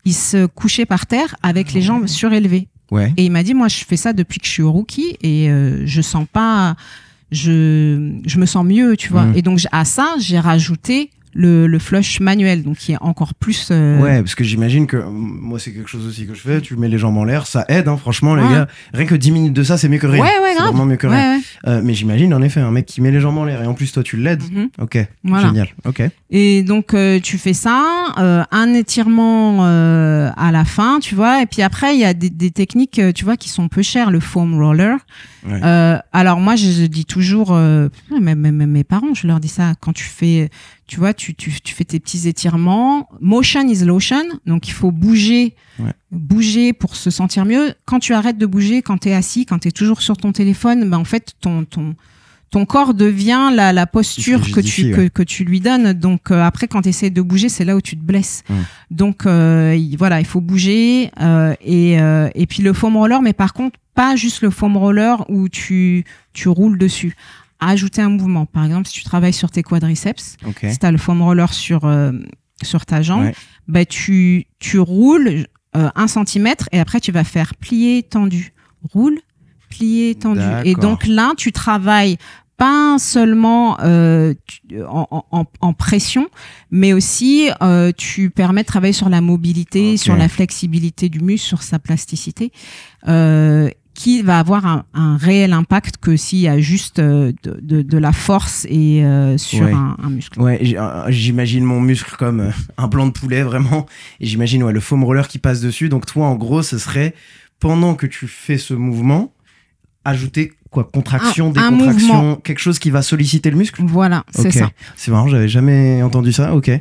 il se couchait par terre avec les jambes surélevées. Et il m'a dit, moi je fais ça depuis que je suis rookie et je sens pas, je me sens mieux, tu vois. Et donc à ça j'ai rajouté le flush manuel, donc qui est encore plus parce que j'imagine que moi c'est quelque chose aussi que je fais, tu mets les jambes en l'air, ça aide, hein, franchement les gars, rien que 10 minutes de ça c'est mieux que rien. C'est vraiment mieux que rien. Mais j'imagine en effet un mec qui met les jambes en l'air et en plus toi tu l'aides. Ok, génial. Et donc tu fais ça, un étirement à la fin, tu vois, et puis après il y a des techniques, tu vois, qui sont peu chères, le foam roller. Alors moi je dis toujours, même mes parents, je leur dis ça, quand tu fais, tu vois, tu fais tes petits étirements. Motion is lotion, donc il faut bouger pour se sentir mieux. Quand tu arrêtes de bouger, quand t'es assis, quand t'es toujours sur ton téléphone, en fait ton corps devient la posture que tu lui donnes. Donc après, quand tu essaies de bouger, c'est là où tu te blesses. Donc voilà, il faut bouger et puis le foam roller, mais par contre pas juste le foam roller où tu roules dessus. Ajouter un mouvement. Par exemple, si tu travailles sur tes quadriceps, si tu as le foam roller sur ta jambe, tu roules 1 centimètre et après tu vas faire plier, tendu. Roule, plier, tendu. Et donc là, tu travailles pas seulement en pression, mais aussi tu permets de travailler sur la mobilité, sur la flexibilité du muscle, sur sa plasticité, qui va avoir un réel impact que s'il y a juste de la force et sur un muscle. Ouais, j'imagine mon muscle comme un blanc de poulet vraiment, et j'imagine le foam roller qui passe dessus. Donc toi, en gros, ce serait pendant que tu fais ce mouvement, ajouter quoi, contraction, décontraction, quelque chose qui va solliciter le muscle. Voilà, c'est ça. C'est marrant, j'avais jamais entendu ça. Ok.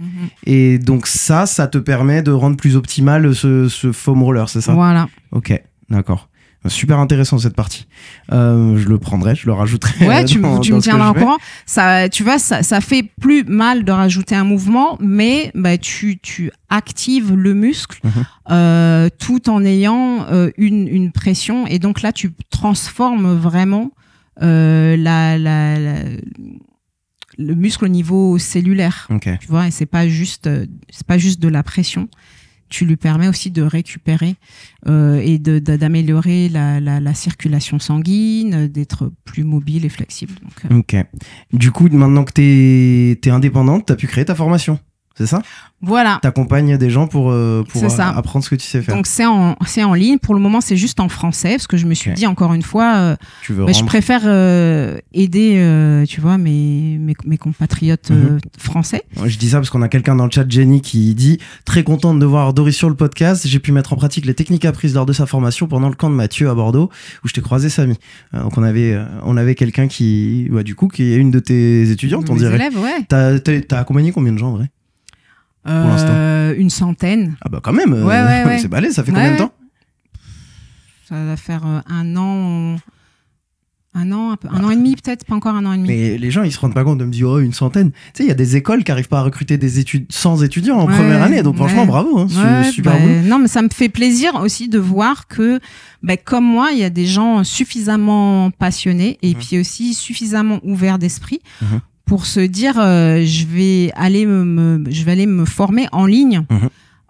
Et donc ça te permet de rendre plus optimal ce foam roller, c'est ça? Voilà. Ok, d'accord. Super intéressant cette partie. Je le prendrai, je le rajouterai. Ouais, tu me tiendras au courant. Ça, tu vois, ça fait plus mal de rajouter un mouvement, mais tu actives le muscle tout en ayant une pression, et donc là tu transformes vraiment le muscle au niveau cellulaire. Okay. Tu vois, et c'est pas juste de la pression. Tu lui permets aussi de récupérer et d'améliorer la circulation sanguine, d'être plus mobile et flexible. Donc, Ok. Du coup, maintenant que t'es indépendante, t'as pu créer ta formation, c'est ça? Voilà. T'accompagnes des gens pour apprendre ce que tu sais faire. Donc c'est en ligne. Pour le moment, c'est juste en français, parce que je me suis dit, encore une fois, je préfère aider, tu vois, mes compatriotes français. Je dis ça parce qu'on a quelqu'un dans le chat, Jenny, qui dit « Très contente de voir Doris sur le podcast. J'ai pu mettre en pratique les techniques apprises lors de sa formation pendant le camp de Mathieu à Bordeaux, où je t'ai croisé, Samy. » Donc on avait quelqu'un qui est une de tes étudiantes, on dirait. Élèves, ouais. T'as accompagné combien de gens, en vrai? Pour l'instant, une centaine. Ah bah quand même, ouais. C'est balèze. Ça fait combien de temps? Ça va faire un an, un an et demi peut-être, pas encore un an et demi. Mais les gens, ils se rendent pas compte de me dire une centaine. Tu sais, il y a des écoles qui arrivent pas à recruter des sans étudiants en première année, donc franchement bravo, hein, super boulot. Non, mais ça me fait plaisir aussi de voir que, comme moi, il y a des gens suffisamment passionnés et puis aussi suffisamment ouverts d'esprit. Pour se dire je vais aller me former en ligne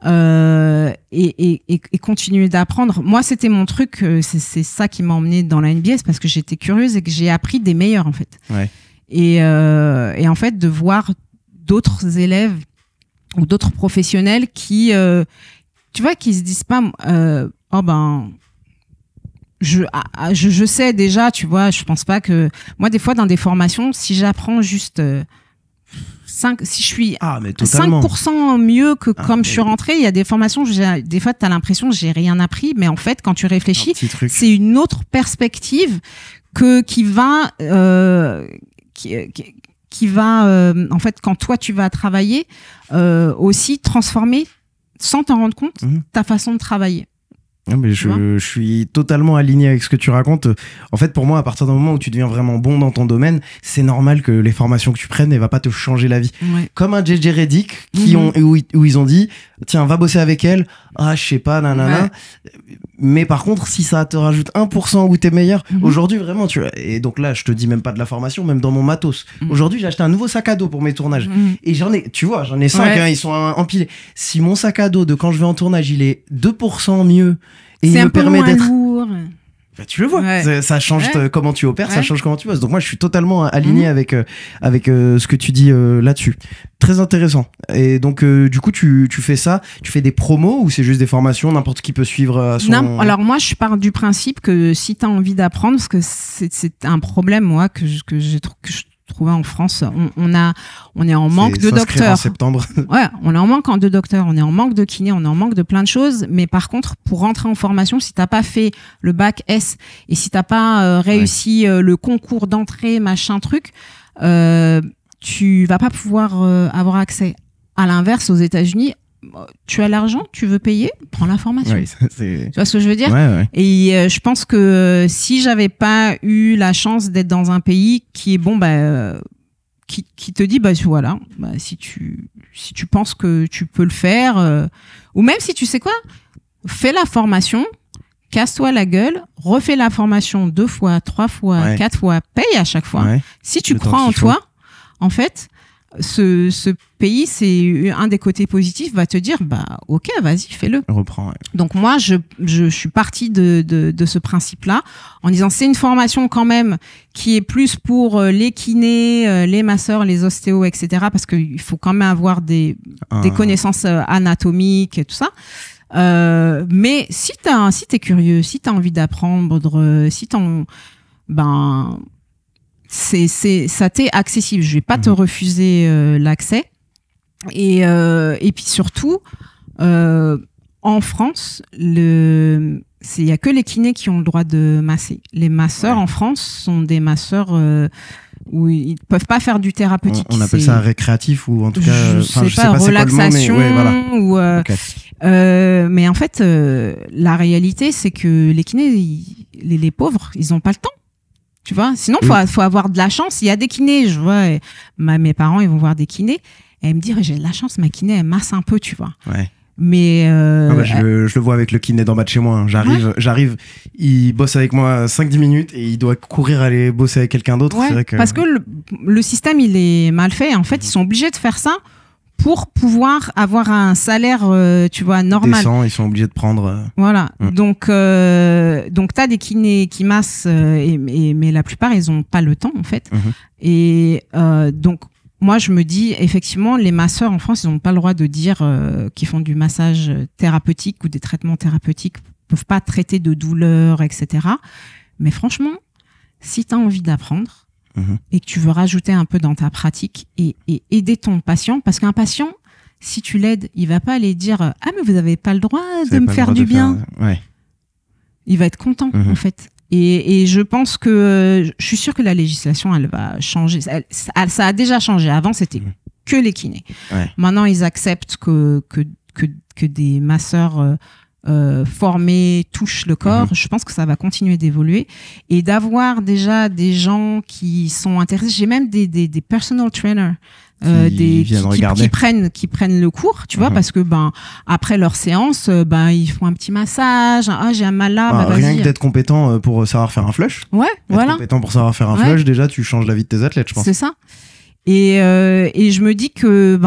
et continuer d'apprendre. Moi, c'était mon truc, c'est ça qui m'a emmenée dans la NBA, parce que j'étais curieuse et que j'ai appris des meilleurs, en fait. Ouais. Et en fait, de voir d'autres élèves ou d'autres professionnels qui tu vois, qui se disent pas je sais déjà, tu vois, je pense pas que... Moi, des fois, dans des formations, si j'apprends juste si je suis 5% mieux que comme je suis rentrée, il y a des formations, des fois, tu as l'impression que j'ai rien appris, mais en fait, quand tu réfléchis, c'est une autre perspective qui va... qui va, en fait, quand toi, tu vas travailler, aussi transformer, sans t'en rendre compte, ta façon de travailler. Mais je suis totalement aligné avec ce que tu racontes. En fait, pour moi, à partir du moment où tu deviens vraiment bon dans ton domaine, c'est normal que les formations que tu prennes, elles vont pas te changer la vie. Ouais. Comme un JJ Redick où ils ont dit, tiens, va bosser avec elle. Ah, je sais pas, nanana. Ouais. Mais par contre, si ça te rajoute 1% où t'es meilleur, aujourd'hui, vraiment, tu vois. Et donc là, je te dis même pas de la formation, même dans mon matos. Aujourd'hui, j'ai acheté un nouveau sac à dos pour mes tournages. Et j'en ai 5, ils sont empilés. Si mon sac à dos de quand je vais en tournage, il est 2% mieux, et il me permet d'être lourd. Tu le vois, ça change comment tu opères, ça change comment tu bosses. Donc moi, je suis totalement aligné avec ce que tu dis là-dessus. Très intéressant. Et donc, du coup, tu fais ça, tu fais des promos ou c'est juste des formations, n'importe qui peut suivre à son... Non, alors moi, je pars du principe que si tu as envie d'apprendre, parce que c'est un problème, moi, que je trouvé en France, on est en manque de docteurs. En septembre. Ouais, on est en manque de docteurs, on est en manque de kinés, on est en manque de plein de choses. Mais par contre, pour rentrer en formation, si t'as pas fait le bac S et si t'as pas réussi le concours d'entrée, machin truc, tu vas pas pouvoir avoir accès. À l'inverse, aux États-Unis, tu as l'argent, tu veux payer, prends la formation. Oui, tu vois ce que je veux dire? Ouais. Et je pense que si j'avais pas eu la chance d'être dans un pays qui est bon, qui te dit, voilà, si tu penses que tu peux le faire, ou même si tu sais quoi, fais la formation, casse-toi la gueule, refais la formation 2 fois, 3 fois, 4 fois, paye à chaque fois. Ouais. Si tu crois en toi, en fait, ce pays, c'est un des côtés positifs, va te dire, bah, ok, vas-y, fais-le. Reprends. Ouais. Donc moi, je suis partie de ce principe-là, en disant, c'est une formation quand même qui est plus pour les kinés, les masseurs, les ostéos, etc. Parce qu'il faut quand même avoir des connaissances anatomiques et tout ça. Mais si t'es curieux, si t'as envie d'apprendre, ça t'est accessible. Je vais pas te refuser l'accès. Et puis surtout, en France, il y a que les kinés qui ont le droit de masser. Les masseurs en France sont des masseurs où ils peuvent pas faire du thérapeutique. On appelle ça récréatif ou en tout cas, je sais pas relaxation c'est quoi le mot, mais ouais, voilà. ou mais en fait, la réalité, c'est que les kinés, les pauvres, ils ont pas le temps. Tu vois, sinon faut avoir de la chance. Il y a des kinés, je vois, mes parents ils vont voir des kinés et elles me disent j'ai de la chance, ma kiné elle masse un peu, tu vois. Ouais. Mais je le vois avec le kiné d'en bas de chez moi. J'arrive, il bosse avec moi 5-10 minutes et il doit courir aller bosser avec quelqu'un d'autre. Ouais, c'est vrai que... Parce que le système il est mal fait. En fait, ils sont obligés de faire ça pour pouvoir avoir un salaire, tu vois, normal. Décent, ils sont obligés de prendre. Voilà. Donc t'as des kinés qui massent, mais la plupart ils ont pas le temps en fait. Et donc moi je me dis effectivement les masseurs en France ils ont pas le droit de dire qu'ils font du massage thérapeutique ou des traitements thérapeutiques, ils peuvent pas traiter de douleur, etc. Mais franchement, si t'as envie d'apprendre et que tu veux rajouter un peu dans ta pratique et aider ton patient, parce qu'un patient, si tu l'aides, il va pas aller dire ah mais vous avez pas le droit de me faire du bien. Ouais. Il va être content en fait. Et je pense que je suis sûre que la législation elle va changer. Ça a déjà changé. Avant c'était que les kinés. Ouais. Maintenant ils acceptent que des masseurs formés touchent le corps. Je pense que ça va continuer d'évoluer et d'avoir déjà des gens qui sont intéressés. J'ai même des personal trainers qui prennent le cours, tu vois, parce que après leur séance, ils font un petit massage. Ah, j'ai un mal là. Rien que d'être compétent pour savoir faire un flush. Ouais, voilà. Compétent pour savoir faire un flush, déjà tu changes la vie de tes athlètes, je pense. C'est ça. Et je me dis que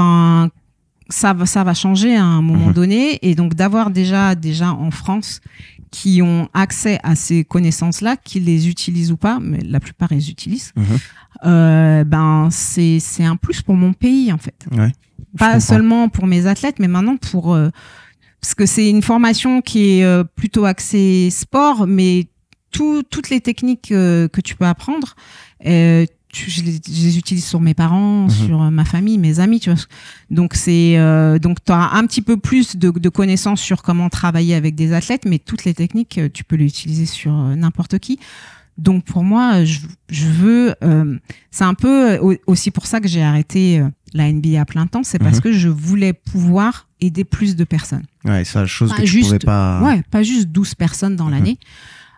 ça va changer à un moment donné, et donc d'avoir déjà en France qui ont accès à ces connaissances-là, qu'ils les utilisent ou pas, mais la plupart ils utilisent, c'est un plus pour mon pays en fait. Ouais, pas seulement pour mes athlètes, mais maintenant pour parce que c'est une formation qui est plutôt axée sport, mais toutes les techniques que tu peux apprendre, je les utilise sur mes parents, sur ma famille, mes amis, tu vois. Donc donc tu auras un petit peu plus de connaissances sur comment travailler avec des athlètes, mais toutes les techniques, tu peux les utiliser sur n'importe qui. Donc pour moi, je veux, c'est un peu aussi pour ça que j'ai arrêté la NBA à plein temps, c'est parce que je voulais pouvoir aider plus de personnes. Ouais, c'est la chose que tu pouvais pas. Ouais, pas juste 12 personnes dans l'année,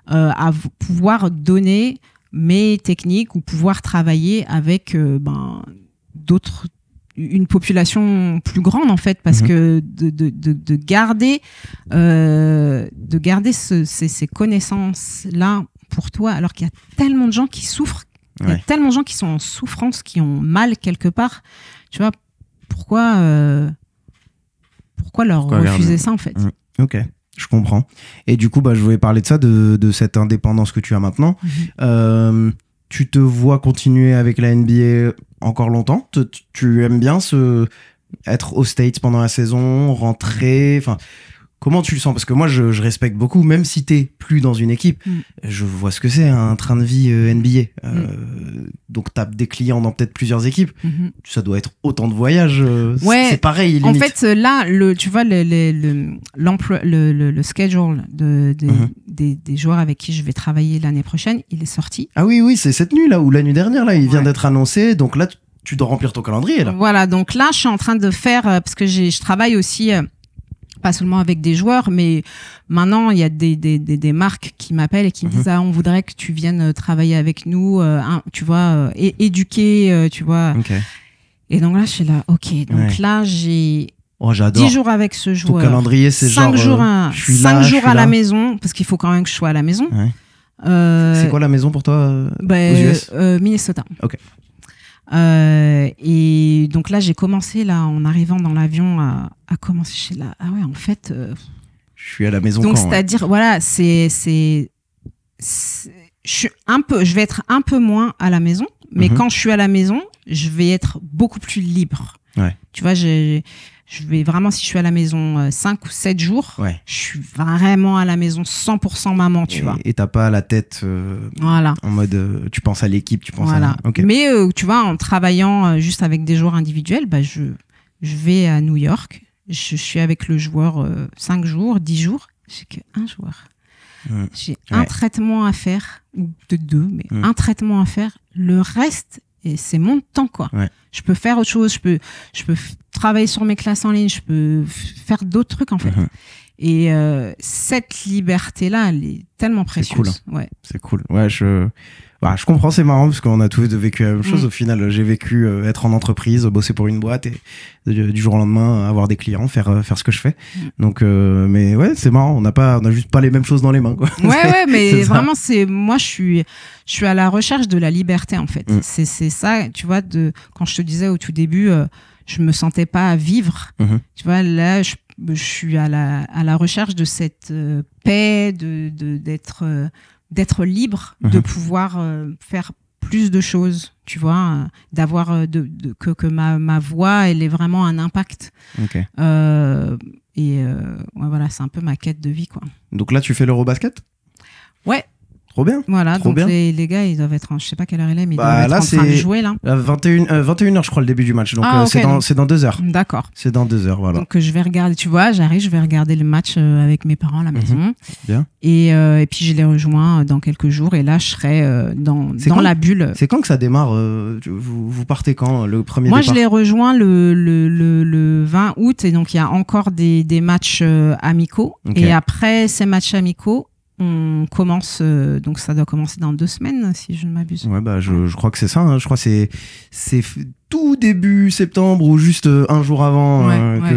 à pouvoir donner mes techniques ou pouvoir travailler avec d'autres, une population plus grande en fait, parce que de garder ces connaissances là pour toi, alors qu'il y a tellement de gens qui souffrent, il y a tellement de gens qui sont en souffrance, qui ont mal quelque part, tu vois, pourquoi leur refuser ça en fait. Ok. Je comprends. Et du coup, je voulais parler de ça, de cette indépendance que tu as maintenant. Tu te vois continuer avec la NBA encore longtemps? Tu aimes bien être aux States pendant la saison, rentrer? Enfin, comment tu le sens? Parce que moi, je respecte beaucoup, même si t'es plus dans une équipe. Je vois ce que c'est, un train de vie NBA. Donc, t'as des clients dans peut-être plusieurs équipes. Ça doit être autant de voyages. Ouais. C'est pareil, limite. En fait, là, tu vois, le schedule des joueurs avec qui je vais travailler l'année prochaine, il est sorti. Ah oui, c'est cette nuit, là, ou la nuit dernière, là, il vient d'être annoncé. Donc là, tu dois remplir ton calendrier, là. Voilà, donc là, je suis en train de faire, parce que je travaille aussi, pas seulement avec des joueurs, mais maintenant il y a des marques qui m'appellent et qui me disent on voudrait que tu viennes travailler avec nous, tu vois, éduquer, tu vois. Et donc là je suis là, donc là j'ai 10 jours avec ce joueur. Ton calendrier c'est 5 jours à la maison, parce qu'il faut quand même que je sois à la maison. C'est quoi la maison pour toi aux US? Minnesota. Et donc là, j'ai commencé, là, en arrivant dans l'avion, à commencer chez la... Ah ouais, en fait... Je suis à la maison donc, quand, c'est-à-dire, voilà, je vais être un peu moins à la maison, mais quand je suis à la maison, je vais être beaucoup plus libre. Ouais. Tu vois, je vais vraiment, si je suis à la maison 5 ou 7 jours, je suis vraiment à la maison 100% maman, tu vois. Et t'as pas la tête voilà. en mode tu penses à l'équipe, tu penses voilà. à... Okay. Mais tu vois, en travaillant juste avec des joueurs individuels, bah, je vais à New York, je suis avec le joueur 5 jours, 10 jours, j'ai qu'un joueur. J'ai un traitement à faire, ou de 2, mais un traitement à faire. Le reste, et c'est mon temps, quoi. Je peux faire autre chose, je peux travailler sur mes classes en ligne, je peux faire d'autres trucs, en fait. Et cette liberté-là, elle est tellement précieuse. C'est cool. C'est cool. Ouais, je comprends, c'est marrant parce qu'on a tous vécu la même chose. Au final, j'ai vécu être en entreprise, bosser pour une boîte et du jour au lendemain avoir des clients, faire ce que je fais. Donc, mais ouais, c'est marrant. On a juste pas les mêmes choses dans les mains, quoi. Ouais, mais vraiment, moi, je suis à la recherche de la liberté, en fait. C'est ça, tu vois, quand je te disais au tout début, je me sentais pas à vivre. Tu vois, là, je suis à la recherche de cette paix, d'être libre, de pouvoir faire plus de choses, tu vois, d'avoir que ma voix, elle ait vraiment un impact. Voilà, c'est un peu ma quête de vie, quoi. Donc là, tu fais l'Eurobasket ? Ouais. Trop bien. Voilà, trop donc bien. Les gars, ils doivent être je sais pas quelle heure il est, mais ils doivent être en train de jouer, là. 21h, je crois, le début du match. Donc, c'est dans 2 heures. D'accord. C'est dans 2 heures, voilà. Donc, je vais regarder, tu vois, je vais regarder le match avec mes parents à la maison. Bien. Et puis, je les rejoins dans quelques jours. Et là, je serai dans la bulle. C'est quand que ça démarre vous partez quand, le premier Moi, départ ? je les rejoins le 20 août. Et donc, il y a encore des matchs amicaux. Et après ces matchs amicaux, on commence, donc ça doit commencer dans 2 semaines, si je ne m'abuse. Ouais, bah, je crois que c'est ça, hein. Je crois que c'est tout début septembre ou juste un jour avant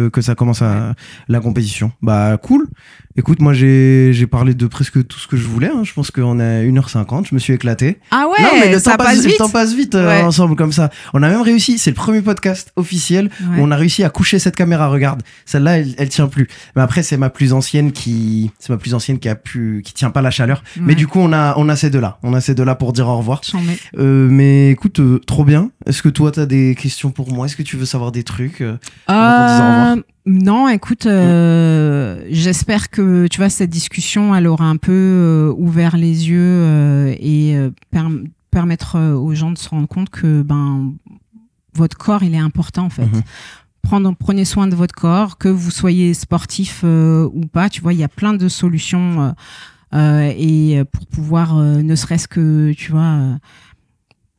que ça commence la compétition. Bah, cool. Écoute, moi, j'ai parlé de presque tout ce que je voulais, hein. Je pense qu'on a 1h50. Je me suis éclaté. Ah ouais, non, mais ça passe vite. Le temps passe vite ensemble comme ça. On a même réussi, c'est le premier podcast officiel où on a réussi à coucher cette caméra. Regarde, celle-là, elle tient plus. Mais après, c'est ma plus ancienne qui tient pas la chaleur. Mais du coup, on a ces deux-là. On a ces deux-là pour dire au revoir. Mais écoute, trop bien. Est-ce que toi, t'as des questions pour moi ? Est-ce que tu veux savoir des trucs Non, écoute, j'espère que tu vois cette discussion, elle aura un peu ouvert les yeux et permettre aux gens de se rendre compte que votre corps, il est important, en fait. Prenez soin de votre corps, que vous soyez sportif ou pas. Tu vois, il y a plein de solutions et pour pouvoir, ne serait-ce que, tu vois,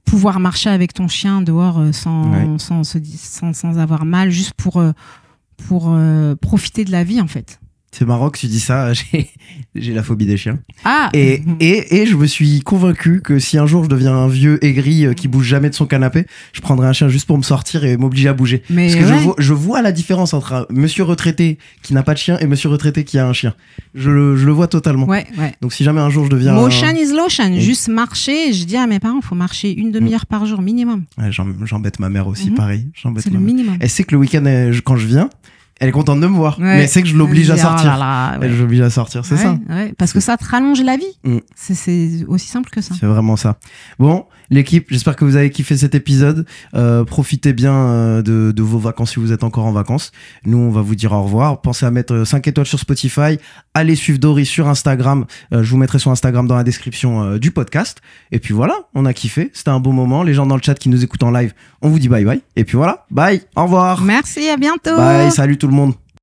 pouvoir marcher avec ton chien dehors sans avoir mal, juste pour profiter de la vie, en fait. C'est marrant que tu dis ça, j'ai la phobie des chiens. Ah. Et je me suis convaincu que si un jour je deviens un vieux aigri qui bouge jamais de son canapé, je prendrai un chien juste pour me sortir et m'obliger à bouger. Parce que je vois la différence entre un monsieur retraité qui n'a pas de chien et monsieur retraité qui a un chien. Je le vois totalement. Donc si jamais un jour je deviens... Motion is lotion. Juste marcher. Je dis à mes parents, il faut marcher 1 demi-heure par jour minimum. Ouais, j'embête ma mère aussi, pareil. C'est le minimum. Elle sait que le week-end, quand je viens... Elle est contente de me voir, mais elle sait que je l'oblige à sortir. Je l'oblige à sortir, c'est ça. Parce que ça te rallonge la vie. C'est aussi simple que ça. C'est vraiment ça. Bon, l'équipe, j'espère que vous avez kiffé cet épisode. Profitez bien de vos vacances si vous êtes encore en vacances. Nous, on va vous dire au revoir. Pensez à mettre 5 étoiles sur Spotify. Allez suivre Dory sur Instagram. Je vous mettrai son Instagram dans la description du podcast. Et puis voilà, on a kiffé. C'était un bon moment. Les gens dans le chat qui nous écoutent en live, on vous dit bye bye. Et puis voilà, bye, au revoir. Merci, à bientôt. Bye, salut tout le monde.